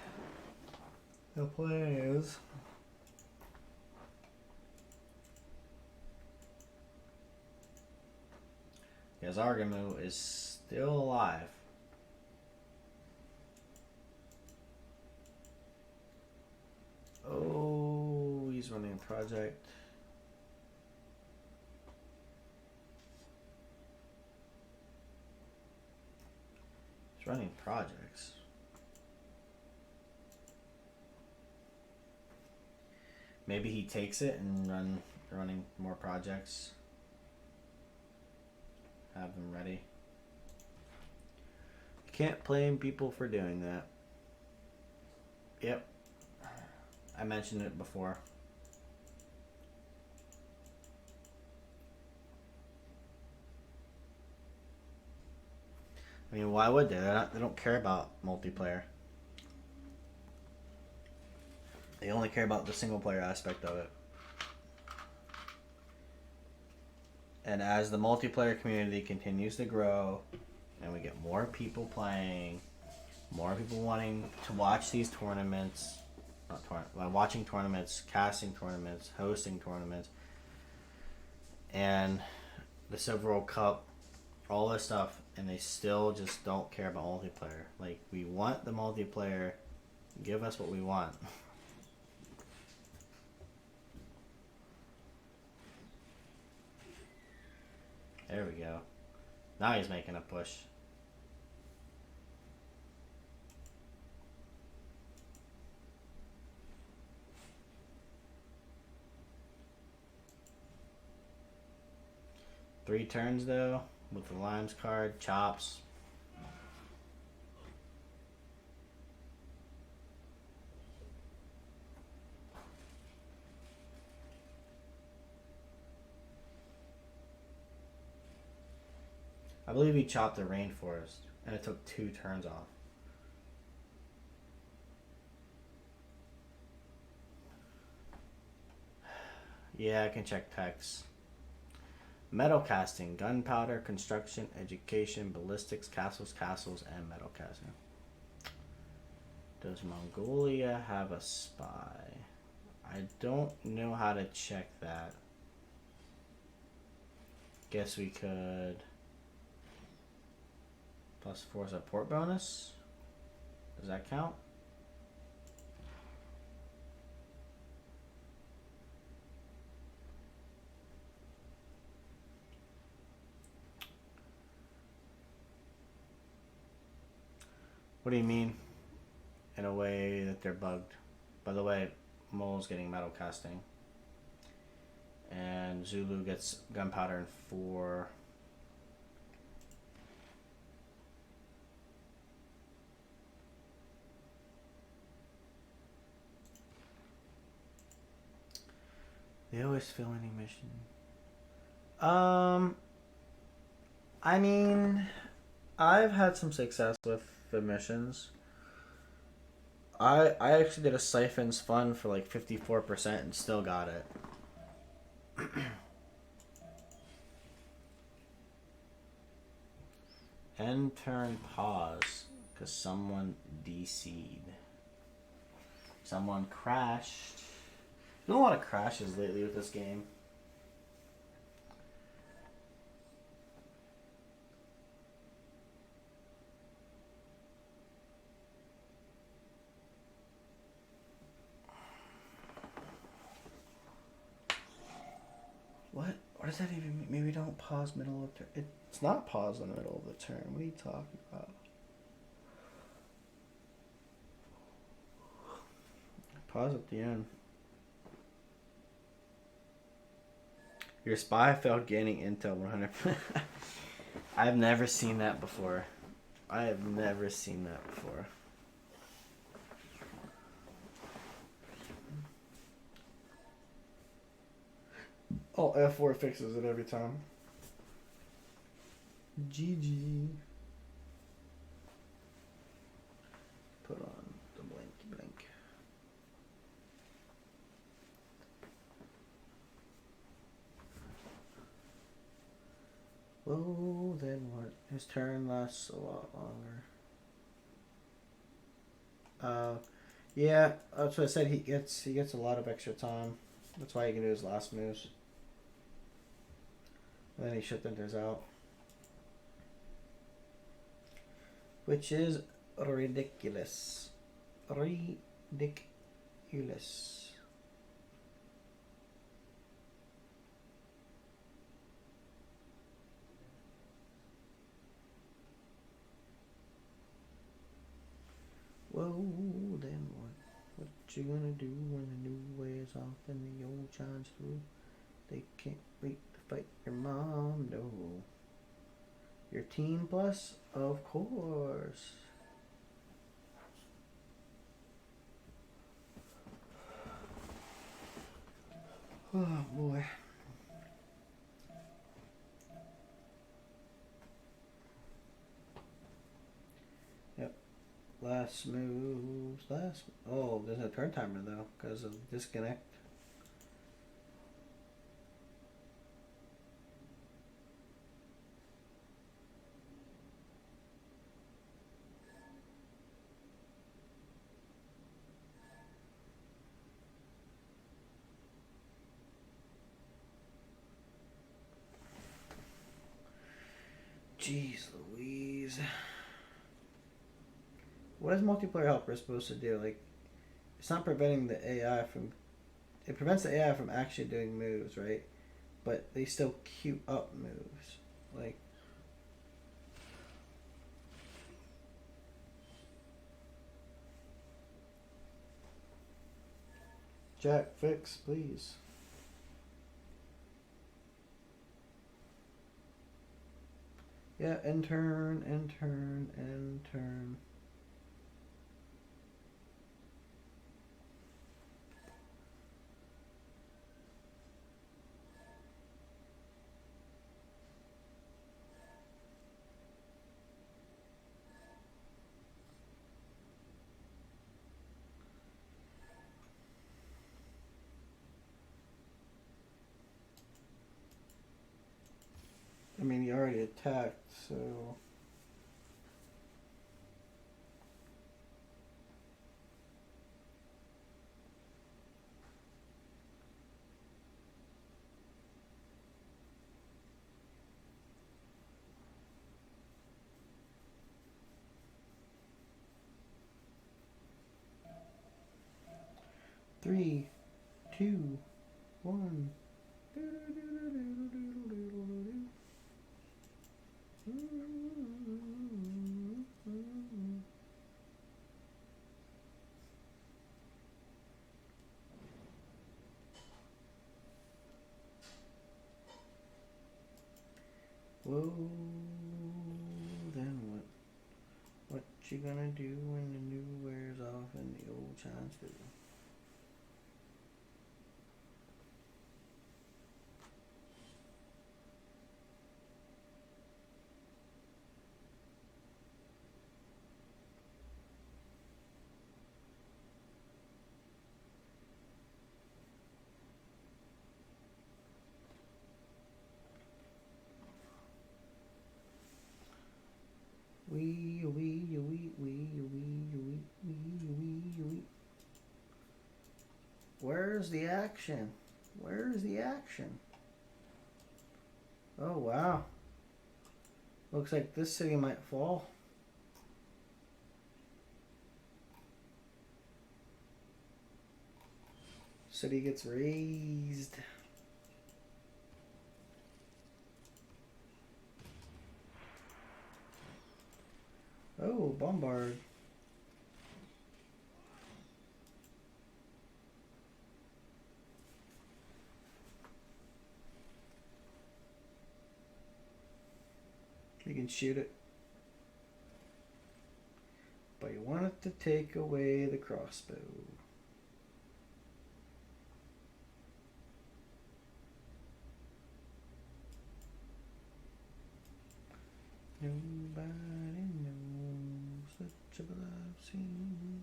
Speaker 1: the plan is. Yazargamu is still alive. running project. It's running projects. Maybe he takes it and running more projects. Have them ready. You can't blame people for doing that. Yep. I mentioned it before. I mean, why would they? They don't care about multiplayer. They only care about the single player aspect of it. And as the multiplayer community continues to grow, and we get more people playing, more people wanting to watch these tournaments, watching tournaments, casting tournaments, hosting tournaments, and the Silver World Cup, all this stuff, and they still just don't care about multiplayer. Like, we want the multiplayer. Give us what we want. There we go. Now he's making a push. Three turns though, with the Limes card, chops. I believe he chopped the rainforest, and it took 2 turns off. Yeah, I can check text. Metal casting, gunpowder, construction, education, ballistics, castles, and metal casting. Does Mongolia have a spy? I don't know how to check that. Guess we could... +4 support bonus? Does that count? What do you mean? In a way that they're bugged. By the way, Mole's getting metal casting. And Zulu gets gunpowder and 4. They always fail any mission. I mean, I've had some success with the missions. I actually did a Siphons fun for like 54% and still got it. End turn pause because someone DC'd. Someone crashed. There's been a lot of crashes lately with this game. What? What does that even mean? Maybe don't pause middle of turn. It's not pause in the middle of the turn. What are you talking about? Pause at the end. Your spy failed gaining intel 100%. I've never seen that before. I have never seen that before. Oh, F4 fixes it every time. GG. Put on the blanky blank. Well, then what? His turn lasts a lot longer. Yeah, that's what I said. He gets a lot of extra time. That's why he can do his last moves. And then he shut theirs out. Which is ridiculous. Ridiculous. you gonna do when the new wears off and the old shines through? They can't wait to fight your mom, no. Your teen plus? Of course. Oh boy. Yep. Last moves. Oh, there's no turn timer though, because of disconnect. Jeez Louise. What is multiplayer helper supposed to do? Like, it's not preventing the AI from... It prevents the AI from actually doing moves, right? But they still queue up moves. Like... Jack, fix, please. Yeah, intern. I mean, he already attacked, so... Three, two, one. Whoa, then what? What you gonna do when the new wears off and the old shines through? Where's the action? Where's the action? Oh wow. Looks like this city might fall. City gets raised. Oh, bombard. You can shoot it. But you want it to take away the crossbow. Nobody knows the trouble I've seen.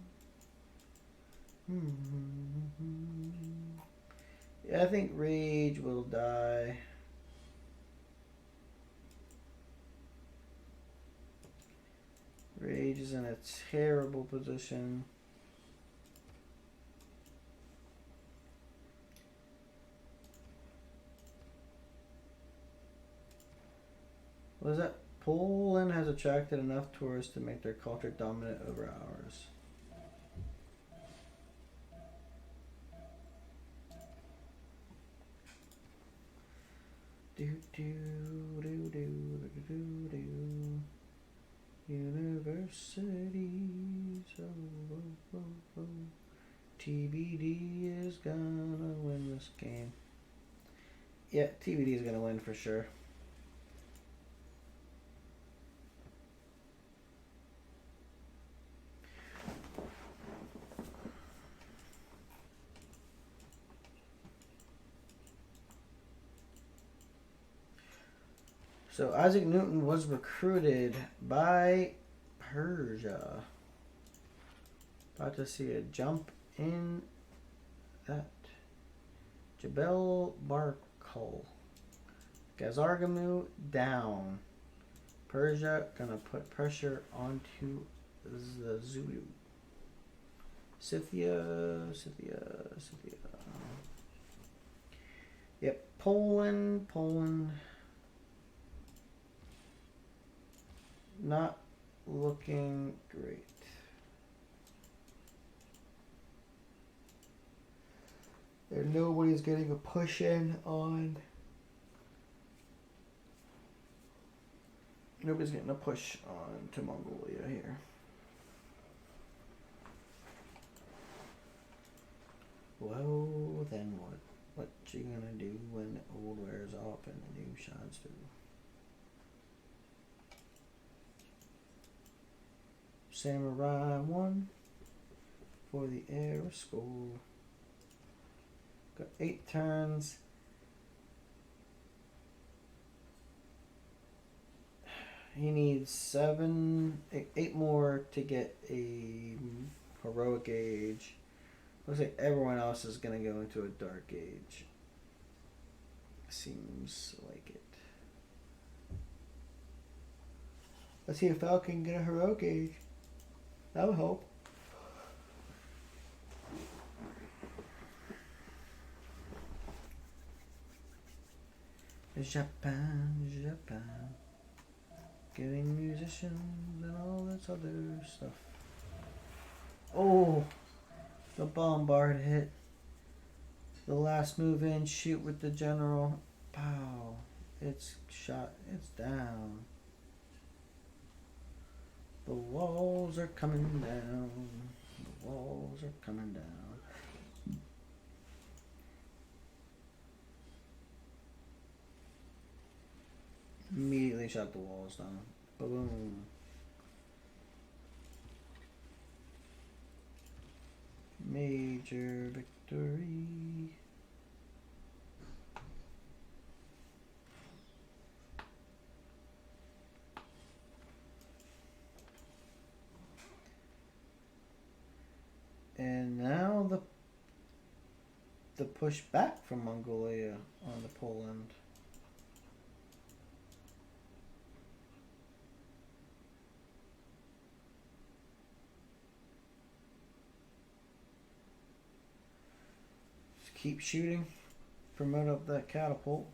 Speaker 1: Yeah, I think Rage will die. Rage is in a terrible position. What is that? Poland has attracted enough tourists to make their culture dominant over ours. Universities. TBD is gonna win this game. Yeah, TBD is gonna win for sure. So Isaac Newton was recruited by Persia. About to see a jump in that. Jebel Barkal. Gazargamu down. Persia gonna put pressure onto the Zulu. Scythia. Yep, Poland. Not looking great. There nobody's getting a push in on. Nobody's getting a push on to Mongolia here. Well, then what? What you gonna do when the old wears off and the new shines through? Samurai 1 for the air school. Got 8 turns. He needs 8 more to get a heroic age. Looks like everyone else is going to go into a dark age. Seems like it. Let's see if Falcon can get a heroic age. That would help. Japan. Getting musicians and all this other stuff. Oh, the bombard hit. The last move in, shoot with the general. Pow. It's shot. It's down. The walls are coming down. The walls are coming down. Immediately shot the walls down. Boom. Major victory. And now the push back from Mongolia on the Poland. Just keep shooting. Promote up that catapult.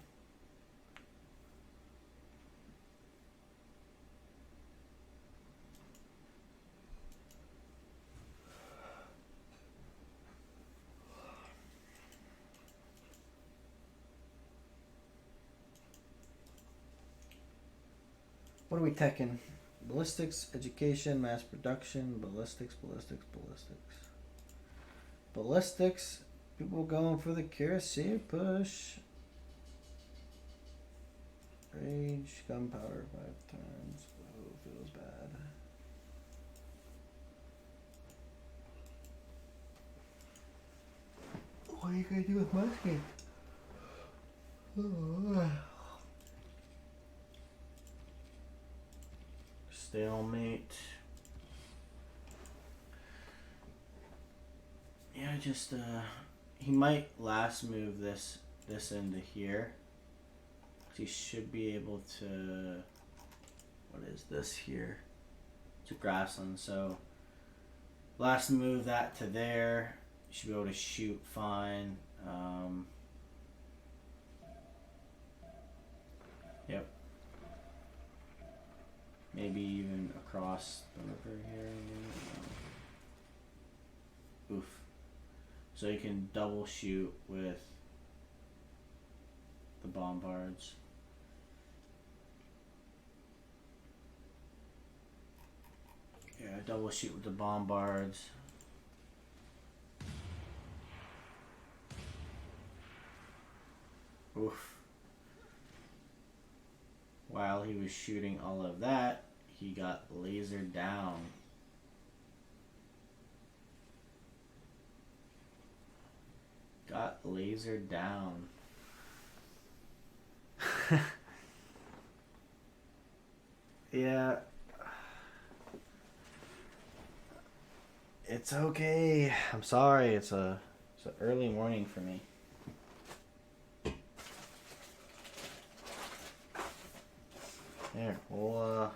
Speaker 1: What are we teching? Ballistics, education, mass production, ballistics. Ballistics, people going for the kerosene push. Rage, gunpowder 5 times. Oh, feels bad. What are you gonna do with musket? Oh. Stalemate. Yeah, just he might last move this into here. He should be able to. What is this here? It's a grassland, so last move that to there. You should be able to shoot fine. Yep. Maybe even across the river here. Oof. So you can double shoot with the bombards. Yeah, double shoot with the bombards. Oof. While he was shooting all of that, he got lasered down. Got lasered down. Yeah. It's okay. I'm sorry. It's an early morning for me. Here, we'll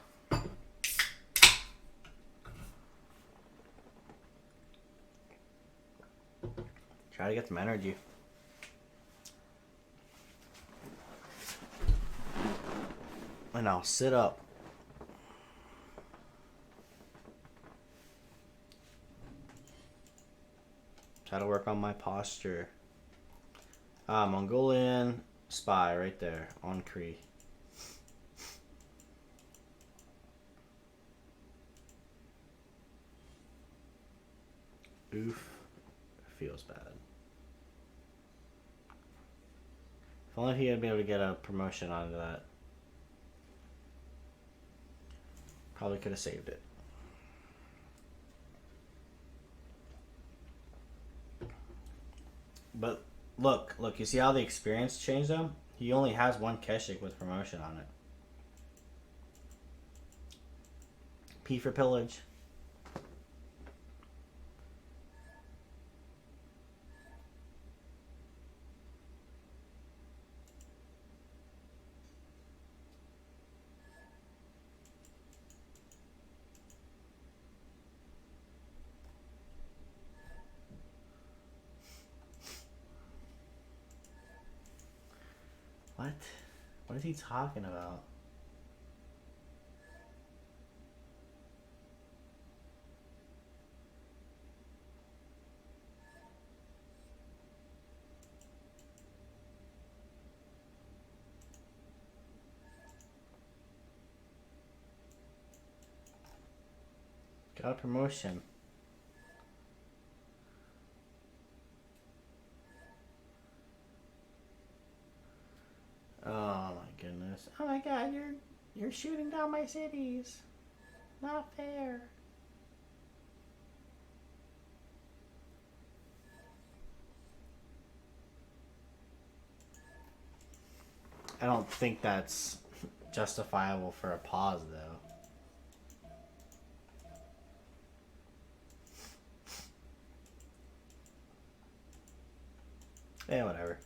Speaker 1: try to get some energy. And I'll sit up. Try to work on my posture. Mongolian spy right there on Kree. Oof. Feels bad. If only he had been able to get a promotion out of that. Probably could have saved it. But look, you see how the experience changed him? He only has one Keshik with promotion on it. P for pillage. What? What is he talking about? Got a promotion. Oh my goodness. Oh my god, you're shooting down my cities. Not fair. I don't think that's justifiable for a pause though. Yeah, whatever.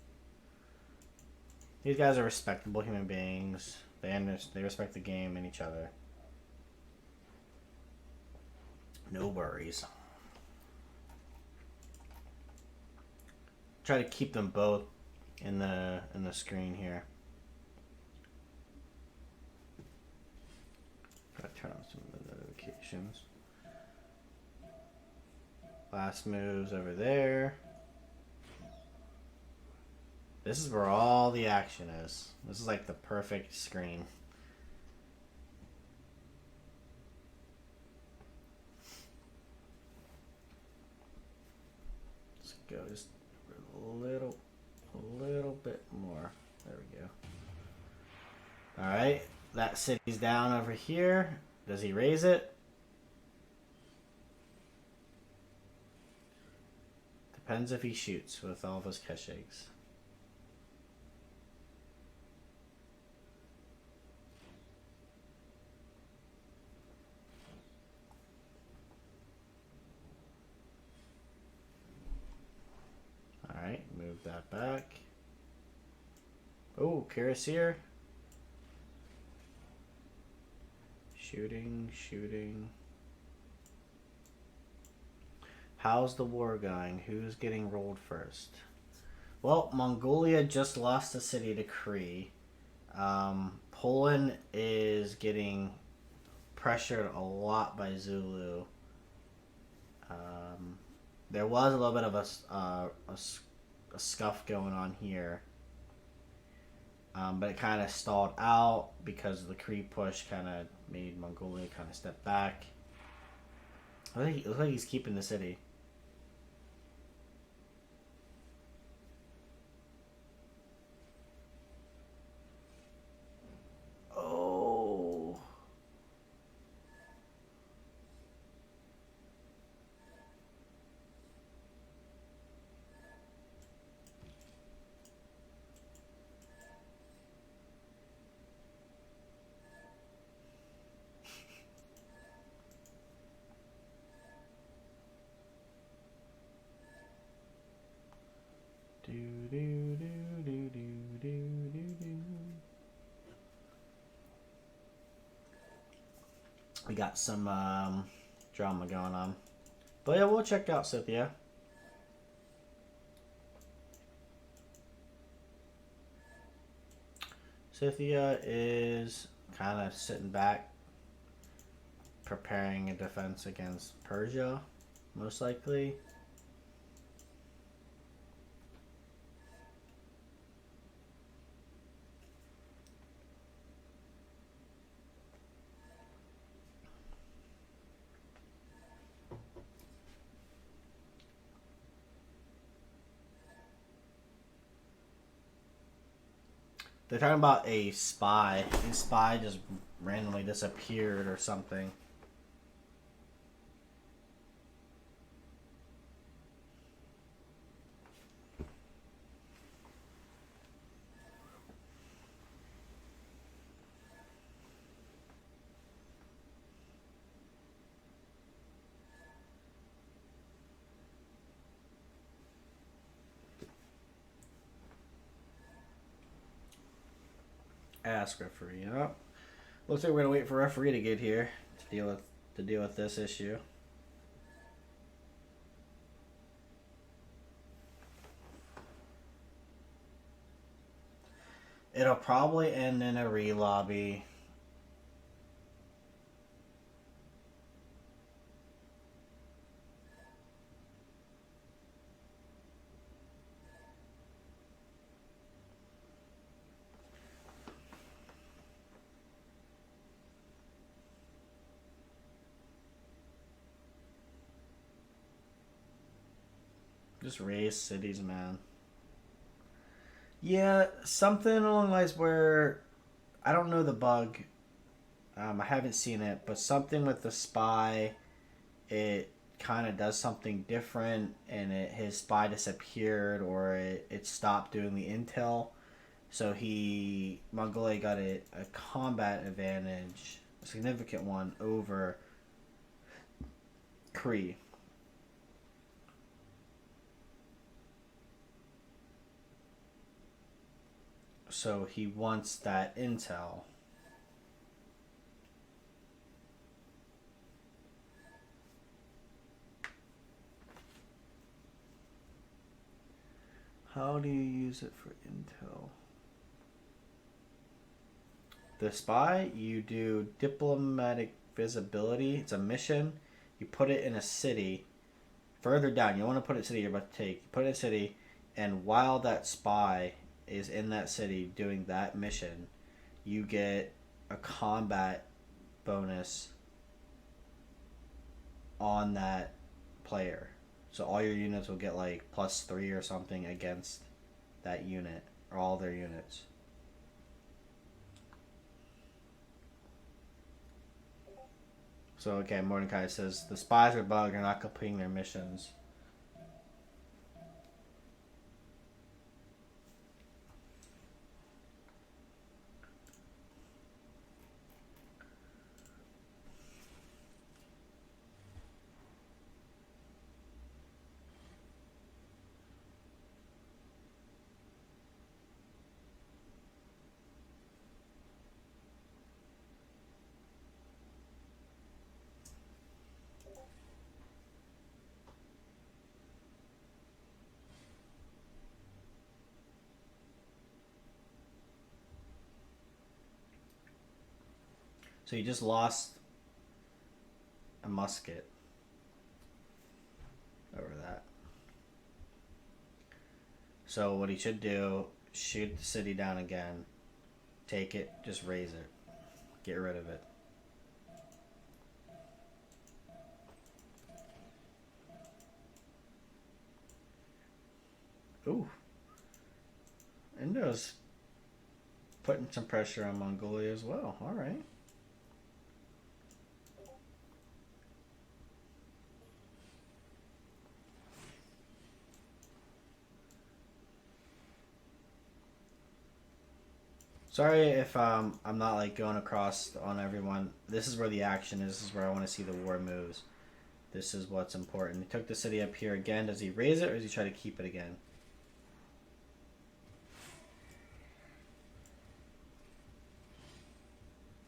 Speaker 1: These guys are respectable human beings. They respect the game and each other. No worries. Try to keep them both in the screen here. Gotta turn on some of the notifications. Last moves over there. This is where all the action is. This is like the perfect screen. Let's go just a little bit more. There we go. All right, that city's down over here. Does he raise it? Depends if he shoots with all of his Keshiks. Alright, move that back. Oh, Kirasir. Shooting. How's the war going? Who's getting rolled first? Well, Mongolia just lost a city to Kree. Poland is getting pressured a lot by Zulu. There was a little bit of a scuff going on here. But it kind of stalled out because the Kree push kind of made Mongolia kind of step back. It looks like he's keeping the city. We got some drama going on. But yeah, we'll check out Scythia. Scythia is kind of sitting back, preparing a defense against Persia, most likely. They're talking about a spy. A spy just randomly disappeared or something. Ask referee. Yep. Looks like we're gonna wait for referee to get here to deal with this issue. It'll probably end in a re-lobby. Just raise cities, man. Yeah, something along the lines where I don't know the bug. I haven't seen it, but something with the spy, it kind of does something different, and his spy disappeared, or it stopped doing the intel. So Mongolia got a combat advantage, a significant one, over Kree. So he wants that intel. How do you use it for intel? The spy, you do diplomatic visibility. It's a mission. You put it in a city. Further down, you don't want to put it in a city you're about to take. You put it in a city, and while that spy is in that city doing that mission, you get a combat bonus on that player. So all your units will get like +3 or something against that unit, or all their units. So okay, Mordecai says the spies are bugged, are not completing their missions. So you just lost a musket over that. So what he should do, shoot the city down again, take it, just raise it, get rid of it. Ooh. Indo's putting some pressure on Mongolia as well. All right. Sorry if I'm not like going across on everyone. This is where the action is. This is where I want to see the war moves. This is what's important. He took the city up here again. Does he raise it or does he try to keep it again?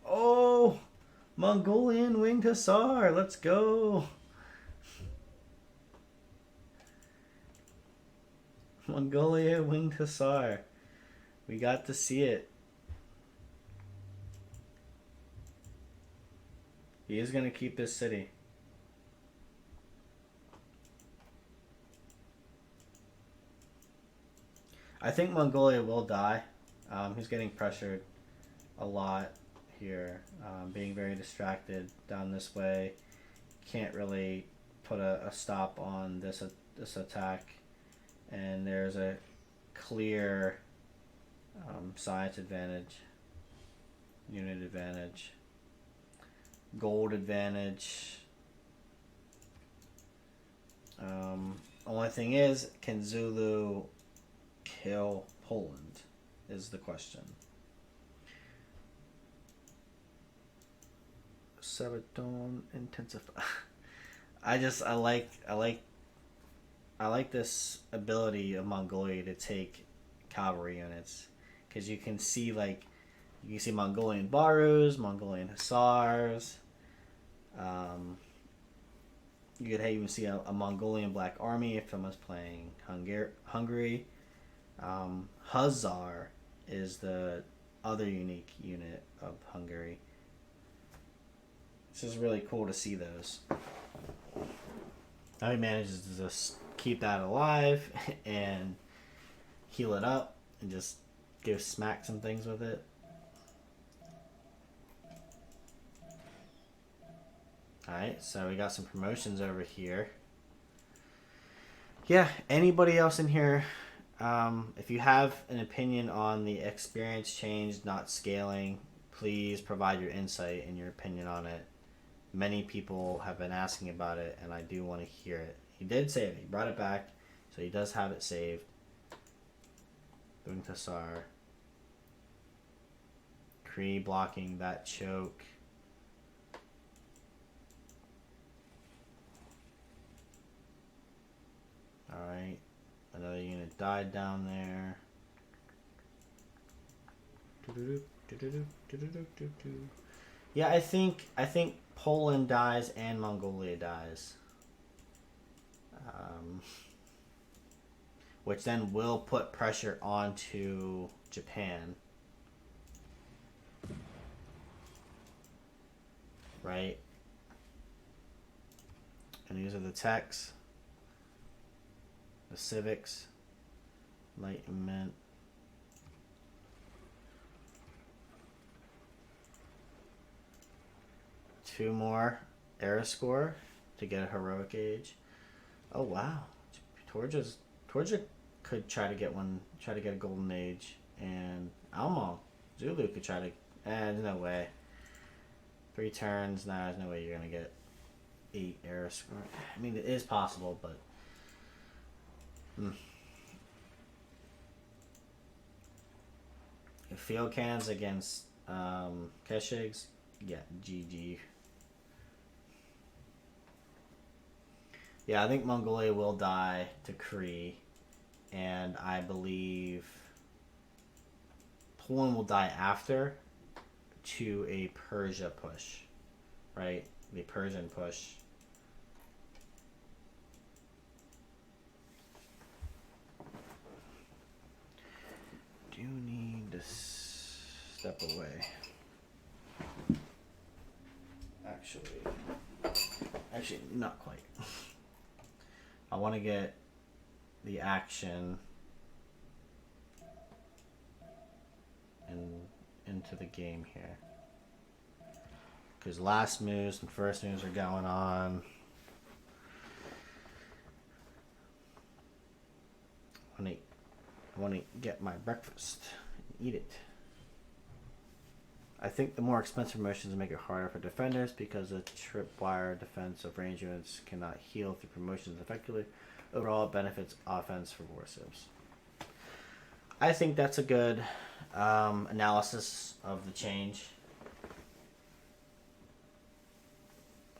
Speaker 1: Oh, Mongolian winged hussar. Let's go. Mongolia winged hussar. We got to see it. He is going to keep this city. I think Mongolia will die. He's getting pressured a lot here. Being very distracted down this way. Can't really put a stop on this attack. And there's a clear science advantage. Unit advantage. Gold advantage. Only thing is, can Zulu kill Poland? Is the question. Sabaton intensify. I like this ability of Mongolia to take cavalry units, because you can see Mongolian Barus, Mongolian Hussars. You could even see a Mongolian Black Army if someone's playing Hungary. Hussar is the other unique unit of Hungary. It's just really cool to see those. How he manages to just keep that alive and heal it up and just smack some things with it. Alright, so we got some promotions over here. Yeah, anybody else in here, if you have an opinion on the experience change not scaling, please provide your insight and your opinion on it. Many people have been asking about it, and I do want to hear it. He did save it. He brought it back, so he does have it saved. Winged Hussar. Kree blocking that choke. Alright. Another unit died down there. Yeah, I think Poland dies and Mongolia dies. Which then will put pressure onto Japan. Right? And these are the techs. The civics. Enlightenment. Two more era score to get a heroic age. Oh wow. Torja could try to get a golden age, and Almo Zulu could try to there's no way. 3 turns, nah, there's no way you're gonna get 8 era score. I mean, it is possible, but field cans against Keshigs, yeah, GG. Yeah, I think Mongolia will die to Kree, and I believe Poland will die after to a Persia push, right? The Persian push. Do need to step away. Actually, not quite. I want to get the action into the game here, because last moves and first moves are going on. I want to get my breakfast and eat it. I think the more expensive promotions make it harder for defenders, because the tripwire defense of range units cannot heal through promotions effectively. Overall, it benefits offense for warcips. I think that's a good analysis of the change.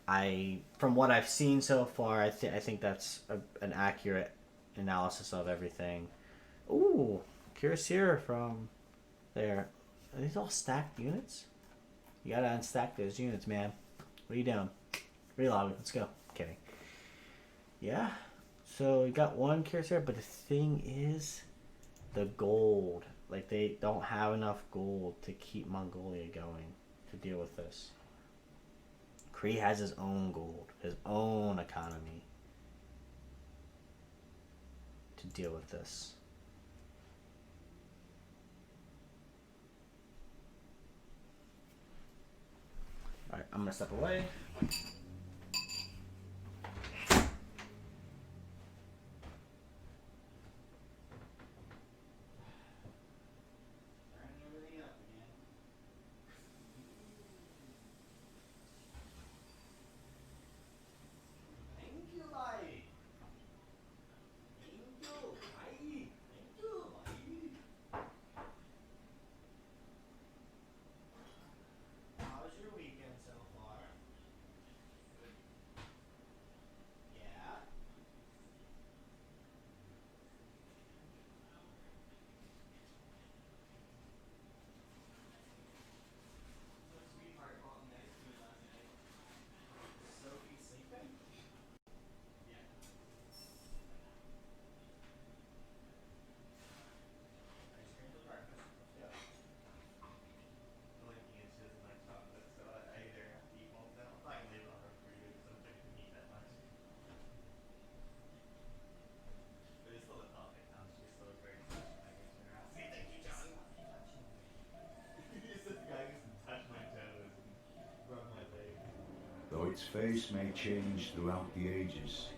Speaker 1: From what I've seen so far, I think that's an accurate analysis of everything. Ooh, Cuirassier from there. Are these all stacked units? You gotta unstack those units, man. What are you doing? Reload. Let's go. Kidding. Yeah. So you got one Cuirassier, but the thing is, the gold. Like, they don't have enough gold to keep Mongolia going to deal with this. Kree has his own gold, his own economy to deal with this. Alright, I'm gonna step away.
Speaker 2: Though its face may change throughout the ages,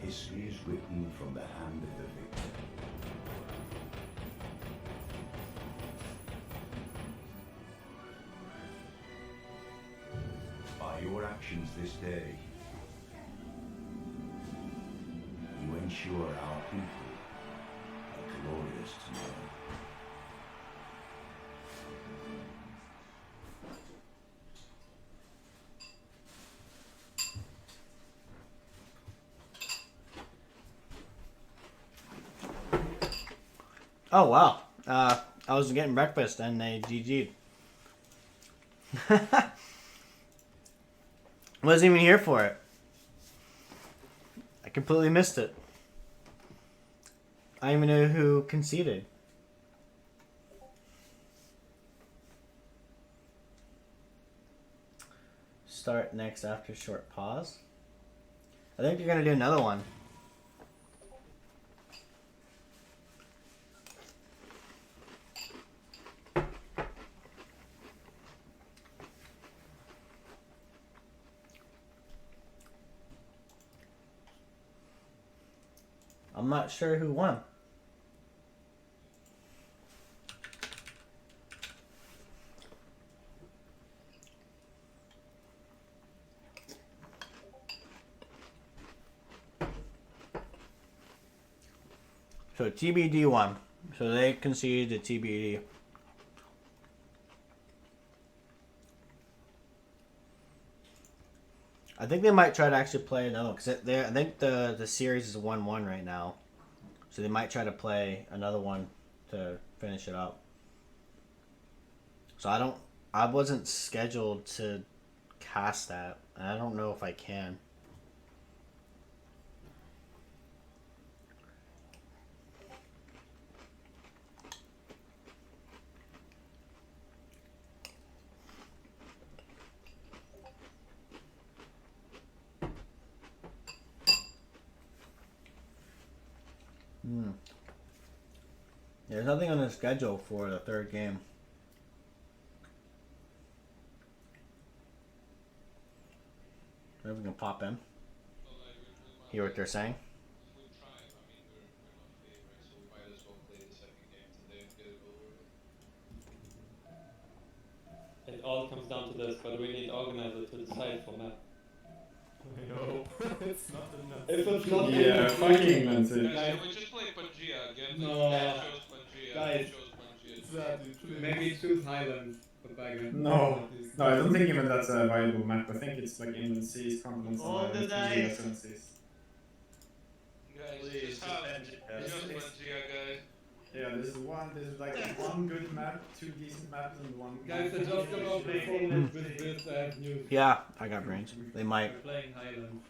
Speaker 2: history is written from the hand of the victor. By your actions this day, you ensure our people a glorious tomorrow.
Speaker 1: Oh, wow. I was getting breakfast and they GG'd. Wasn't even here for it. I completely missed it. I don't even know who conceded. Start next after short pause. I think you're going to do another one. I'm not sure who won. So TBD won. So they conceded to TBD. I think they might try to actually play another one because I think the series is 1-1 right now, so they might try to play another one to finish it up. So I wasn't scheduled to cast that. I don't know if I can. There's nothing on the schedule for the third game. Maybe we can pop in. Hear what they're saying.
Speaker 3: It all comes down to this, but we need organizer to decide for map.
Speaker 4: No, it's not enough.
Speaker 3: If it's not
Speaker 4: Yeah, fucking
Speaker 3: guys,
Speaker 4: Guys,
Speaker 5: we just play Pangea again?
Speaker 3: No.
Speaker 5: Dad chose Pangea.
Speaker 3: Guys.
Speaker 5: I chose Pangea.
Speaker 4: Exactly.
Speaker 3: maybe choose Highlands for Bagman.
Speaker 4: No, I don't think even that's a viable map. I think it's like inland seas, continents,
Speaker 1: All
Speaker 4: and
Speaker 1: the
Speaker 4: Pangea
Speaker 1: dice.
Speaker 4: seas.
Speaker 5: Guys,
Speaker 6: Please,
Speaker 5: just have
Speaker 6: Pangea.
Speaker 5: just Pangea, guys.
Speaker 4: Yeah, there's like one good map, 2 decent maps, and one.
Speaker 3: Guys, I just got off the phone with this news.
Speaker 1: Yeah, I got brains. They might.
Speaker 3: We're playing Highlands.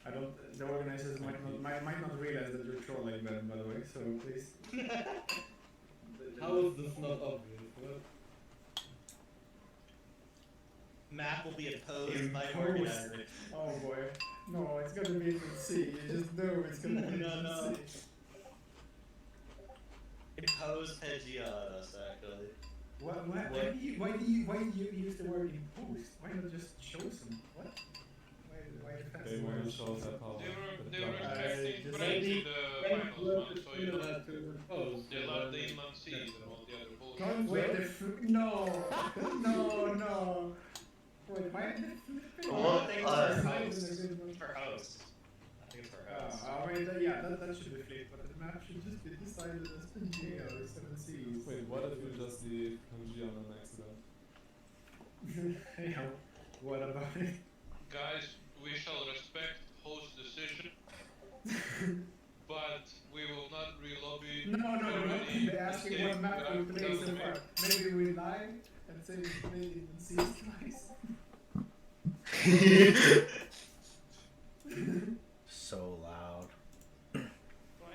Speaker 4: I don't. The organizers might not realize that you're trolling them, by the way. So please.
Speaker 3: How is this not obvious? What?
Speaker 6: Map will be opposed by organizers.
Speaker 4: Oh boy. No, it's gonna be in C. You just know it's gonna be
Speaker 6: No.
Speaker 4: in C.
Speaker 6: Impose Pangea on us, actually.
Speaker 4: Why do you use the word impose? Why not just show some? What? Why
Speaker 7: They want to show their power.
Speaker 5: They were
Speaker 3: I
Speaker 5: expecting
Speaker 3: just
Speaker 5: French in the finals, man, so you know.
Speaker 3: to propose.
Speaker 5: They love the inland seas and all the other bullshit.
Speaker 4: Don't wait the no. Wait, why did they flip it?
Speaker 6: Well, I think
Speaker 4: it's
Speaker 6: for
Speaker 4: not
Speaker 6: host.
Speaker 4: even a good one.
Speaker 6: For host. I think it's for host.
Speaker 4: Yeah, that should be flipped, but the map should just be decided as Pangea or 7 Seas.
Speaker 7: Wait, what if you just leave Pangea on an accident?
Speaker 4: Yeah, what about it?
Speaker 5: Guys, we shall respect host decision, but we will not re-lobby.
Speaker 4: No,
Speaker 5: any
Speaker 4: they're asking what
Speaker 5: mistake
Speaker 4: map we
Speaker 5: without
Speaker 4: played so
Speaker 5: doubting.
Speaker 4: far. Maybe we lie and say we played in Seas twice.
Speaker 1: So loud.
Speaker 6: Why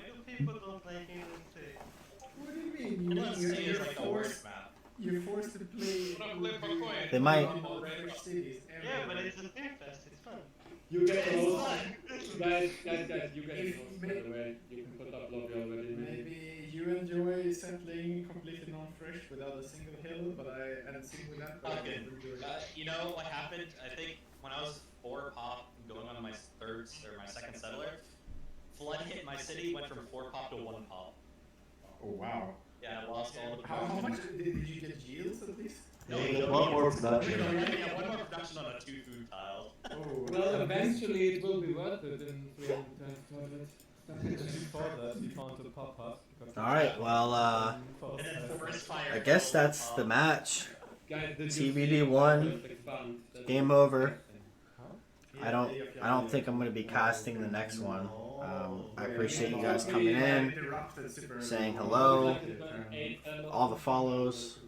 Speaker 6: do people don't like England Sea?
Speaker 4: What do you mean?
Speaker 6: England Sea is like the worst map.
Speaker 4: You're forced to play.
Speaker 5: Wanna flip a coin?
Speaker 1: They might.
Speaker 4: in all the French cities.
Speaker 6: Yeah, but it's a thing fest, it's fun.
Speaker 3: You get
Speaker 6: It's
Speaker 3: host.
Speaker 6: fun.
Speaker 3: Guys, you get
Speaker 4: If
Speaker 3: host, by the way. You can put up lobby already.
Speaker 4: Maybe you enjoy settling completely non-fresh without a single hill, but and single lap. But I
Speaker 6: Okay.
Speaker 4: don't enjoy it.
Speaker 6: You know what happened? I think when I was 4 pop going on my my second settler, flood hit my city, went from 4 pop to 1 pop.
Speaker 4: Oh wow.
Speaker 6: Yeah, I lost all the
Speaker 4: How
Speaker 6: production.
Speaker 4: much did you get yields at least?
Speaker 6: No,
Speaker 2: Yeah,
Speaker 6: you get
Speaker 2: one more
Speaker 6: yields.
Speaker 2: production.
Speaker 6: Yeah, one more production on a 2 food tile.
Speaker 4: Oh.
Speaker 3: Well, eventually it will be worth it in 300
Speaker 7: Before that, he found a pop hut.
Speaker 1: Alright, well,
Speaker 6: And then forest fire.
Speaker 1: I guess that's the match.
Speaker 3: Guys, did
Speaker 1: TBD
Speaker 3: you see
Speaker 1: won.
Speaker 3: First expand? That's
Speaker 1: Game over.
Speaker 3: interesting.
Speaker 1: I don't think I'm gonna be casting the next one. I appreciate you guys coming in, saying hello, all the follows.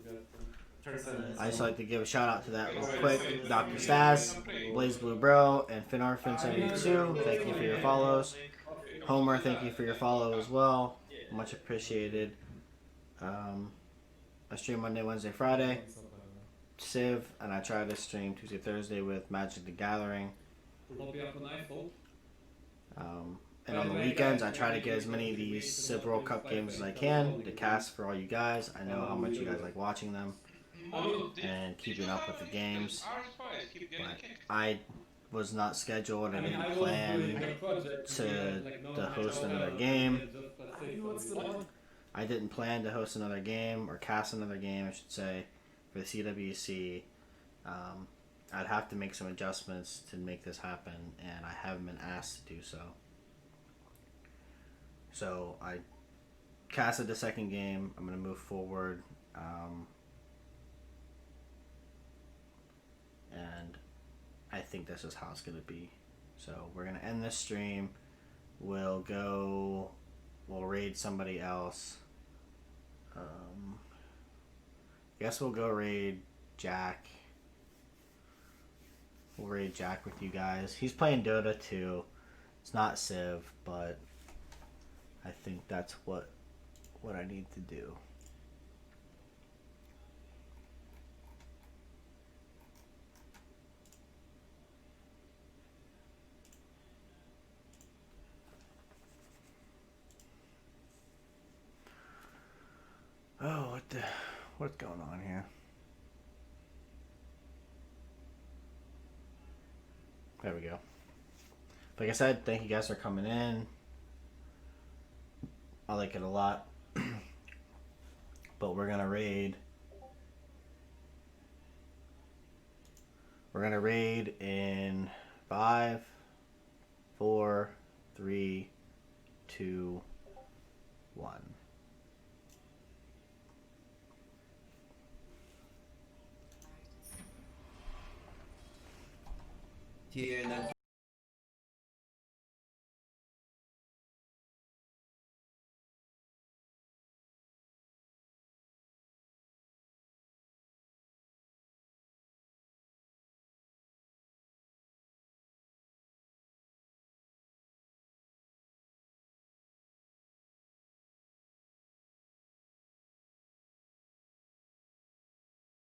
Speaker 1: I just like to give a shout out to that real quick. Dr. Stas, Blaze Blue Bro, and FinArfin72. Thank you for your follows. Homer, thank you for your follow as well. Much appreciated. I stream Monday, Wednesday, Friday. Civ, and I try to stream Tuesday, Thursday with Magic the Gathering.
Speaker 3: Lobby up on iPhone.
Speaker 1: And on the weekends, I try to get as many of these Civ World Cup games as I can to cast for all you guys. I know how much you guys like watching them and keeping up with the games.
Speaker 5: Our spies keep getting
Speaker 1: But
Speaker 5: kicked.
Speaker 1: I was not scheduled. I
Speaker 3: I mean,
Speaker 1: didn't
Speaker 3: I was doing
Speaker 1: plan
Speaker 3: a project
Speaker 1: to host another game.
Speaker 3: What's the one?
Speaker 1: I didn't plan to host another game or cast another game, I should say, for the CWC. I'd have to make some adjustments to make this happen, and I haven't been asked to do so. So I casted the second game. I'm going to move forward. And I think this is how it's going to be. So we're going to end this stream. We'll raid somebody else. I guess we'll go raid Jack. We'll raid Jack with you guys. He's playing Dota too. It's not Civ, but I think that's what I need to do. Oh, what's going on here? There we go. Like I said, thank you guys for coming in. I like it a lot. But we're gonna raid. We're gonna raid in 5, 4, 3, 2, 1.
Speaker 8: here and then